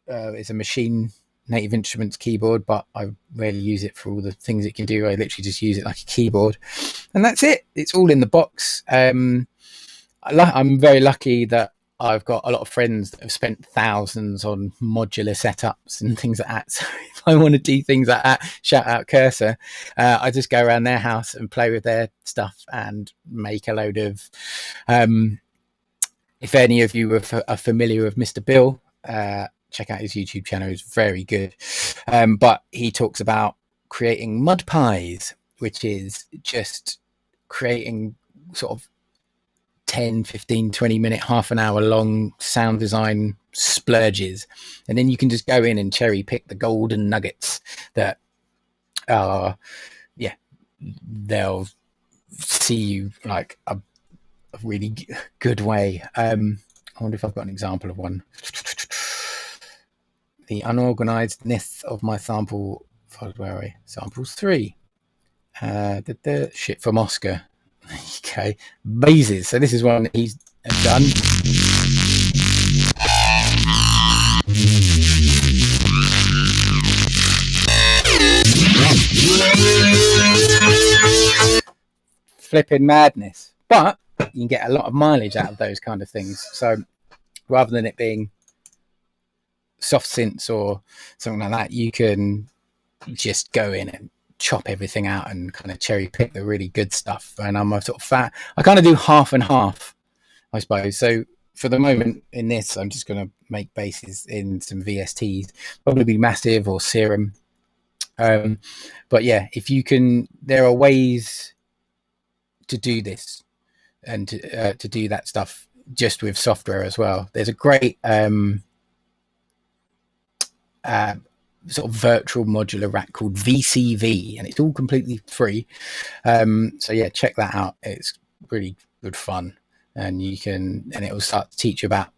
it's a machine Native Instruments keyboard, but I rarely use it for all the things it can do. I literally just use it like a keyboard, and that's it. It's all in the box. I'm very lucky that I've got a lot of friends that have spent thousands on modular setups and things like that. So if I want to do things like that, shout out Cursor, I just go around their house and play with their stuff and make a load of, if any of you are familiar with Mr. Bill, check out his YouTube channel. It's very good. But he talks about creating mud pies, which is just creating sort of 10, 15, 20 minute, half an hour long sound design splurges. And then you can just go in and cherry pick the golden nuggets that are, they'll see you like a really good way. I wonder if I've got an example of one. The unorganizedness of my sample, where are we? Samples 3. The shit from Oscar. Okay, mazes. So this is one that he's done. Flipping madness, but you can get a lot of mileage out of those kind of things. So rather than it being soft synths or something like that, you can just go in and chop everything out and kind of cherry pick the really good stuff. And I'm a sort of I kind of do half and half, I suppose. So for the moment in this, I'm just going to make basses in some VSTs, probably be Massive or Serum. But if you can, there are ways to do this and to do that stuff just with software as well. There's a great sort of virtual modular rack called VCV, and it's all completely free. Check that out. It's really good fun, and it will start to teach you about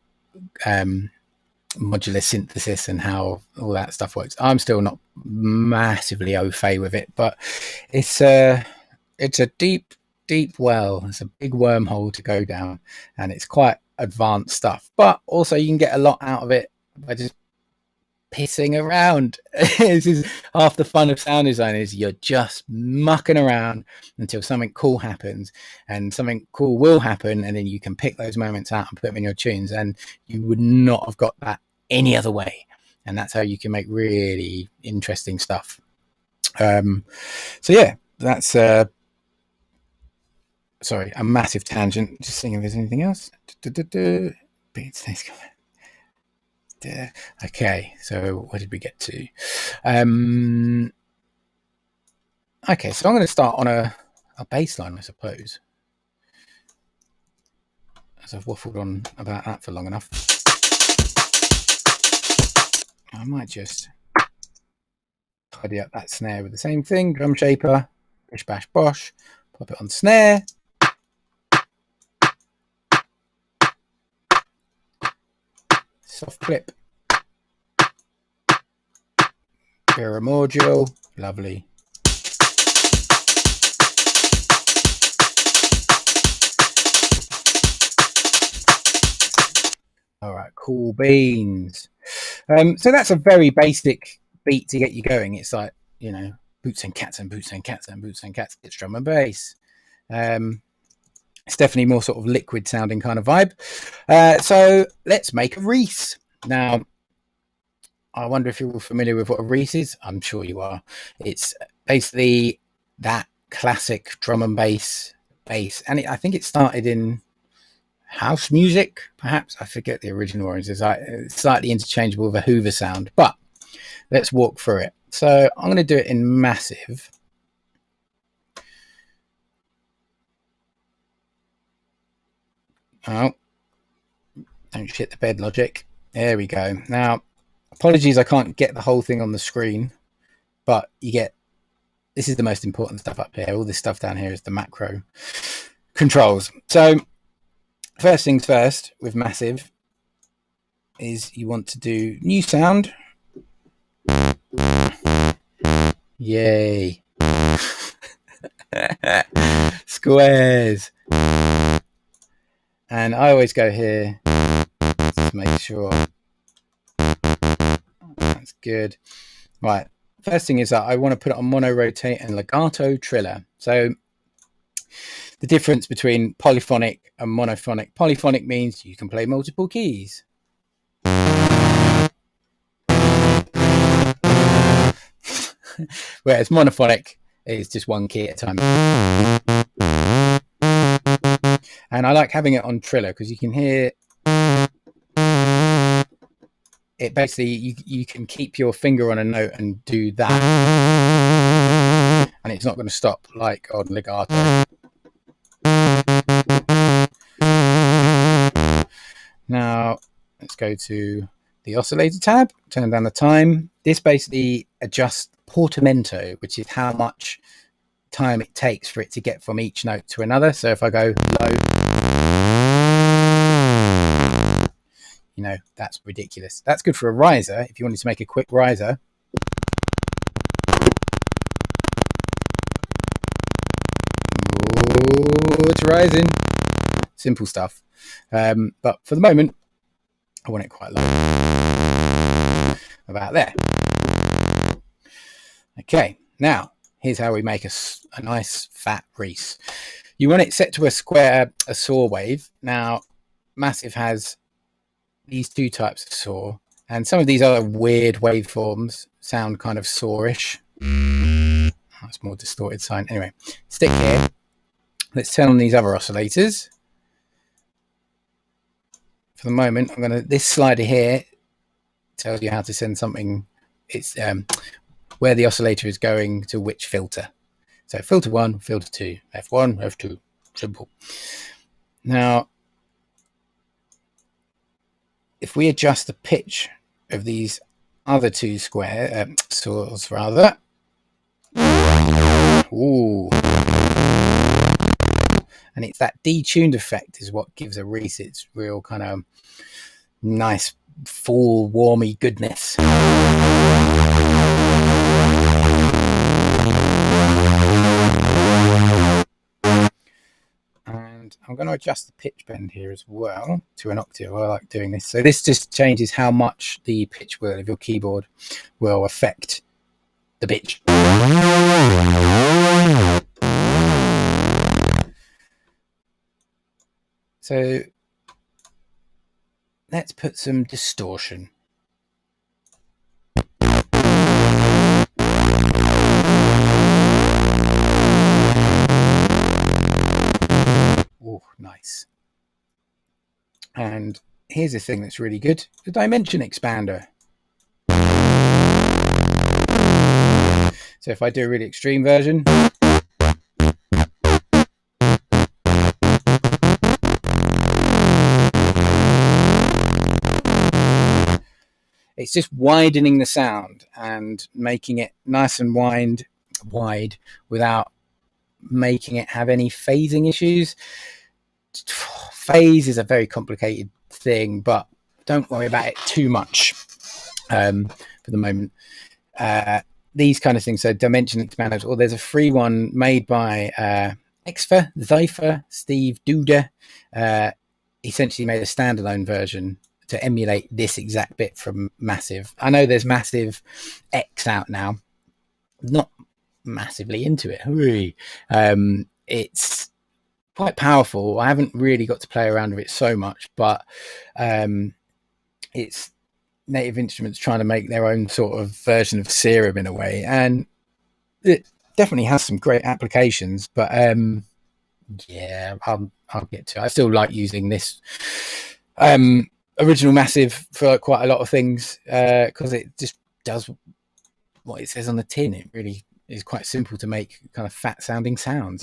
modular synthesis and how all that stuff works. I'm still not massively au fait with it, but it's a deep well. It's a big wormhole to go down, and it's quite advanced stuff, but also you can get a lot out of it by just pissing around. This is half the fun of sound design, is you're just mucking around until something cool happens, and something cool will happen, and then you can pick those moments out and put them in your tunes, and you would not have got that any other way. And that's how you can make really interesting stuff. So yeah, that's sorry, a massive tangent. Just seeing if there's anything else. Okay, so where did we get to? Okay, so I'm going to start on a bass line, I suppose, as I've waffled on about that for long enough. I might just tidy up that snare with the same thing, drum shaper, bish bash bosh, pop it on snare. Soft clip. Vera module, lovely. All right, cool beans. So that's a very basic beat to get you going. It's like, you know, boots and cats and boots and cats and boots and cats. It's drum and bass. It's definitely more sort of liquid sounding kind of vibe. So let's make a Reese. Now, I wonder if you're familiar with what a Reese is. I'm sure you are. It's basically that classic drum and bass. And I think it started in house music, perhaps. I forget the original origins. It's slightly interchangeable with a Hoover sound, but let's walk through it. So I'm going to do it in massive. Oh, don't shit the bed, Logic. There we go. Now, apologies, I can't get the whole thing on the screen, but you get, this is the most important stuff up here. All this stuff down here is the macro controls. So first things first with massive is you want to do new sound. Yay. Squares. And I always go here to make sure that's good. Right. First thing is that I want to put it on mono rotate and legato triller. So the difference between polyphonic and monophonic. Polyphonic means you can play multiple keys. Whereas monophonic is just one key at a time. And I like having it on triller because you can hear it. Basically, you can keep your finger on a note and do that, and it's not going to stop like on legato. Now let's go to the oscillator tab, turn down the time. This basically adjusts portamento, which is how much time it takes for it to get from each note to another. So if I go low, you know, that's ridiculous. That's good for a riser. If you wanted to make a quick riser, oh, it's rising. Simple stuff. But for the moment, I want it quite low. About there. Okay, now here's how we make a nice fat Reese. You want it set to a square, a saw wave. Now, Massive has these two types of saw, and some of these other weird waveforms sound kind of sawish. That's more distorted sign. Anyway, stick here. Let's turn on these other oscillators. For the moment, I'm going to, this slider here tells you how to send something. It's where the oscillator is going to which filter. So filter 1, filter 2, F1, F2, simple. Now, if we adjust the pitch of these other two saws rather, ooh, and it's that detuned effect is what gives a Reese its real kind of nice full warmy goodness. And I'm going to adjust the pitch bend here as well to an octave. I like doing this. So this just changes how much the pitch wheel of your keyboard will affect the pitch. So let's put some distortion. Oh, nice. And here's a thing that's really good, the dimension expander. So if I do a really extreme version, it's just widening the sound and making it nice and wide without making it have any phasing issues. Phase is a very complicated thing, but don't worry about it too much for the moment. These kind of things, so dimension expanders, or there's a free one made by Zypher, Steve Duda. Essentially made a standalone version to emulate this exact bit from Massive. I know there's Massive X out now. Not massively into it. It's quite powerful. I haven't really got to play around with it so much, but it's Native Instruments trying to make their own sort of version of Serum in a way, and it definitely has some great applications. But yeah, I'll get to it. I still like using this original Massive for quite a lot of things because it just does what it says on the tin. It really is quite simple to make kind of fat sounding sounds,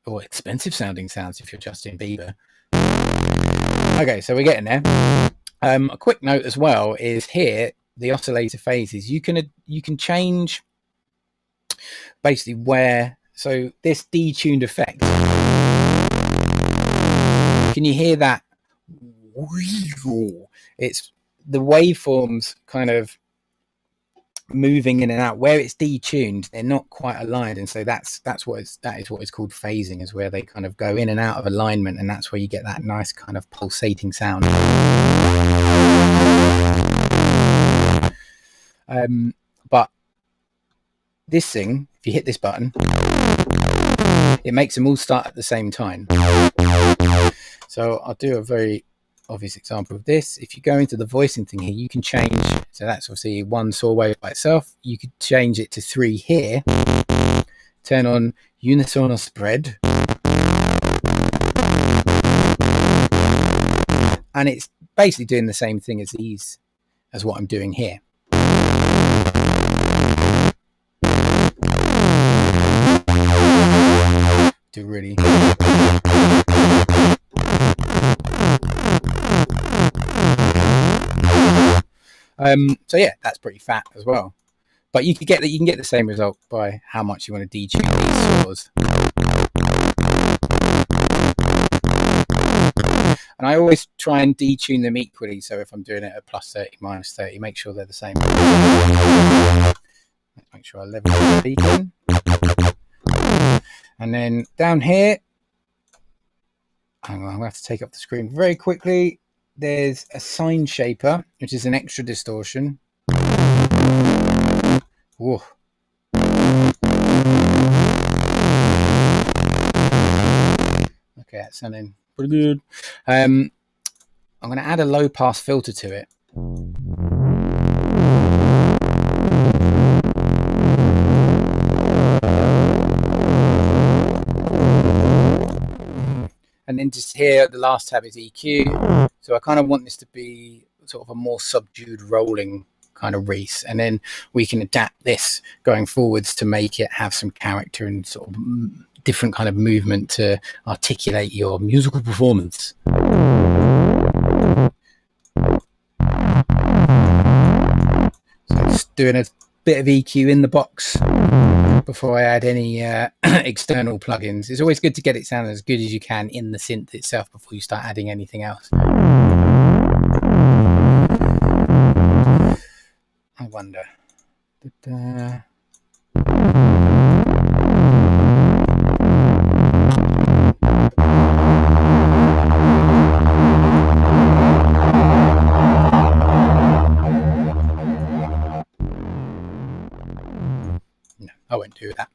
or expensive sounding sounds if you're Justin Bieber. Okay, so we're getting there. A quick note as well is here, the oscillator phases. You can change basically where, so this detuned effect, can you hear that? It's the waveforms kind of moving in and out. Where it's detuned, they're not quite aligned, and so that is what is called phasing, is where they kind of go in and out of alignment, and that's where you get that nice kind of pulsating sound. But this thing, if you hit this button, it makes them all start at the same time. So I'll do a very obvious example of this. If you go into the voicing thing here, you can change, so that's obviously one saw wave by itself. You could change it to 3 here, turn on unisono spread, and it's basically doing the same thing as what I'm doing here. Do really so yeah, that's pretty fat as well. But you can get the same result by how much you want to detune these saws. And I always try and detune them equally, so if I'm doing it at plus 30, minus 30, make sure they're the same. Make sure I level the peeping. And then down here, hang on, I'm going to have to take up the screen very quickly. There's a sine shaper, which is an extra distortion. Whoa. Okay, that's sounding pretty good. I'm going to add a low pass filter to it. And then just here, the last tab is EQ. So I kind of want this to be sort of a more subdued rolling kind of Reese. And then we can adapt this going forwards to make it have some character and sort of different kind of movement to articulate your musical performance. So just doing a bit of EQ in the box before I add any external plugins. It's always good to get it sounding as good as you can in the synth itself before you start adding anything else. I wonder. No, I won't do that.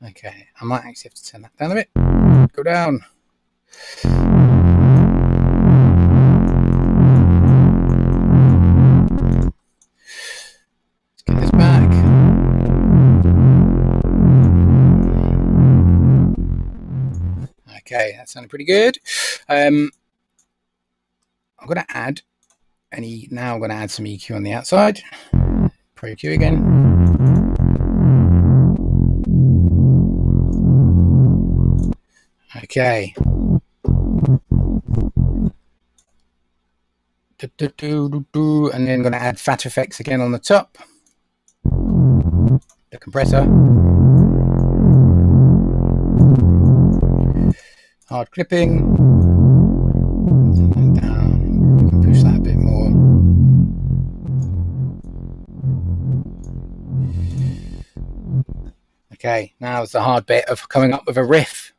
Okay, I might actually have to turn that down a bit. Go down. Let's get this back. Okay, that sounded pretty good. I'm going to add now I'm going to add some EQ on the outside. Pro EQ again. Okay. And then I'm going to add fat effects again on the top. The compressor. Hard clipping. Down. We can push that a bit more. Okay, now it's the hard bit of coming up with a riff.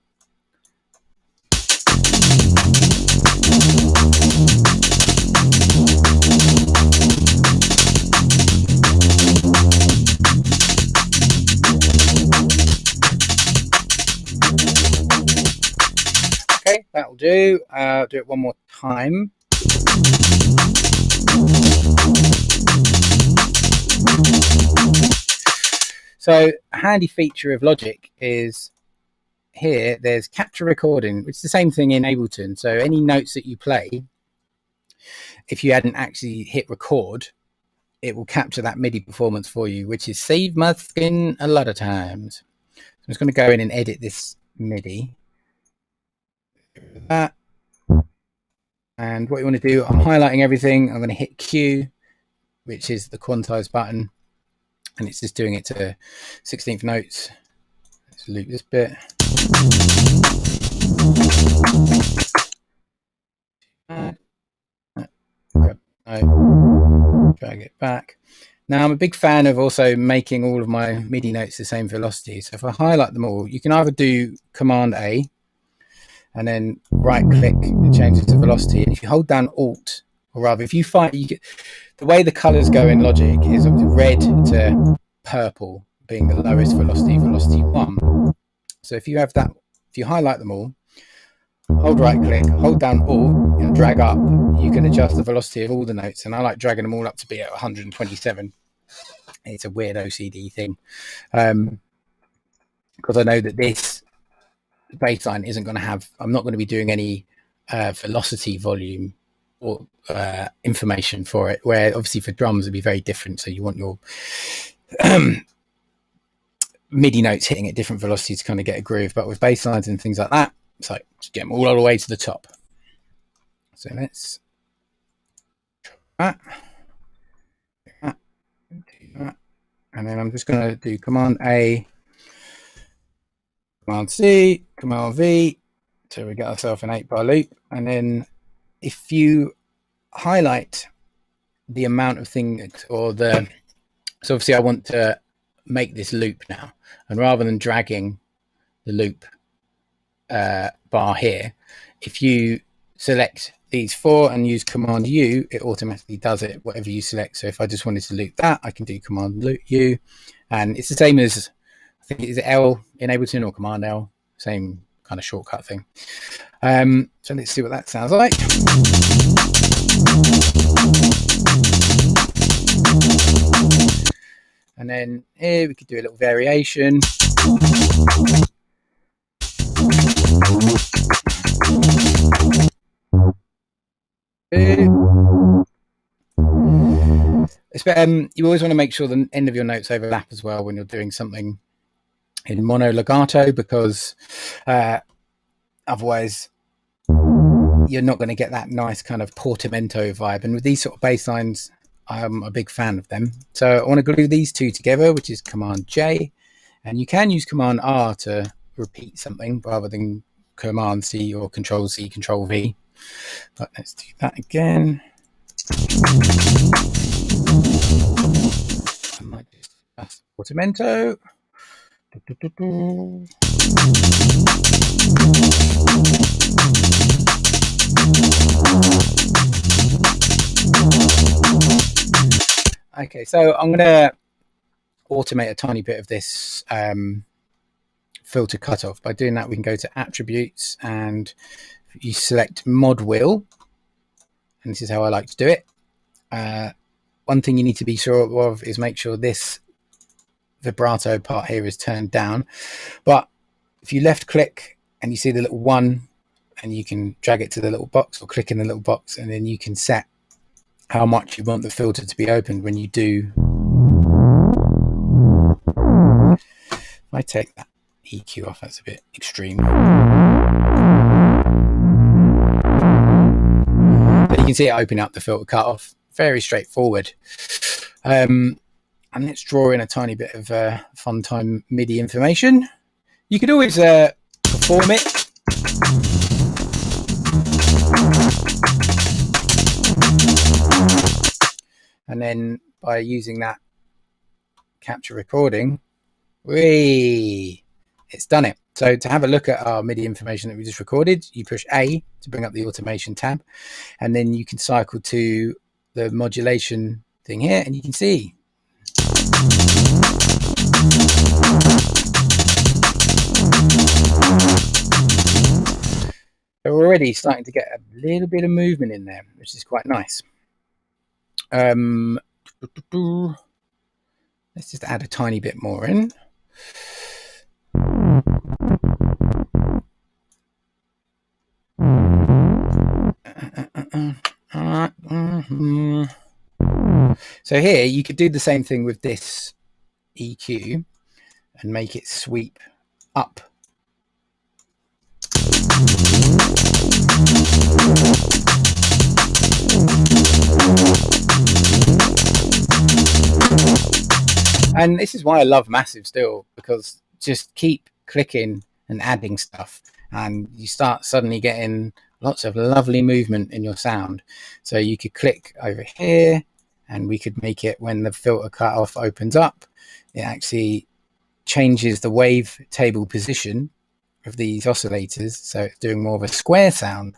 Okay, that'll do. Do it one more time. So a handy feature of Logic is here there's capture recording, which is the same thing in Ableton. So any notes that you play, if you hadn't actually hit record, it will capture that MIDI performance for you, which is save my skin a lot of times. So I'm just going to go in and edit this MIDI. That. And what you want to do, I'm highlighting everything. I'm going to hit Q, which is the quantize button. And it's just doing it to 16th notes. Let's loop this bit. Drag it back. Now I'm a big fan of also making all of my MIDI notes the same velocity. So if I highlight them all, you can either do Command A and then right click and change it to velocity. And if you hold down Alt, or rather if you find you get the way the colors go in Logic is red to purple being the lowest velocity 1. So if you have that, if you highlight them all, hold right click, hold down Alt and drag up, you can adjust the velocity of all the notes. And I like dragging them all up to be at 127. It's a weird OCD thing. Because I know that this bassline isn't going to have, I'm not going to be doing any velocity volume or information for it, where obviously for drums it'd be very different. So you want your MIDI notes hitting at different velocities to kind of get a groove, but with bass lines and things like that, so just get them all the way to the top. So let's do that. And then I'm just going to do Command A, Command C, Command V, so we get ourselves an 8-bar loop. And then if you highlight the amount of things, or the, so obviously I want to make this loop now, and rather than dragging the loop bar here, if you select these 4 and use Command U, it automatically does it whatever you select. So if I just wanted to loop that, I can do Command U, and it's the same as, I think it's L in Ableton or Command L, same kind of shortcut thing. So let's see what that sounds like. And then here we could do a little variation. You always want to make sure the end of your notes overlap as well when you're doing something in mono legato, because otherwise you're not going to get that nice kind of portamento vibe. And with these sort of bass lines, I'm a big fan of them. So I want to glue these two together, which is Command J, and you can use Command R to repeat something rather than Command C or Control C, Control V. But let's do that again. I might just adjust portamento. Okay, so I'm going to automate a tiny bit of this filter cutoff. By doing that, we can go to attributes and you select mod wheel, and this is how I like to do it. One thing you need to be sure of is make sure this vibrato part here is turned down. But if you left click and you see the little one, and you can drag it to the little box or click in the little box, and then you can set how much you want the filter to be opened when you do. If I take that EQ off, that's a bit extreme. But you can see it open up the filter cutoff. Very straightforward. And let's draw in a tiny bit of fun time MIDI information. You could always perform it. And then by using that capture recording, it's done it. So to have a look at our MIDI information that we just recorded, you push A to bring up the automation tab, and then you can cycle to the modulation thing here, and you can see. So we're already starting to get a little bit of movement in there, which is quite nice. Let's just add a tiny bit more in. So here you could do the same thing with this EQ and make it sweep up. And this is why I love Massive still, because just keep clicking and adding stuff, and you start suddenly getting lots of lovely movement in your sound. So you could click over here, and we could make it, when the filter cutoff opens up, it actually changes the wave table position of these oscillators, so it's doing more of a square sound.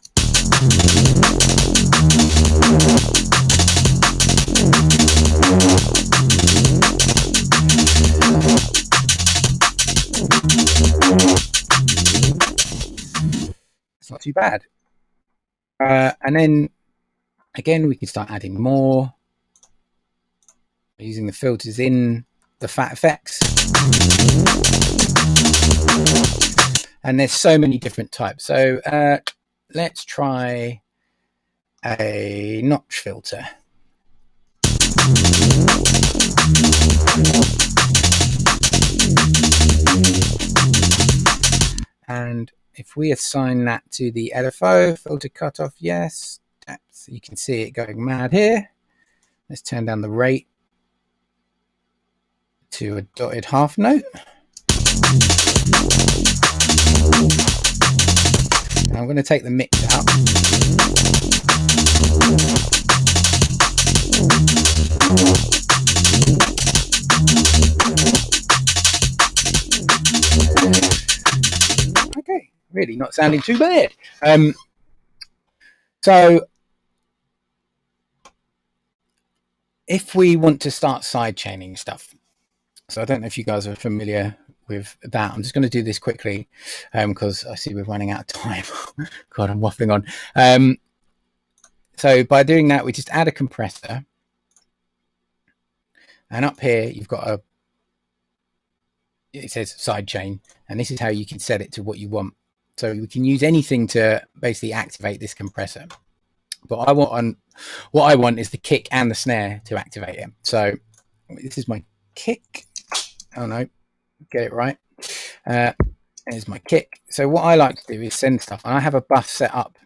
It's not too bad. And then again, we can start adding more using the filters in the fat effects. And there's so many different types. So let's try a notch filter. And if we assign that to the LFO, filter cutoff, yes, depth, you can see it going mad here. Let's turn down the rate to a dotted half note. And I'm going to take the mix out. Okay, really not sounding too bad. So if we want to start sidechaining stuff, so I don't know if you guys are familiar with that. I'm just going to do this quickly because I see we're running out of time. God, I'm waffling on. So by doing that, we just add a compressor, and up here you've got it says sidechain, and this is how you can set it to what you want. So we can use anything to basically activate this compressor, but what I want is the kick and the snare to activate it. So this is my kick. Oh no, get it right. There's my kick. So what I like to do is send stuff, and I have a bus set up,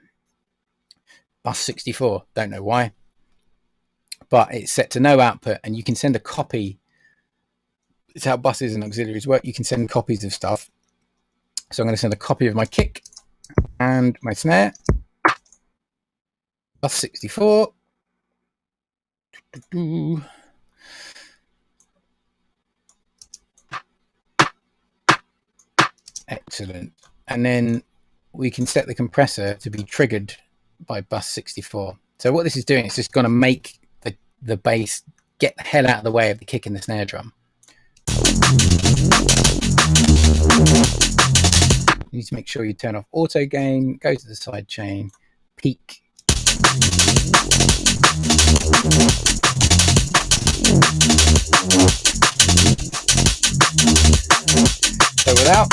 bus 64, don't know why, but it's set to no output, and you can send a copy. It's how buses and auxiliaries work. You can send copies of stuff. So I'm going to send a copy of my kick and my snare, bus 64. Excellent. And then we can set the compressor to be triggered by bus 64. So what this is doing is just going to make the bass get the hell out of the way of the kick and the snare drum. You need to make sure you turn off auto gain, go to the side chain, peak. So without.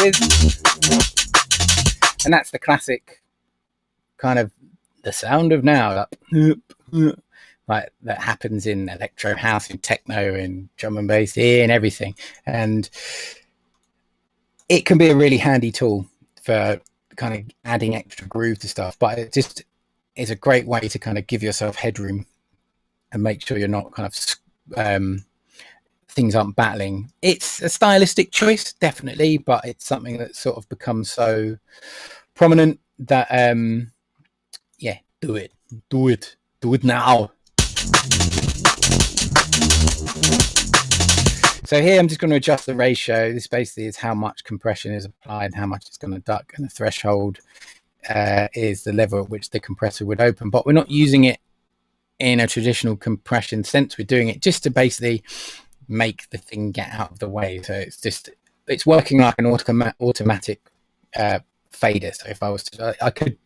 with. And that's the classic kind of the sound of now, like that happens in electro house, in techno, in drum and bass, in everything. And it can be a really handy tool for kind of adding extra groove to stuff, but it just is a great way to kind of give yourself headroom and make sure you're not kind of things aren't battling. It's a stylistic choice, definitely, but it's something that sort of becomes so prominent that yeah, do it now. So here I'm just going to adjust the ratio. This basically is how much compression is applied, how much it's going to duck, and the threshold is the level at which the compressor would open. But we're not using it in a traditional compression sense. We're doing it just to basically make the thing get out of the way. So it's working like an automatic fader. So if I was to, I could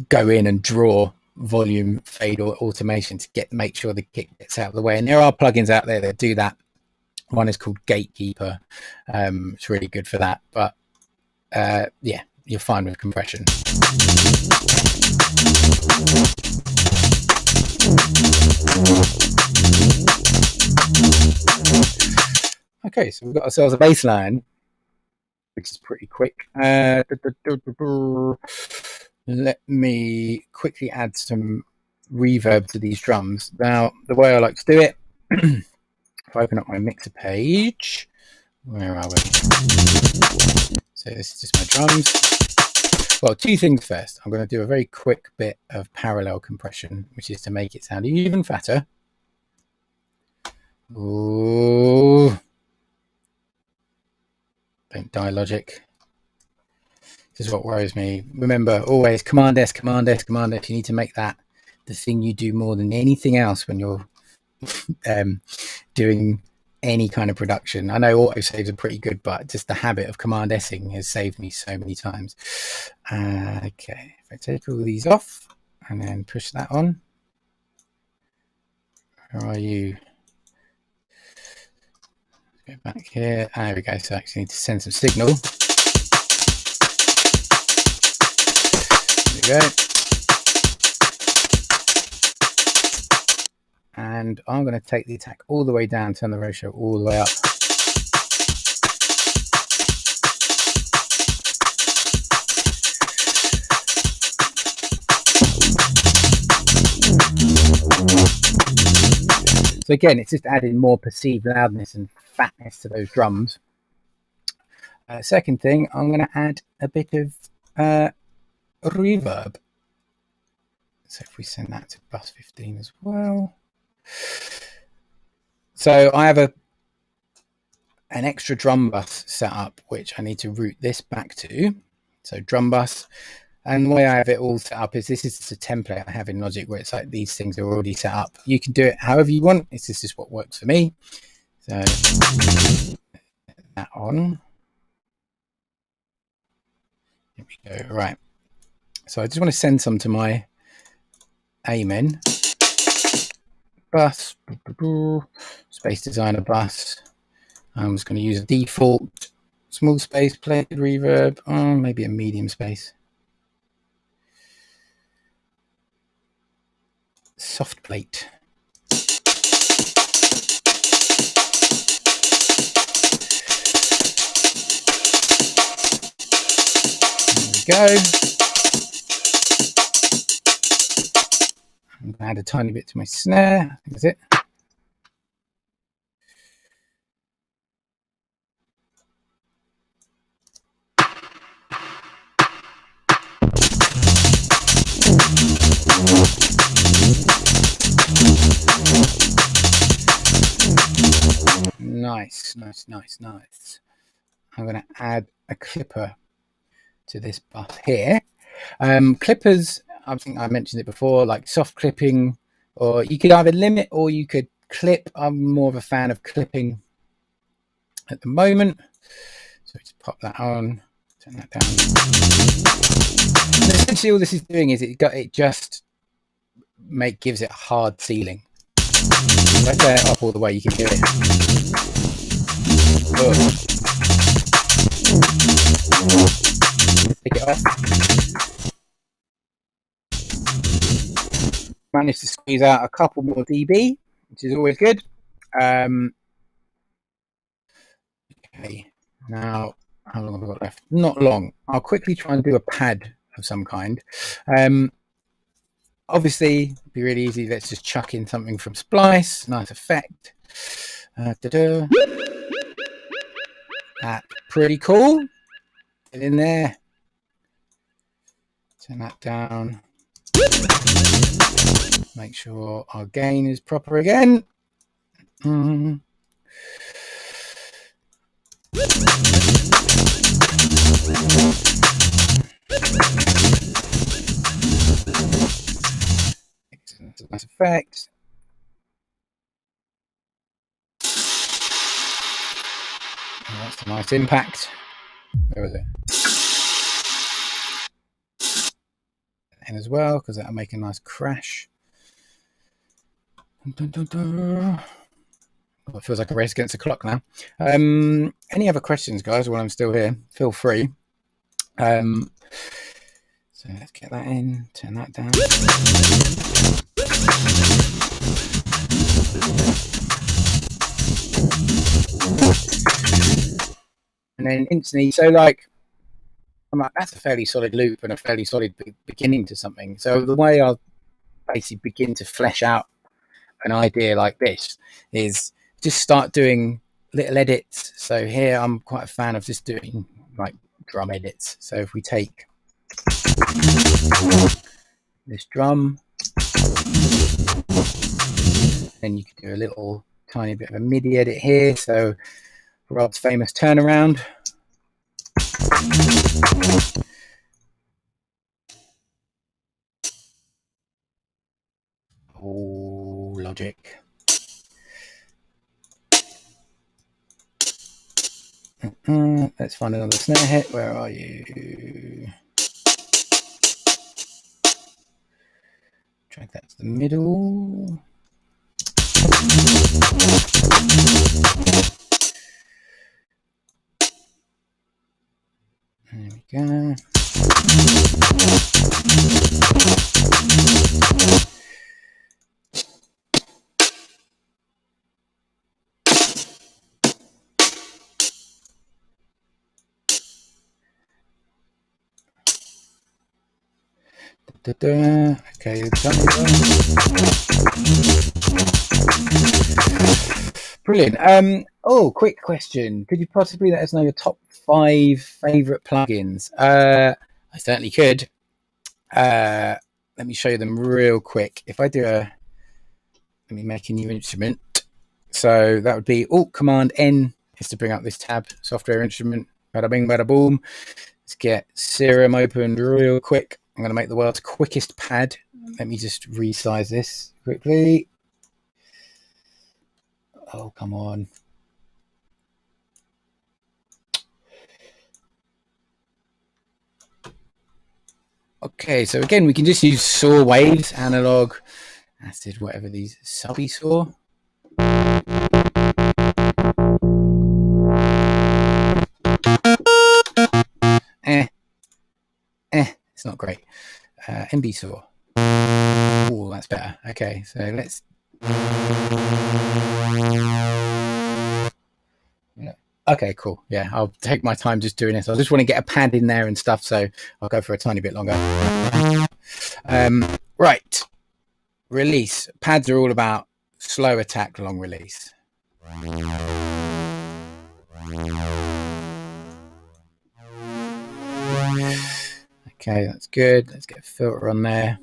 go in and draw volume fade or automation to make sure the kick gets out of the way. And there are plugins out there that do that. One is called Gatekeeper. It's really good for that. But yeah, you're fine with compression. Okay, so we've got ourselves a bass line, which is pretty quick. Let me quickly add some reverb to these drums. Now, the way I like to do it, if I open up my mixer page, where are we? So this is just my drums. Well, two things first. I'm going to do a very quick bit of parallel compression, which is to make it sound even fatter. Ooh. Don't die, Logic. This is what worries me. Remember, always Command S, Command S, Command S. You need to make that the thing you do more than anything else when you're doing any kind of production. I know autosaves are pretty good, but just the habit of Command S-ing has saved me so many times. Okay, if I take all these off and then push that on. Where are you? Go back here. There we go. So I actually need to send some signal. There we go. And I'm going to take the attack all the way down, turn the ratio all the way up. So again, it's just adding more perceived loudness and fatness to those drums. Second thing, I'm going to add a bit of reverb. So if we send that to bus 15 as well. So I have an extra drum bus set up, which I need to route this back to. So drum bus. And the way I have it all set up is this is the template I have in Logic where it's like these things are already set up. You can do it however you want. This is just what works for me. So that on. Here we go. Right. So I just want to send some to my Amen bus, space designer bus. I'm just going to use a default small space plated reverb, maybe a medium space. Soft plate. There we go. I'm going to add a tiny bit to my snare. I think that's it. Nice. I'm going to add a clipper to this bus here. Clippers, I think I mentioned it before, like soft clipping, or you could either limit or you could clip. I'm more of a fan of clipping at the moment. So just pop that on, turn that down. And essentially all this is doing is it just gives it a hard ceiling. If I turn it up all the way, you can hear it. Oh. Take it off. Managed to squeeze out a couple more dB, which is always good. Okay, now how long have I got left? Not long. I'll quickly try and do a pad of some kind. Obviously, it'd be really easy. Let's just chuck in something from Splice. Nice effect. That's pretty cool. Get in there. Turn that down. Make sure our gain is proper again. Nice effect. Oh, that's a nice impact. Where was it? In as well, because that'll make a nice crash. Dun, dun, dun, dun. Oh, it feels like a race against the clock now. Any other questions, guys, while I'm still here? Feel free. So let's get that in, turn that down. And then instantly, so like, I'm like, that's a fairly solid loop and a fairly solid beginning to something. So the way I'll basically begin to flesh out an idea like this is just start doing little edits. So here I'm quite a fan of just doing like drum edits. So if we take this drum, then you can do a little tiny bit of a MIDI edit here. So Rob's famous turnaround. Oh, Logic. Let's find another snare hit. Where are you? Drag that to the middle. There we go. Okay, brilliant. Oh, quick question. Could you possibly let us know your top 5 favorite plugins? I certainly could. Let me show you them real quick. If I do let me make a new instrument. So that would be Alt Command N is to bring up this tab, software instrument, bada bing, bada boom. Let's get Serum opened real quick. I'm going to make the world's quickest pad. Let me just resize this quickly. Oh, come on. Okay, so again, we can just use saw waves, analog, acid, whatever these, subby saw. It's not great. MB saw. Oh, that's better. Okay, so let's. Yeah. Okay, cool. Yeah, I'll take my time just doing this. I just want to get a pad in there and stuff, so I'll go for a tiny bit longer. Right. Release. Pads are all about slow attack, long release. Okay, that's good. Let's get a filter on there.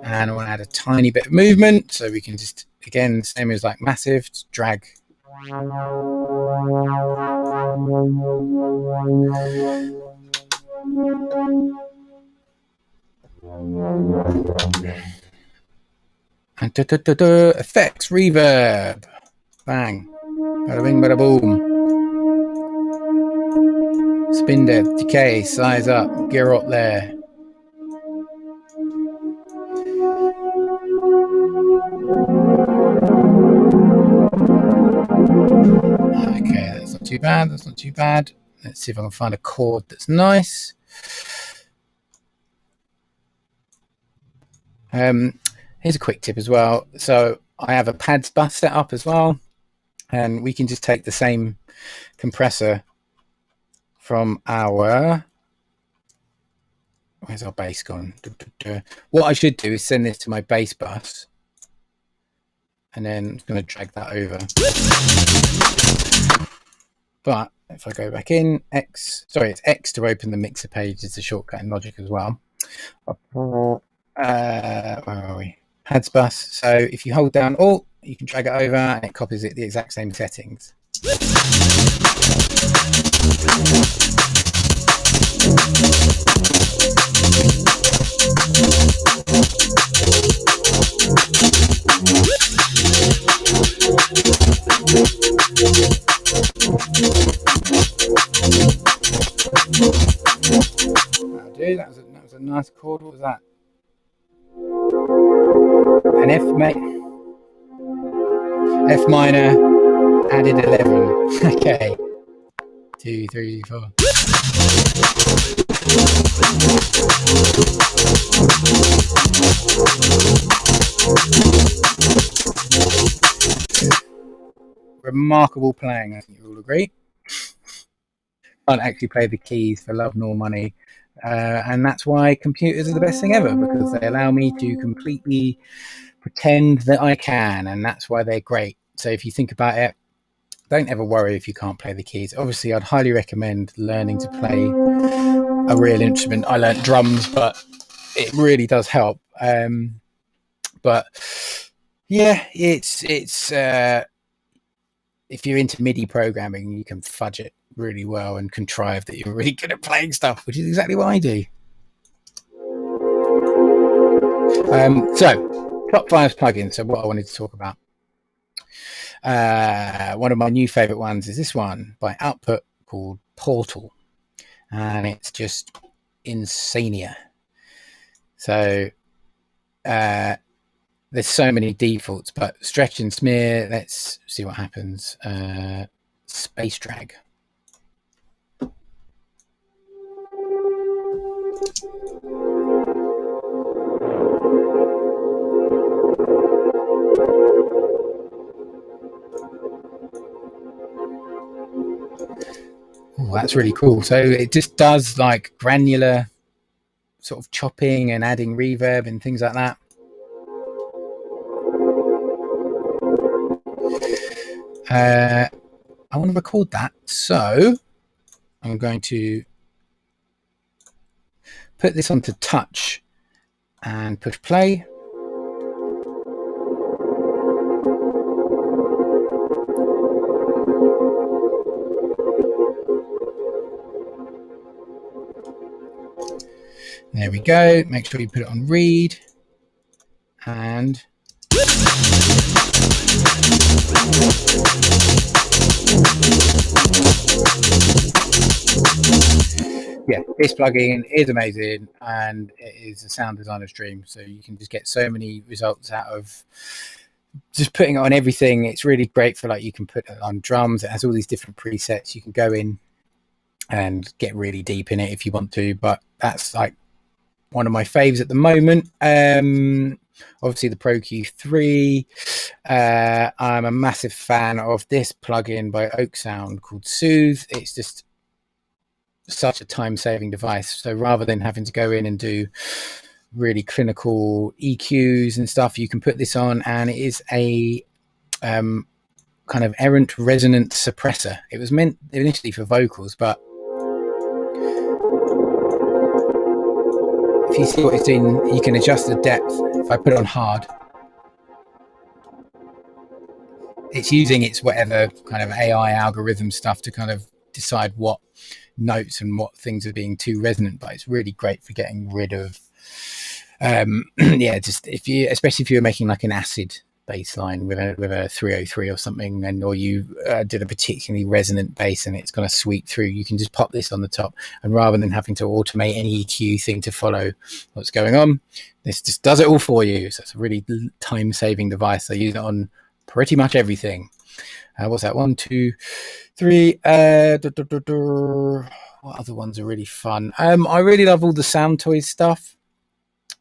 And I want to add a tiny bit of movement, so we can just, again, same as like massive, just drag. And effects, reverb, bang, bada bing, bada boom. Spin depth, decay, size up, gear up there. Okay, that's not too bad. That's not too bad. Let's see if I can find a chord that's nice. Here's a quick tip as well. So I have a pads bus set up as well, and we can just take the same compressor from our, where's our bass gone? What I should do is send this to my bass bus, and then I'm going to drag that over. But if I go back in, it's X to open the mixer page. It's a shortcut in Logic as well. Where are we? Pads bus. So if you hold down Alt, you can drag it over and it copies it the exact same settings. That'll do. That was a nice chord. What was that? An F minor added 11. Okay. 2, 3, 4. Remarkable playing, I think you all agree. Can't actually play the keys for love nor money. And that's why computers are the best thing ever, because they allow me to completely pretend that I can, and that's why they're great. So if you think about it, don't ever worry if you can't play the keys. Obviously, I'd highly recommend learning to play a real instrument. I learnt drums, but it really does help. But yeah, it's if you're into MIDI programming, you can fudge it really well and contrive that you're really good at playing stuff, which is exactly what I do. So top 5 plugins. So what I wanted to talk about, one of my new favorite ones is this one by Output called Portal, and it's just insania. So there's so many defaults, but stretch and smear, let's see what happens. Space drag. Oh, that's really cool. So it just does like granular sort of chopping and adding reverb and things like that. I want to record that, so I'm going to put this onto touch and push play. There we go. Make sure you put it on read, and yeah, this plugin is amazing, and it is a sound designer's dream. So you can just get so many results out of just putting it on everything. It's really great for, like, you can put it on drums. It has all these different presets. You can go in and get really deep in it if you want to, but that's like one of my faves at the moment. Obviously the Pro Q3. I'm a massive fan of this plugin by Oak Sound called Soothe. It's just such a time-saving device. So rather than having to go in and do really clinical EQs and stuff, you can put this on, and it is a kind of errant resonant suppressor. It was meant initially for vocals, but if you see what it's doing, you can adjust the depth. If I put it on hard, it's using its whatever kind of AI algorithm stuff to kind of decide what notes and what things are being too resonant, but it's really great for getting rid of yeah, just especially if you're making like an acid bass line with a 303 or something, and or you did a particularly resonant bass and it's going to sweep through, you can just pop this on the top, and rather than having to automate any EQ thing to follow what's going on, this just does it all for you. So it's a really time-saving device. I use it on pretty much everything. What's that? 1, 2, 3. What other ones are really fun? I really love all the sound toys stuff.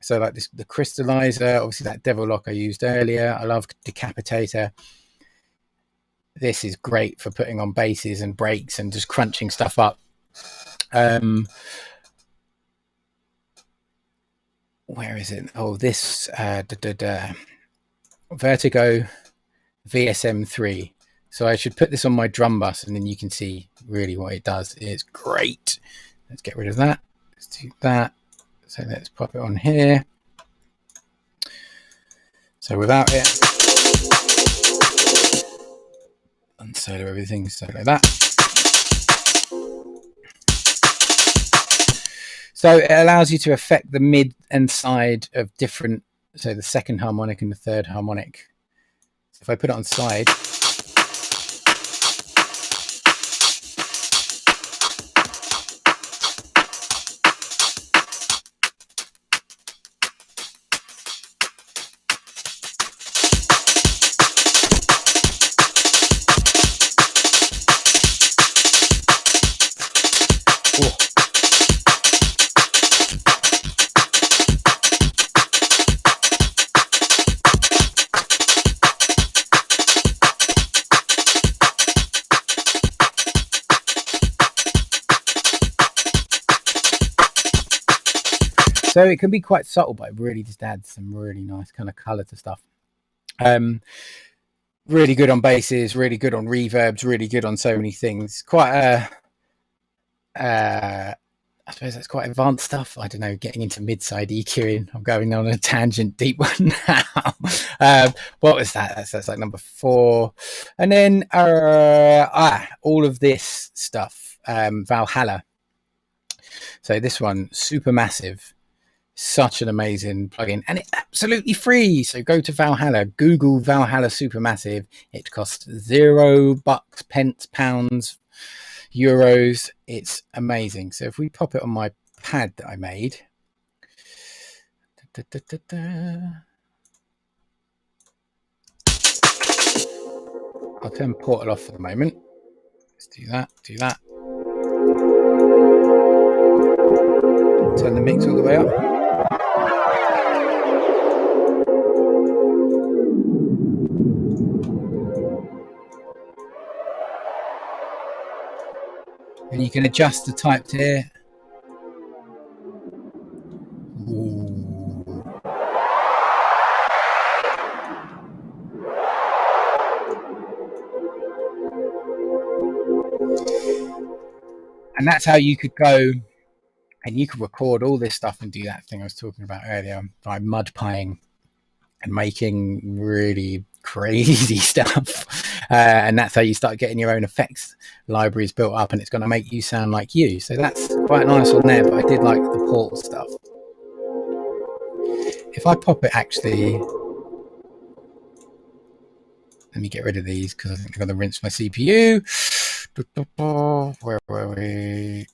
So like this, the crystallizer, obviously that devil lock I used earlier. I love decapitator. This is great for putting on basses and breaks and just crunching stuff up. Where is it? Oh, this Vertigo VSM3. So I should put this on my drum bus, and then you can see really what it does. It's great. Let's get rid of that. Let's do that. So let's pop it on here. So without it, unsolo everything, solo that. So it allows you to affect the mid and side of different, so the second harmonic and the third harmonic. So if I put it on side, so it can be quite subtle, but it really just adds some really nice kind of color to stuff. Really good on basses, really good on reverbs, really good on so many things. Quite I suppose that's quite advanced stuff. I don't know, getting into mid-side EQing. I'm going on a tangent, deep one now. What was that? That's like number 4. And then all of this stuff, Valhalla. So this one, Supermassive. Such an amazing plugin, and it's absolutely free. So go to Valhalla, Google Valhalla Supermassive. It costs $0, pence, pounds, euros. It's amazing. So if we pop it on my pad that I made, I'll turn Portal off for the moment. Let's do that. Turn the mix all the way up. And you can adjust the type here. Ooh. And that's how you could go, and you could record all this stuff and do that thing I was talking about earlier by mud pieing and making really crazy stuff. And that's how you start getting your own effects libraries built up, and it's going to make you sound like you. So that's quite nice on there, but I did like the Portal stuff. If I pop it, actually, let me get rid of these because I think I'm going to rinse my CPU. Where were we?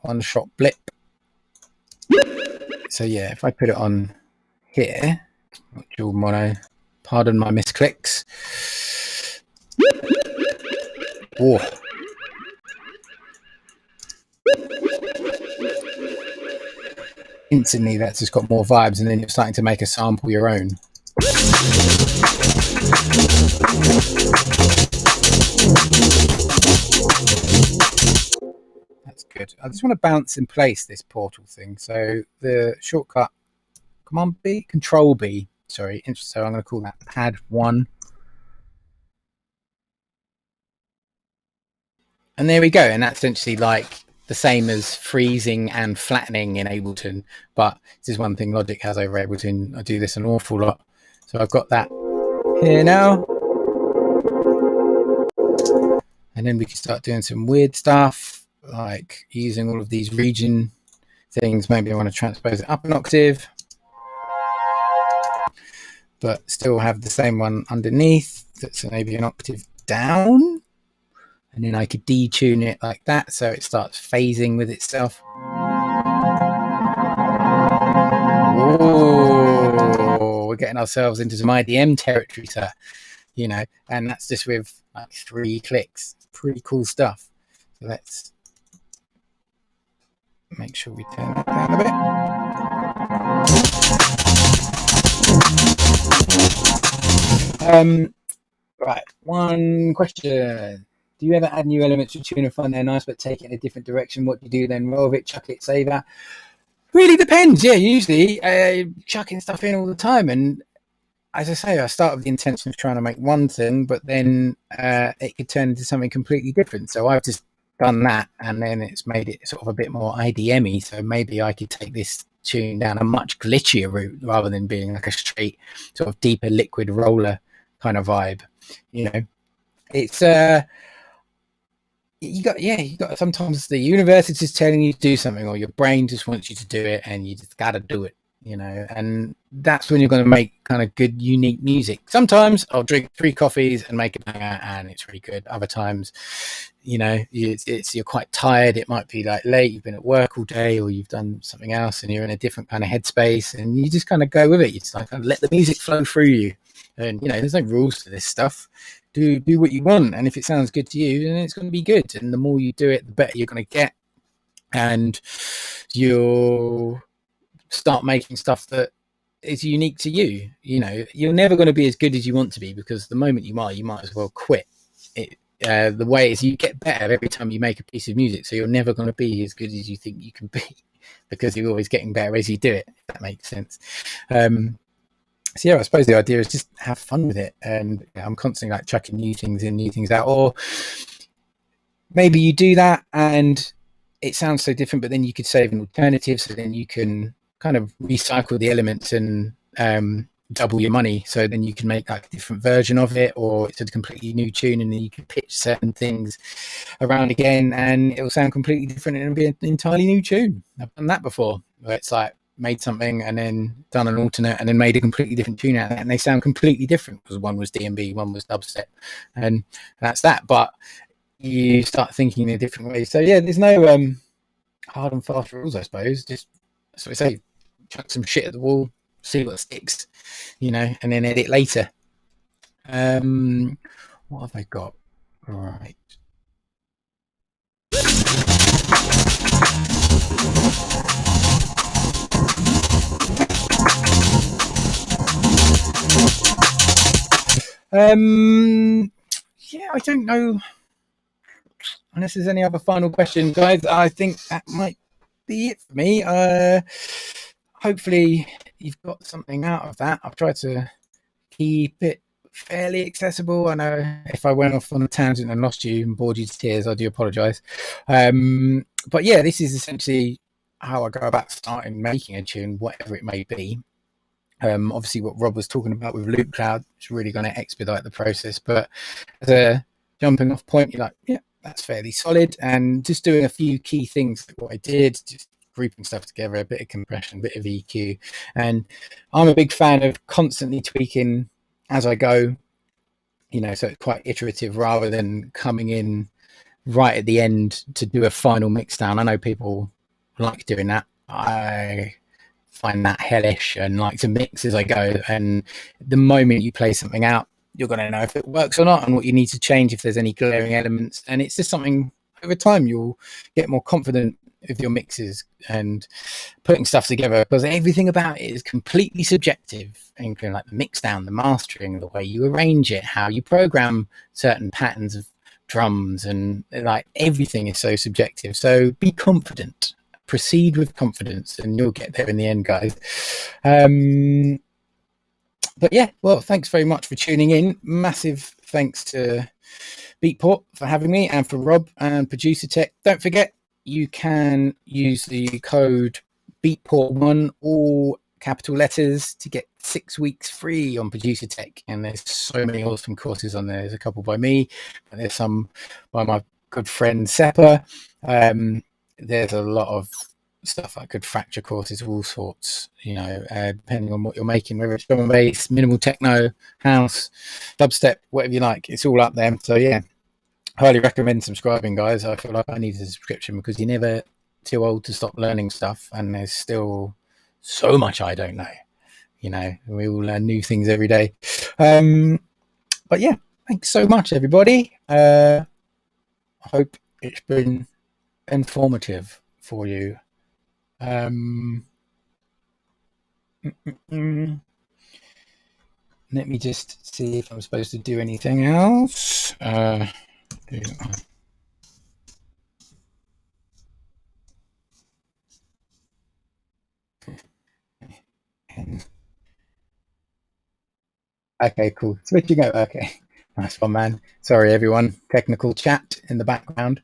One shot blip. So yeah, if I put it on here, dual mono, pardon my misclicks. Oh. Instantly that's just got more vibes, and then you're starting to make a sample your own. That's good. I just want to bounce in place this Portal thing. So the shortcut, Command B, Control B, sorry. So I'm going to call that pad 1. And there we go. And that's essentially like the same as freezing and flattening in Ableton. But this is one thing Logic has over Ableton. I do this an awful lot. So I've got that here now. And then we can start doing some weird stuff, like using all of these region things. Maybe I want to transpose it up an octave, but still have the same one underneath that's maybe an octave down. And then I could detune it like that, so it starts phasing with itself. Oh, we're getting ourselves into some IDM territory, sir. You know, and that's just with like 3 clicks. Pretty cool stuff. So let's make sure we turn that down a bit. Right, one question. Do you ever add new elements to a tune and find they're nice but take it in a different direction? What do you do then? Roll with it, chuck it, save that? Really depends. Yeah, usually chucking stuff in all the time. And as I say, I start with the intention of trying to make one thing, but then it could turn into something completely different. So I've just done that, and then it's made it sort of a bit more IDM-y. So maybe I could take this tune down a much glitchier route rather than being like a straight sort of deeper liquid roller kind of vibe. You know, it's you got sometimes the universe is just telling you to do something, or your brain just wants you to do it, and you just got to do it. You know, and that's when you're going to make kind of good, unique music. Sometimes I'll drink 3 coffees and make a banger, and it's really good. Other times, you know, you're quite tired. It might be like late, you've been at work all day, or you've done something else, and you're in a different kind of headspace, and you just kind of go with it. You just like kind of let the music flow through you. And you know, there's no rules to this stuff. Do what you want, and if it sounds good to you, then it's going to be good. And the more you do it, the better you're going to get, and you'll start making stuff that is unique to you. You know, you're never going to be as good as you want to be, because the moment you might as well quit it. The way is you get better every time you make a piece of music, so you're never going to be as good as you think you can be, because you're always getting better as you do it, if that makes sense. So yeah, I suppose the idea is just have fun with it, and I'm constantly like chucking new things in, new things out. Or maybe you do that and it sounds so different, but then you could save an alternative, so then you can kind of recycle the elements and double your money. So then you can make like a different version of it, or it's a completely new tune, and then you can pitch certain things around again, and it'll sound completely different, and it'll be an entirely new tune. I've done that before, where it's like made something and then done an alternate and then made a completely different tune out of it, and they sound completely different, because one was D&B, one was dubstep, and that's that. But you start thinking in a different way. So yeah, there's no hard and fast rules, I suppose. Just, so I say, chuck some shit at the wall, see what sticks, you know, and then edit later. What have I got? All right. Yeah, I don't know. Unless there's any other final questions, guys, I think that might be it for me. Hopefully you've got something out of that. I've tried to keep it fairly accessible. I know if I went off on a tangent and lost you and bored you to tears, I do apologize. But yeah, this is essentially how I go about starting making a tune, whatever it may be. Obviously what Rob was talking about with Loop Cloud is really going to expedite the process, but as a jumping off point, you're like, yeah, that's fairly solid. And just doing a few key things, like what I did, just grouping stuff together, a bit of compression, a bit of EQ. And I'm a big fan of constantly tweaking as I go, you know, so it's quite iterative rather than coming in right at the end to do a final mix down. I know people like doing that. I find that hellish and like to mix as I go. And the moment you play something out, you're going to know if it works or not and what you need to change if there's any glaring elements. And it's just something over time you'll get more confident with your mixes and putting stuff together, because everything about it is completely subjective, including like the mix down, the mastering, the way you arrange it, how you program certain patterns of drums, and like everything is so subjective. So be confident, proceed with confidence, and you'll get there in the end, guys. But yeah, well, thanks very much for tuning in. Massive thanks to Beatport for having me, and for Rob and Producer Tech. Don't forget, you can use the code Beatport1, all capital letters, to get 6 weeks free on Producer Tech. And there's so many awesome courses on there. There's a couple by me, and there's some by my good friend Seppa. There's a lot of stuff like good fracture courses, all sorts, you know, depending on what you're making, whether it's drum and bass, minimal techno, house, dubstep, whatever you like, it's all up there. So yeah, highly recommend subscribing, guys. I feel like I need a subscription, because you're never too old to stop learning stuff, and there's still so much I don't know, we all learn new things every day. But yeah, thanks so much, everybody. I hope it's been informative for you. Let me just see if I'm supposed to do anything else. Okay, cool. Switching over. Okay, nice one, man. Sorry, everyone. Technical chat in the background.